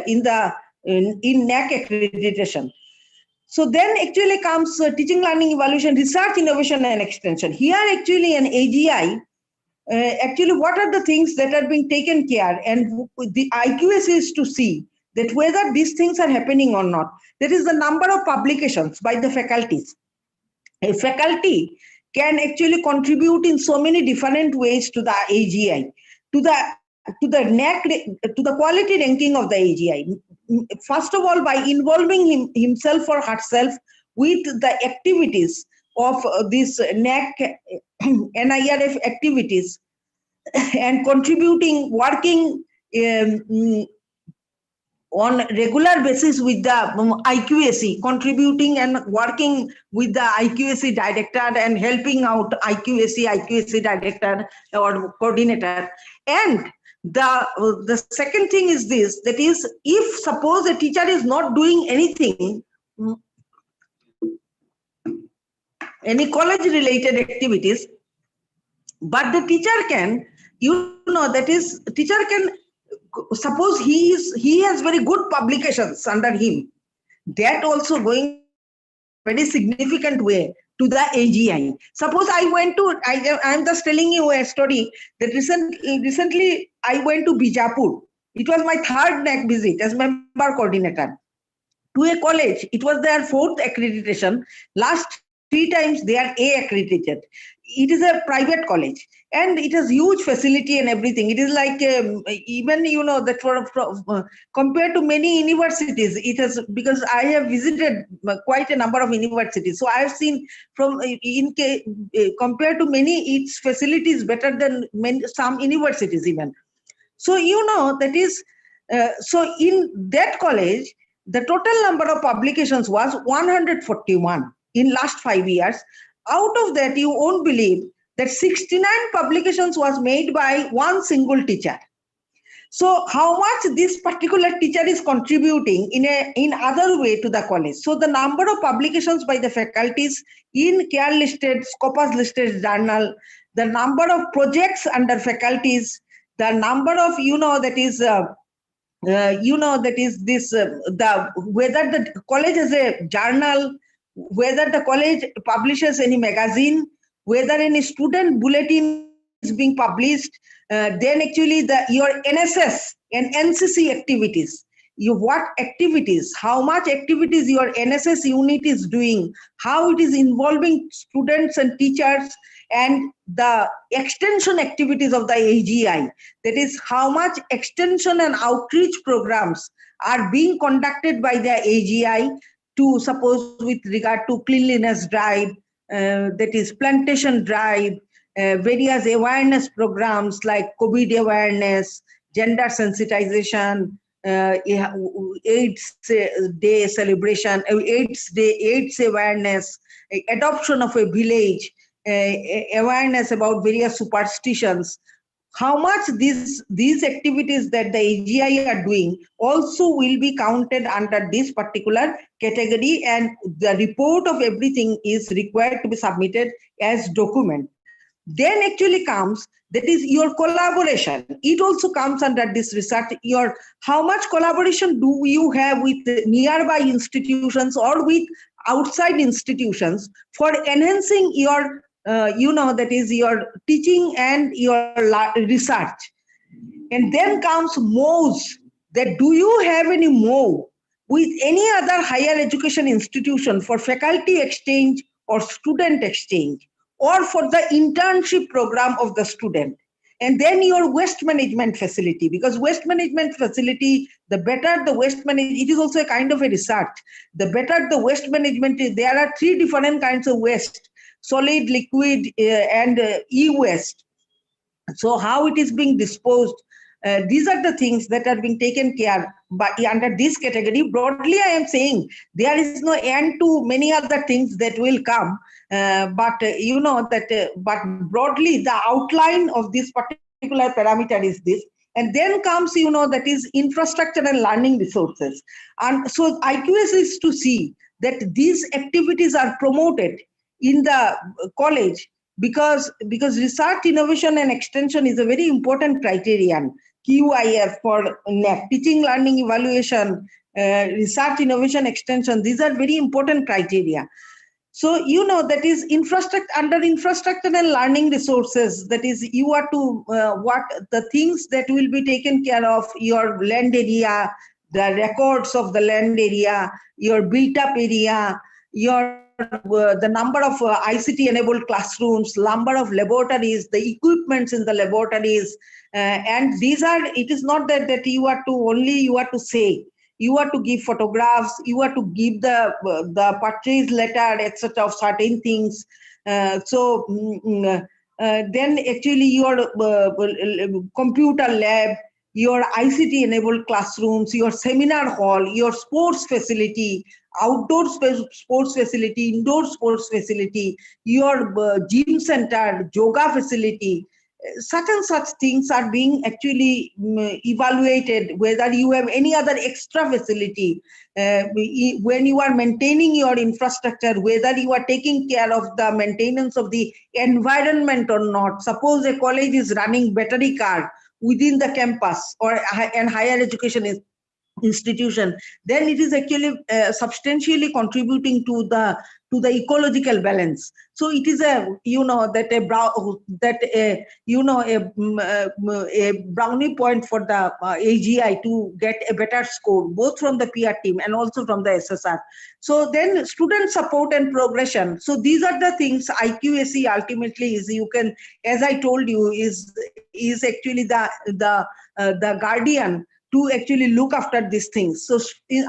Speaker 8: in NAAC accreditation. So then actually comes teaching, learning, evaluation, research, innovation, and extension. Here actually an AGI, actually what are the things that are being taken care, and the IQS is to see that whether these things are happening or not. There is the number of publications by the faculties. A faculty can actually contribute in so many different ways to the AGI, to the NAAC, to the quality ranking of the AGI. First of all, by involving himself or herself with the activities of this NAAC, NIRF activities, and contributing, working on regular basis with the IQAC, contributing and working with the IQAC director and helping out IQAC director or coordinator. And the second thing is this, that is, if suppose a teacher is not doing anything, any college related activities, but the teacher can, that is, teacher can, suppose he has very good publications under him, that also going very significant way to the AGI. Suppose I'm just telling you a story that recently I went to Bijapur. It was my third NAAC visit as member coordinator to a college. It was their fourth accreditation. Last 3 times they are A accredited. It is a private college and it has huge facility and everything. It is like even that compared to many universities, it has, because I have visited quite a number of universities, so I have seen compared to many, its facilities better than some universities even. So that is so in that college, the total number of publications was 141 in last 5 years. Out of that, you won't believe that 69 publications was made by one single teacher. So how much this particular teacher is contributing in other way to the college. So the number of publications by the faculties in care listed, Scopus listed journal, the number of projects under faculties, the number of, whether the college has a journal, whether the college publishes any magazine, whether any student bulletin is being published, then actually your NSS and NCC activities, what activities, how much activities your NSS unit is doing, how it is involving students and teachers, and the extension activities of the AGI, that is how much extension and outreach programs are being conducted by the AGI to, suppose with regard to cleanliness drive, that is plantation drive, various awareness programs like COVID awareness, gender sensitization, AIDS Day celebration, AIDS awareness, adoption of a village, awareness about various superstitions. How much these activities that the AGI are doing also will be counted under this particular category, and the report of everything is required to be submitted as document. Then actually comes, that is your collaboration. It also comes under this research. How much collaboration do you have with nearby institutions or with outside institutions for enhancing your that is your teaching and your research. And then comes MOUs, that do you have any MOU with any other higher education institution for faculty exchange or student exchange, or for the internship program of the student. And then your waste management facility, because waste management facility, the better the waste management, it is also a kind of a research. The better the waste management is, there are 3 different kinds of waste: solid, liquid, and e-waste. So how it is being disposed, these are the things that are being taken care by under this category. Broadly, I am saying there is no end to many other things that will come, but broadly the outline of this particular parameter is this. And then comes, that is infrastructure and learning resources. And so IQS is to see that these activities are promoted in the college, because research, innovation and extension is a very important criterion. QIF for NAAC, teaching, learning, evaluation, research, innovation, extension, these are very important criteria. So, that is under infrastructure and learning resources, that is you are to, what the things that will be taken care of, your land area, the records of the land area, your built up area, the number of ICT enabled classrooms, number of laboratories, the equipments in the laboratories, and these are, it is not that you are to say, you are to give photographs, you are to give the purchase letter, etc. of certain things. Then actually your computer lab, your ICT enabled classrooms, your seminar hall, your sports facility, outdoor sports facility, indoor sports facility, your gym center, yoga facility, such and such things are being actually evaluated, whether you have any other extra facility, when you are maintaining your infrastructure, whether you are taking care of the maintenance of the environment or not. Suppose a college is running battery car within the campus or and higher education institution, then it is actually substantially contributing to the ecological balance. So it is a brownie point for the AGI to get a better score, both from the peer team and also from the SSR. So then student support and progression. So these are the things IQAC ultimately is, you can, as I told you, is actually the guardian to actually look after these things. So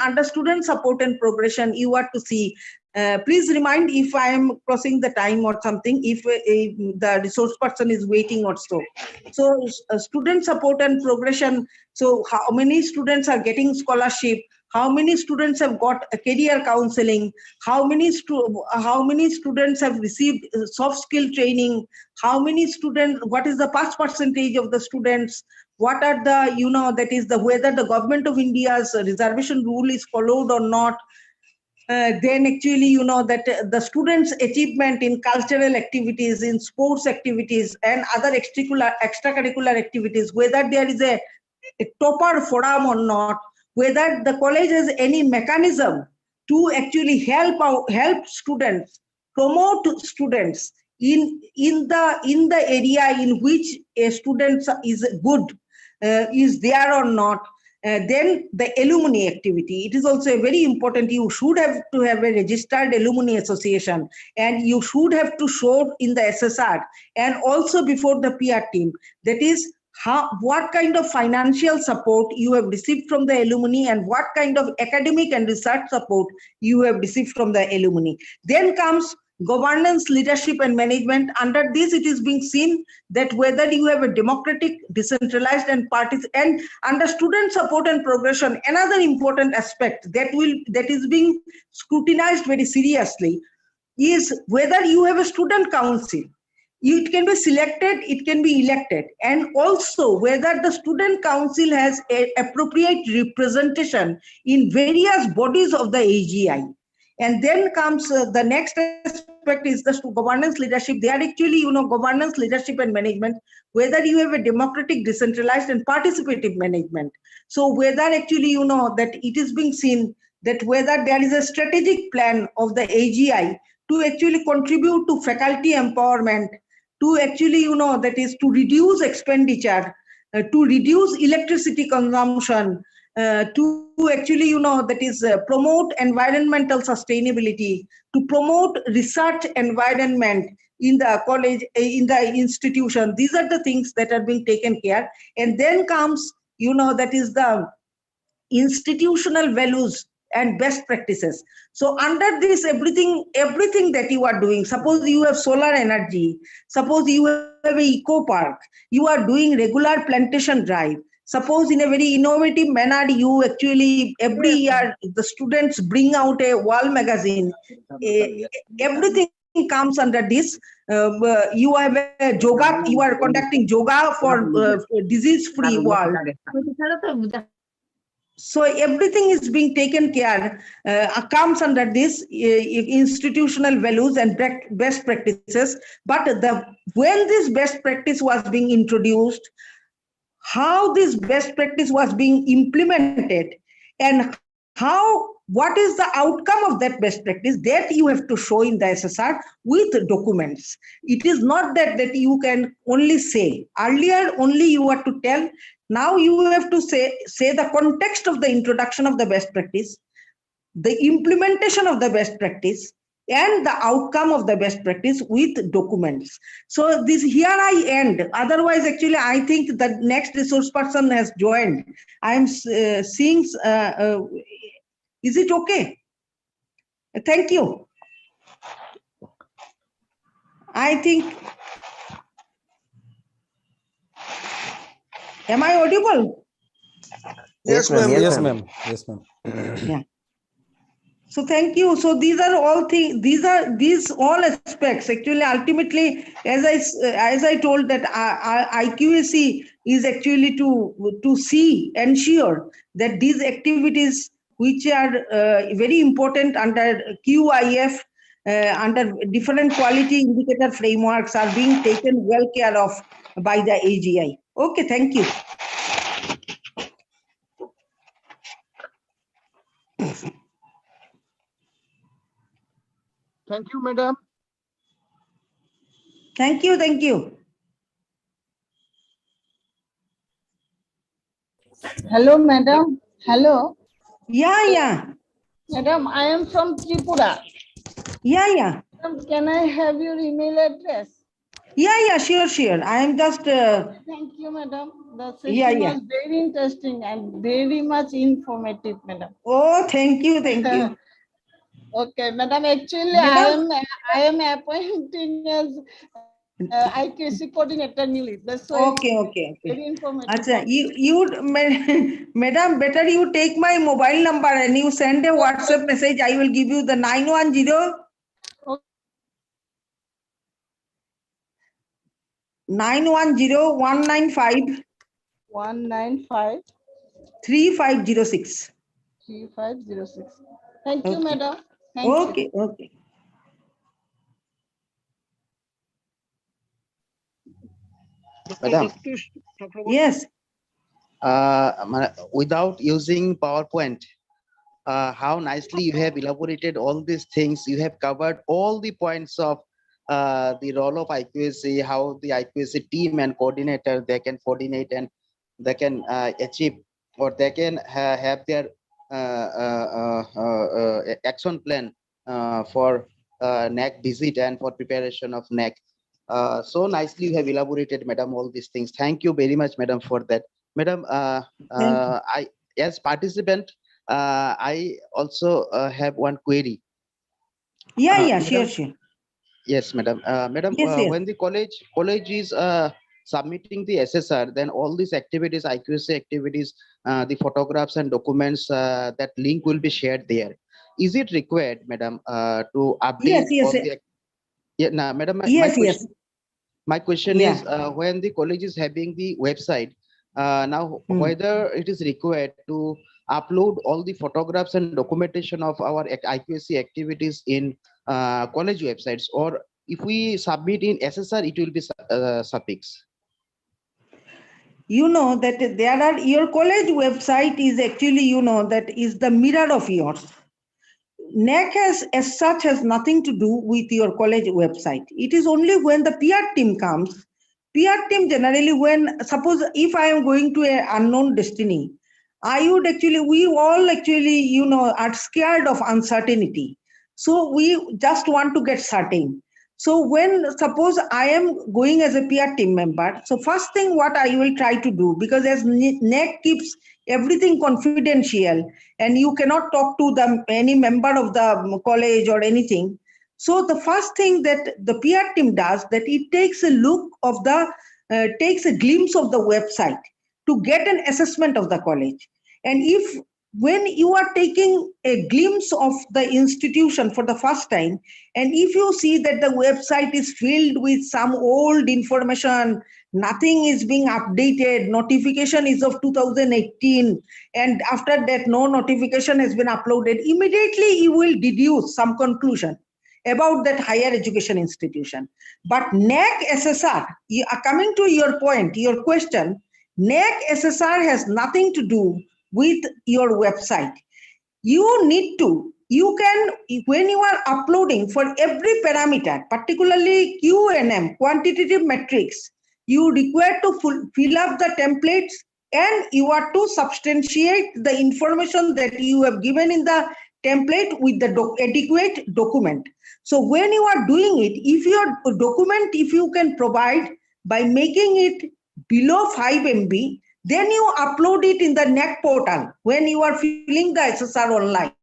Speaker 8: under student support and progression, you are to see, please remind if I am crossing the time or something, if the resource person is waiting or so. So student support and progression, so how many students are getting scholarship, how many students have got a career counseling, how many students have received soft skill training, how many students, what is the pass percentage of the students, what are the, that is the, whether the government of India's reservation rule is followed or not. Then actually, that the students' achievement in cultural activities, in sports activities and other extracurricular activities, whether there is a topper forum or not, whether the college has any mechanism to actually help students, promote students in the area in which a student is good, is there or not. Then the alumni activity, it is also a very important. You should have to have a registered alumni association, and you should have to show in the SSR and also before the PR team, that is what kind of financial support you have received from the alumni and what kind of academic and research support you have received from the alumni. Then comes governance, leadership and management. Under this, it is being seen that whether you have a democratic, decentralized and and under student support and progression, another important aspect that is being scrutinized very seriously is whether you have a student council. It can be selected, it can be elected, and also whether the student council has a appropriate representation in various bodies of the AGI. And then comes the next aspect is the governance leadership. They are actually, governance, leadership and management, whether you have a democratic, decentralized and participative management. So whether actually, that it is being seen that whether there is a strategic plan of the AGI to actually contribute to faculty empowerment, to actually, that is to reduce expenditure, to reduce electricity consumption, to actually, that is promote environmental sustainability, to promote research environment in the college, in the institution. These are the things that are being taken care. And then comes, that is the institutional values and best practices. So under this, everything that you are doing, suppose you have solar energy, suppose you have a eco park, you are doing regular plantation drive, suppose in a very innovative manner, you actually every year the students bring out a wall magazine, everything comes under this. You have a yoga, you are conducting yoga for disease-free world. So everything is being taken care, comes under this institutional values and best practices. But when this best practice was being introduced, how this best practice was being implemented, and what is the outcome of that best practice, that you have to show in the SSR with documents. It is not that you can only say. Earlier only you were to tell. Now you have to say the context of the introduction of the best practice, the implementation of the best practice, and the outcome of the best practice with documents. So this here I end. Otherwise, actually, I think the next resource person has joined. I am seeing. Is it okay? Thank you. I think. Am I audible?
Speaker 4: Yes, ma'am.
Speaker 3: Yes, ma'am. Yes, ma'am.
Speaker 8: Yeah. So thank you. So these are all things. These all aspects. Actually, ultimately, as I told that IQAC is actually to see, ensure that these activities which are very important under QIF, under different quality indicator frameworks are being taken well care of by the AGI. Okay, thank you.
Speaker 2: Thank you, madam.
Speaker 8: Thank you. Thank you.
Speaker 10: Hello, madam. Hello.
Speaker 8: Yeah.
Speaker 10: Madam, I am from Tripura.
Speaker 8: Yeah.
Speaker 10: Madam, can I have your email address?
Speaker 8: Yeah, sure. I am just.
Speaker 10: Thank you, madam. The session was very interesting and very much informative, madam.
Speaker 8: Oh, thank you.
Speaker 10: Okay, madam. Actually, I am appointing as IQC coordinator newly. That's why.
Speaker 8: Okay.
Speaker 10: Very informative.
Speaker 8: Achha, madam, better you take my mobile number and you send a WhatsApp message. I will give you the 910. 910-195
Speaker 10: 195
Speaker 8: 3506.
Speaker 10: 3506. Thank you, madam. Thank you.
Speaker 8: Okay.
Speaker 7: Madam.
Speaker 8: Yes.
Speaker 7: Without using PowerPoint, how nicely you have elaborated all these things. You have covered all the points of the role of IQAC, how the IQAC team and coordinator, they can coordinate and they can achieve, or they can have their action plan for NAAC visit and for preparation of NAAC. So nicely you have elaborated, madam, all these things. Thank you very much, madam, for that. Madam, I, as participant, I also have one query.
Speaker 8: Yeah,
Speaker 7: Madam,
Speaker 8: sure.
Speaker 7: Yes, madam. Madam,
Speaker 8: Yes.
Speaker 7: when the college is submitting the SSR, then all these activities, IQAC activities, the photographs and documents, that link will be shared there. Is it required, madam, to update all the? Yeah, no, madam. My question is, when the college is having the website, now whether it is required to upload all the photographs and documentation of our IQAC activities in college websites, or if we submit in SSR, it will be suffix.
Speaker 8: You know that your college website is actually, that is the mirror of yours. NAAC as such has nothing to do with your college website. It is only when the PR team comes. PR team generally, when suppose if I am going to an unknown destiny, we all actually, are scared of uncertainty. So we just want to get certain. So when suppose I am going as a PR team member, so first thing what I will try to do, because as NAAC keeps everything confidential and you cannot talk to any member of the college or anything. So the first thing that the PR team does, that it takes a look of takes a glimpse of the website to get an assessment of the college. And when you are taking a glimpse of the institution for the first time, and if you see that the website is filled with some old information, nothing is being updated, notification is of 2018, and after that no notification has been uploaded, immediately you will deduce some conclusion about that higher education institution. But NAAC SSR, coming to your point, your question, NAAC SSR has nothing to do with your website. You can, when you are uploading for every parameter, particularly QNM, quantitative metrics, you require to fill up the templates and you are to substantiate the information that you have given in the template with the adequate document. So when you are doing it, if your document, if you can provide by making it below 5 MB, then you upload it in the NAAC portal when you are filling the SSR online.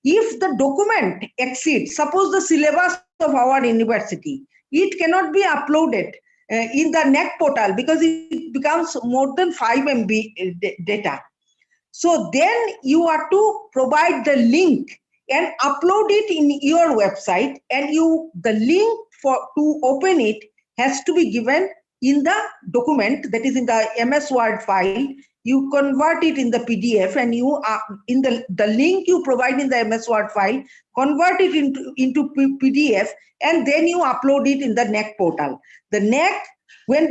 Speaker 8: If the document exceeds, suppose the syllabus of our university, it cannot be uploaded in the NAAC portal because it becomes more than 5 MB data. So then you are to provide the link and upload it in your website, and the link to open it has to be given in the document, that is in the MS Word file. You convert it in the PDF, and you in the link you provide in the MS Word file, convert it into PDF, and then you upload it in the NAAC portal. The NAAC, when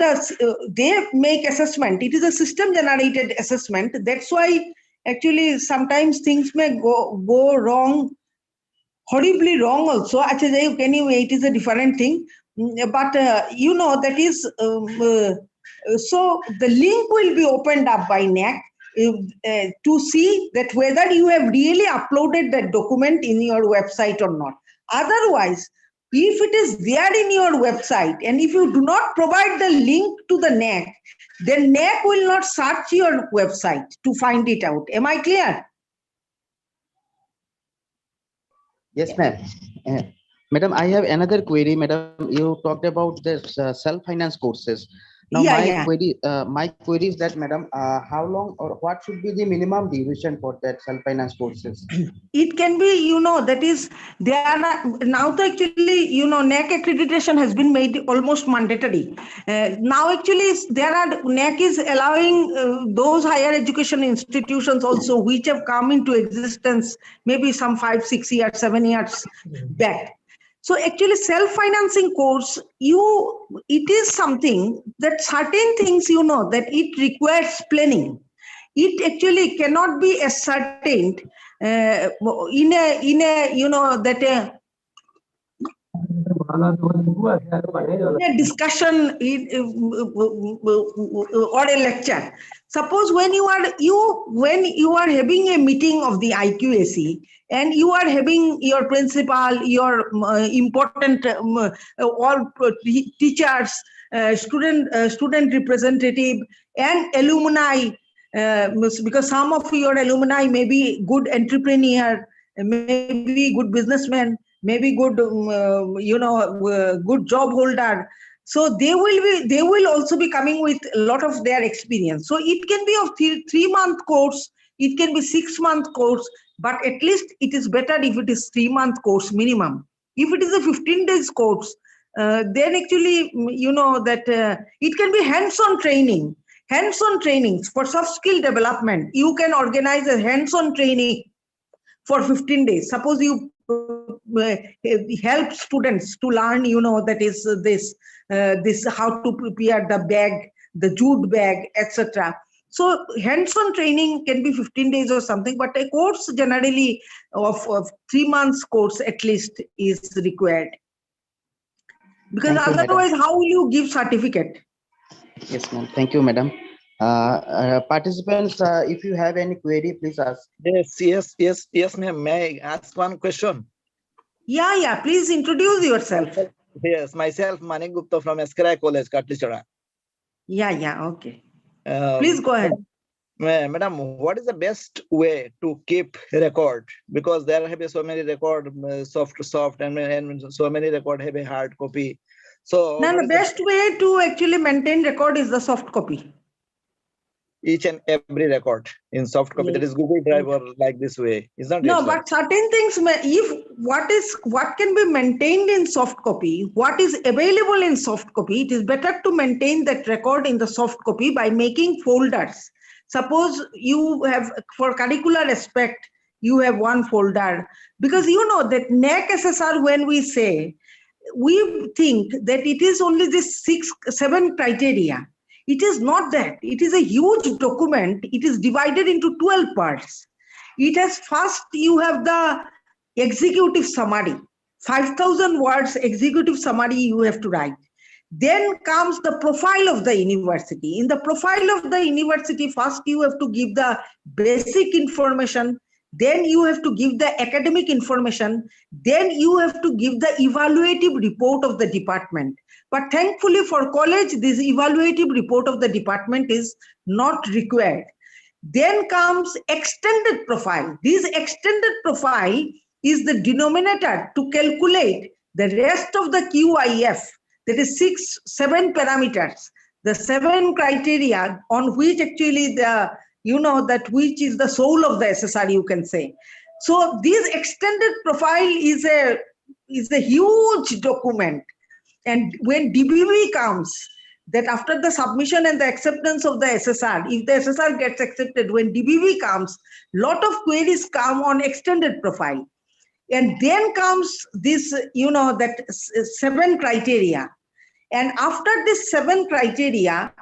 Speaker 8: they make assessment, it is a system generated assessment. That's why actually sometimes things may go wrong, horribly wrong also. Anyway, it is a different thing. But that is so the link will be opened up by NAAC to see that whether you have really uploaded that document in your website or not. Otherwise, if it is there in your website, and if you do not provide the link to the NAAC, then NAAC will not search your website to find it out. Am I clear?
Speaker 7: Yes, ma'am. Madam, I have another query. Madam, you talked about this self-finance courses. Now, my query is that, madam, how long or what should be the minimum duration for that self-finance courses?
Speaker 8: It can be, that is, they are now actually, NAAC accreditation has been made almost mandatory. Now actually, NAAC is allowing those higher education institutions also, which have come into existence maybe some 5, 6 years, 7 years back. So actually self-financing course, it is something that certain things, that it requires planning. It actually cannot be ascertained in a discussion or a lecture. Suppose when you are having a meeting of the IQAC, and you are having your principal, your important all teachers, student representative, and alumni, because some of your alumni may be good entrepreneur, maybe good businessman, maybe good good job holder. So they will also be coming with a lot of their experience. So it can be a 3-month course, it can be 6-month course, but at least it is better if it is 3-month course minimum. If it is a 15 days course, then actually it can be hands-on training. Hands-on trainings for soft skill development. You can organize a hands-on training for 15 days. Suppose you help students to learn, that is this how to prepare the bag, the jute bag, etc. So hands-on training can be 15 days or something, but a course generally of 3 months course at least is required. Because otherwise, how will you give certificate?
Speaker 7: Yes, ma'am. Thank you, madam. Participants, if you have any query, please ask.
Speaker 11: Yes, ma'am. May I ask one question?
Speaker 8: Yeah. Please introduce yourself.
Speaker 11: Yes, myself, Manik Gupta from Accreditation College, Bhattacharya.
Speaker 8: Yeah. Okay. Please go ahead.
Speaker 11: Madam, what is the best way to keep record? Because there have been so many record, soft, and so many record have a hard copy. So
Speaker 8: the best way to actually maintain record is the soft copy.
Speaker 11: Each and every record in soft copy, that is Google Drive or like this way, isn't it?
Speaker 8: No, but certain things, if what can be maintained in soft copy, what is available in soft copy, it is better to maintain that record in the soft copy by making folders. Suppose you have, for curricular aspect, you have one folder, because that NAAC SSR, when we say, we think that it is only this 6-7 criteria. It is not that. It is a huge document. It is divided into 12 parts. It has first, you have the executive summary, 5,000 words executive summary you have to write. Then comes the profile of the university. In the profile of the university, first you have to give the basic information. Then you have to give the academic information. Then you have to give the evaluative report of the department. But thankfully for college, this evaluative report of the department is not required. Then comes extended profile. This extended profile is the denominator to calculate the rest of the QIF, that is 6-7 parameters, the 7 criteria on which actually the, that which is the soul of the SSR, you can say. So this extended profile is a huge document. And when DBV comes, that after the submission and the acceptance of the SSR, if the SSR gets accepted, when DBV comes, lot of queries come on extended profile. And then comes this, that 7 criteria. And after this 7 criteria,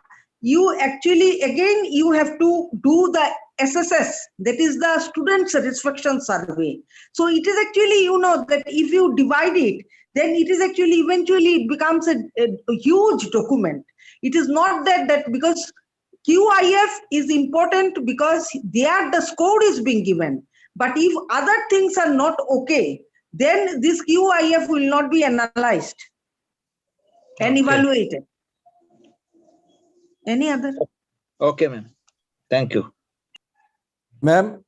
Speaker 8: you actually, again, you have to do the SSS, that is the student satisfaction survey. So it is actually, that if you divide it, then it is actually eventually it becomes a huge document. It is not that because QIF is important because there the score is being given. But if other things are not okay, then this QIF will not be analyzed and evaluated. Any other?
Speaker 11: Okay, ma'am. Thank you.
Speaker 3: Ma'am?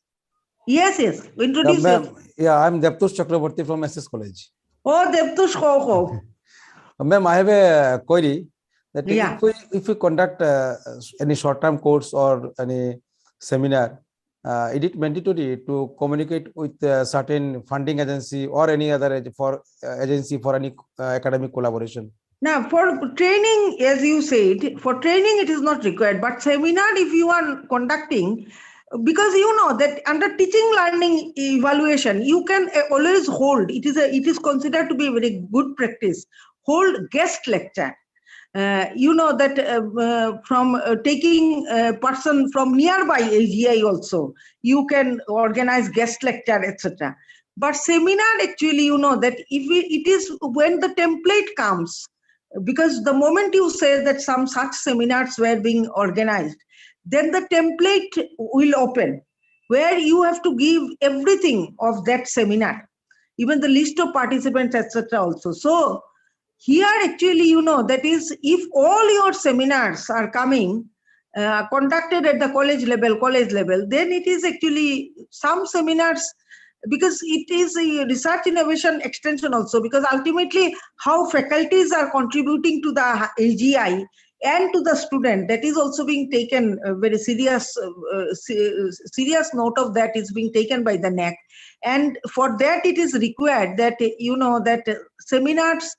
Speaker 8: Yes. Introduce yourself.
Speaker 3: Yeah, I'm Devtush Chakraborty from SS College.
Speaker 8: Oh, Devtush, go.
Speaker 3: Ma'am, I have a query that if we conduct any short-term course or any seminar, is it mandatory to communicate with a certain funding agency or any other agency for any academic collaboration?
Speaker 8: Now, for training, as you said, for training it is not required, but seminar if you are conducting, because that under teaching learning evaluation, you can always hold, it is considered to be a very good practice, hold guest lecture. From taking a person from nearby AGI also, you can organize guest lecture, etc. But seminar actually, that if it is when the template comes, because the moment you say that some such seminars were being organized, then the template will open where you have to give everything of that seminar, even the list of participants, etc. also. So here actually, that is, if all your seminars are coming, conducted at the college level, then it is actually some seminars, because it is a research innovation extension also, because ultimately how faculties are contributing to the AGI and to the student, that is also being taken very serious note of that is being taken by the NAAC. And for that it is required that, that seminars,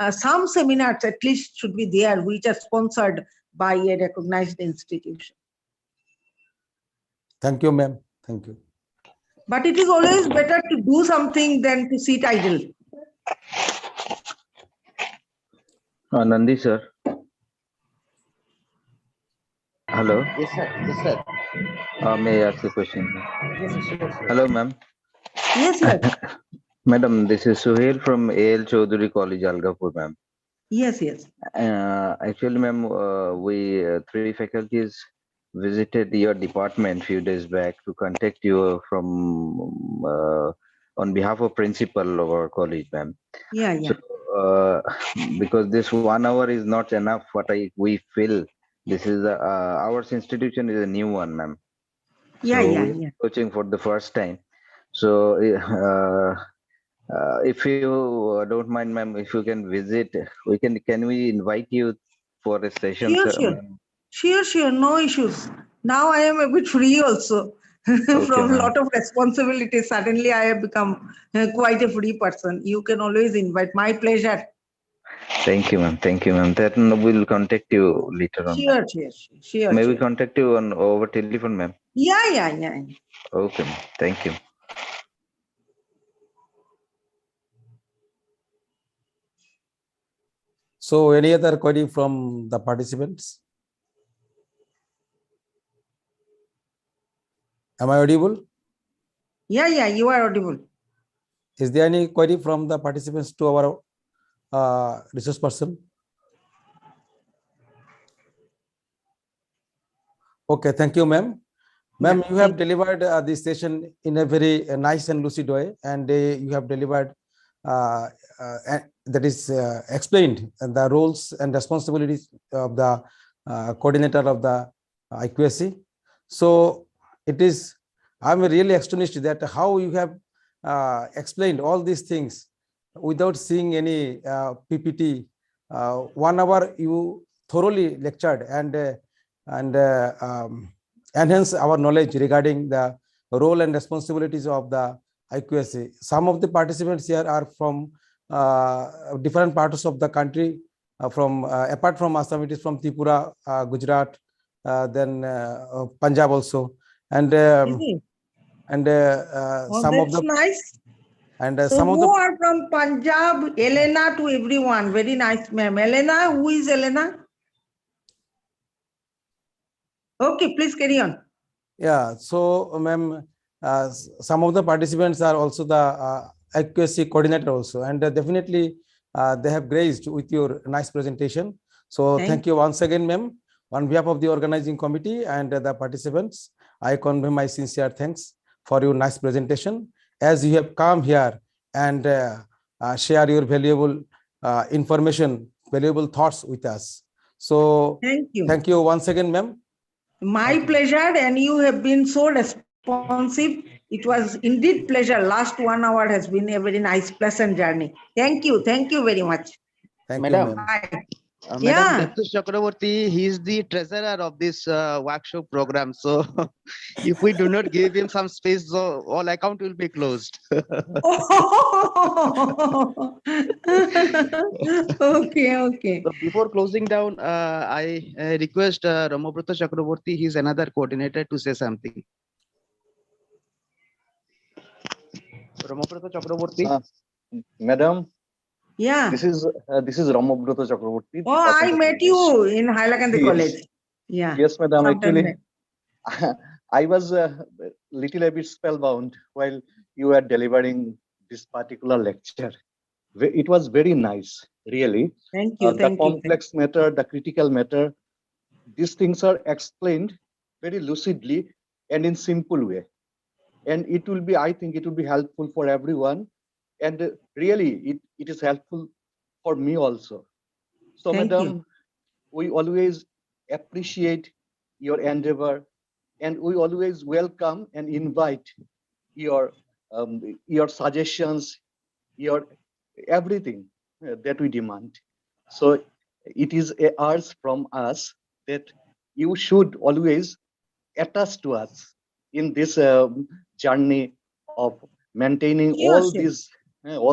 Speaker 8: some seminars at least should be there, which are sponsored by a recognized institution.
Speaker 3: Thank you, ma'am. Thank you.
Speaker 8: But it is always better to do something than to sit idle.
Speaker 9: Nandi, sir. Hello.
Speaker 7: Yes, sir.
Speaker 9: May I ask a question?
Speaker 7: Yes, sure.
Speaker 9: Hello, ma'am.
Speaker 8: Yes.
Speaker 9: Madam, this is Suhail from AL Chaudhary College, Algapur, ma'am.
Speaker 8: Yes.
Speaker 9: Actually, ma'am, we 3 faculties visited your department few days back to contact you from on behalf of principal of our college, ma'am.
Speaker 8: Yeah.
Speaker 9: So, because this 1 hour is not enough, we feel this is our institution is a new one, ma'am.
Speaker 8: Yeah.
Speaker 9: Coaching for the first time. So if you don't mind, ma'am, if you can visit, can we invite you for a session?
Speaker 8: Sure. No issues. Now I am a bit free also from a lot of responsibilities. Suddenly I have become quite a free person. You can always invite. My pleasure.
Speaker 9: Thank you, ma'am. Then we'll contact you later on.
Speaker 8: Sure.
Speaker 9: May we contact you over telephone, ma'am?
Speaker 8: Yeah.
Speaker 9: Okay, ma'am. Thank you.
Speaker 3: So any other query from the participants? Am I audible?
Speaker 8: Yeah, you are audible.
Speaker 3: Is there any query from the participants to our resource person? Okay, thank you, ma'am. Ma'am, you have delivered this session in a very nice and lucid way, and you have delivered that is explained the roles and responsibilities of the coordinator of the IQSC. So I'm really astonished that how you have explained all these things without seeing any PPT. 1 hour you thoroughly lectured and enhance our knowledge regarding the role and responsibilities of the IQSC. Some of the participants here are from different parts of the country. Apart from Assam, it is from Tripura, Gujarat, then Punjab also, and some of the
Speaker 8: nice.
Speaker 3: and
Speaker 8: So
Speaker 3: some of
Speaker 8: who
Speaker 3: the
Speaker 8: are from Punjab? Elena to everyone. Very nice, ma'am. Elena, who is Elena? Okay, please carry on.
Speaker 3: Yeah, so ma'am, some of the participants are also the IQSC coordinator also, and definitely they have graced with your nice presentation. So thank you once again, ma'am. On behalf of the organizing committee and the participants, I convey my sincere thanks for your nice presentation. As you have come here and share your valuable information, valuable thoughts with us. So thank you once again, ma'am.
Speaker 8: My pleasure, and you have been so responsive. It was indeed pleasure. Last 1 hour has been a very nice, pleasant journey. Thank you very much.
Speaker 3: Thank
Speaker 7: Madam,
Speaker 3: you, ma'am.
Speaker 7: Madam Deptush Chakraborty, he is the treasurer of this workshop program. So if we do not give him some space, so all account will be closed.
Speaker 8: Okay.
Speaker 7: So before closing down, I request Ramabrata Chakraborty, he is another coordinator, to say something. Ramabrata Chakraborty.
Speaker 12: Madam.
Speaker 8: Yeah.
Speaker 12: This is Ramabrata Chakraborty.
Speaker 8: Oh, I met you in Hailakandi College. Yeah.
Speaker 12: Yes, madam.
Speaker 8: Sometime
Speaker 12: Actually, I was a little bit spellbound while you were delivering this particular lecture. It was very nice, really.
Speaker 8: Thank you.
Speaker 12: The complex matter, the critical matter, these things are explained very lucidly and in simple way. And it will be, I think it will be helpful for everyone. And really, it is helpful for me also. So, madam, we always appreciate your endeavor, and we always welcome and invite your suggestions, your everything that we demand. So it is a urge from us that you should always attach to us in this journey of maintaining all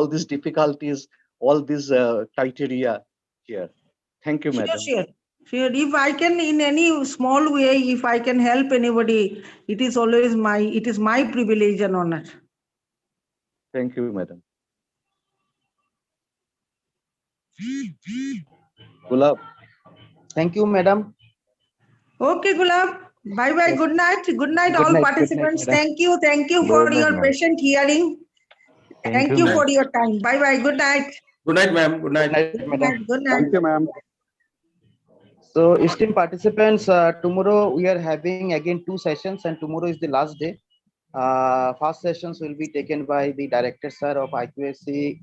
Speaker 12: these difficulties, all these criteria here. Thank you, madam.
Speaker 8: Sure. If I can, in any small way, if I can help anybody, it is always my privilege and honor.
Speaker 12: Thank you, madam.
Speaker 7: Gulab. Thank you, madam.
Speaker 8: Okay, Gulab. Bye bye. Good night. Good night, all participants. Thank you for your patient hearing. Thank you for your time. Bye bye. Good night.
Speaker 3: Good night, ma'am. Good night.
Speaker 8: Good night.
Speaker 7: Thank you, ma'am. So, esteemed participants, tomorrow we are having again 2 sessions, and tomorrow is the last day. First sessions will be taken by the director sir of IQSC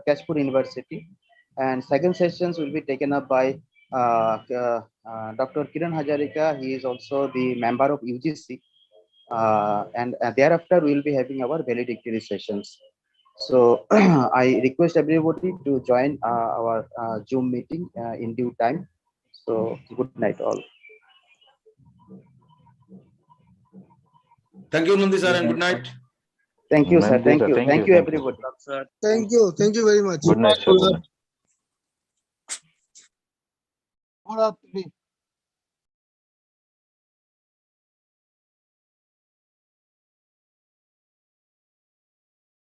Speaker 7: Kashpur University, and second sessions will be taken up by Dr. Kiran Hazarika. He is also the member of UGC, and thereafter we will be having our valedictory sessions. So I request everybody to join our Zoom meeting in due time. So good night all.
Speaker 3: Thank you, Nandi sir, and good night.
Speaker 7: Thank you, sir. Thank you. Thank you, everybody.
Speaker 4: Thank you. Thank you very much.
Speaker 12: Good night, sir.
Speaker 4: Good afternoon.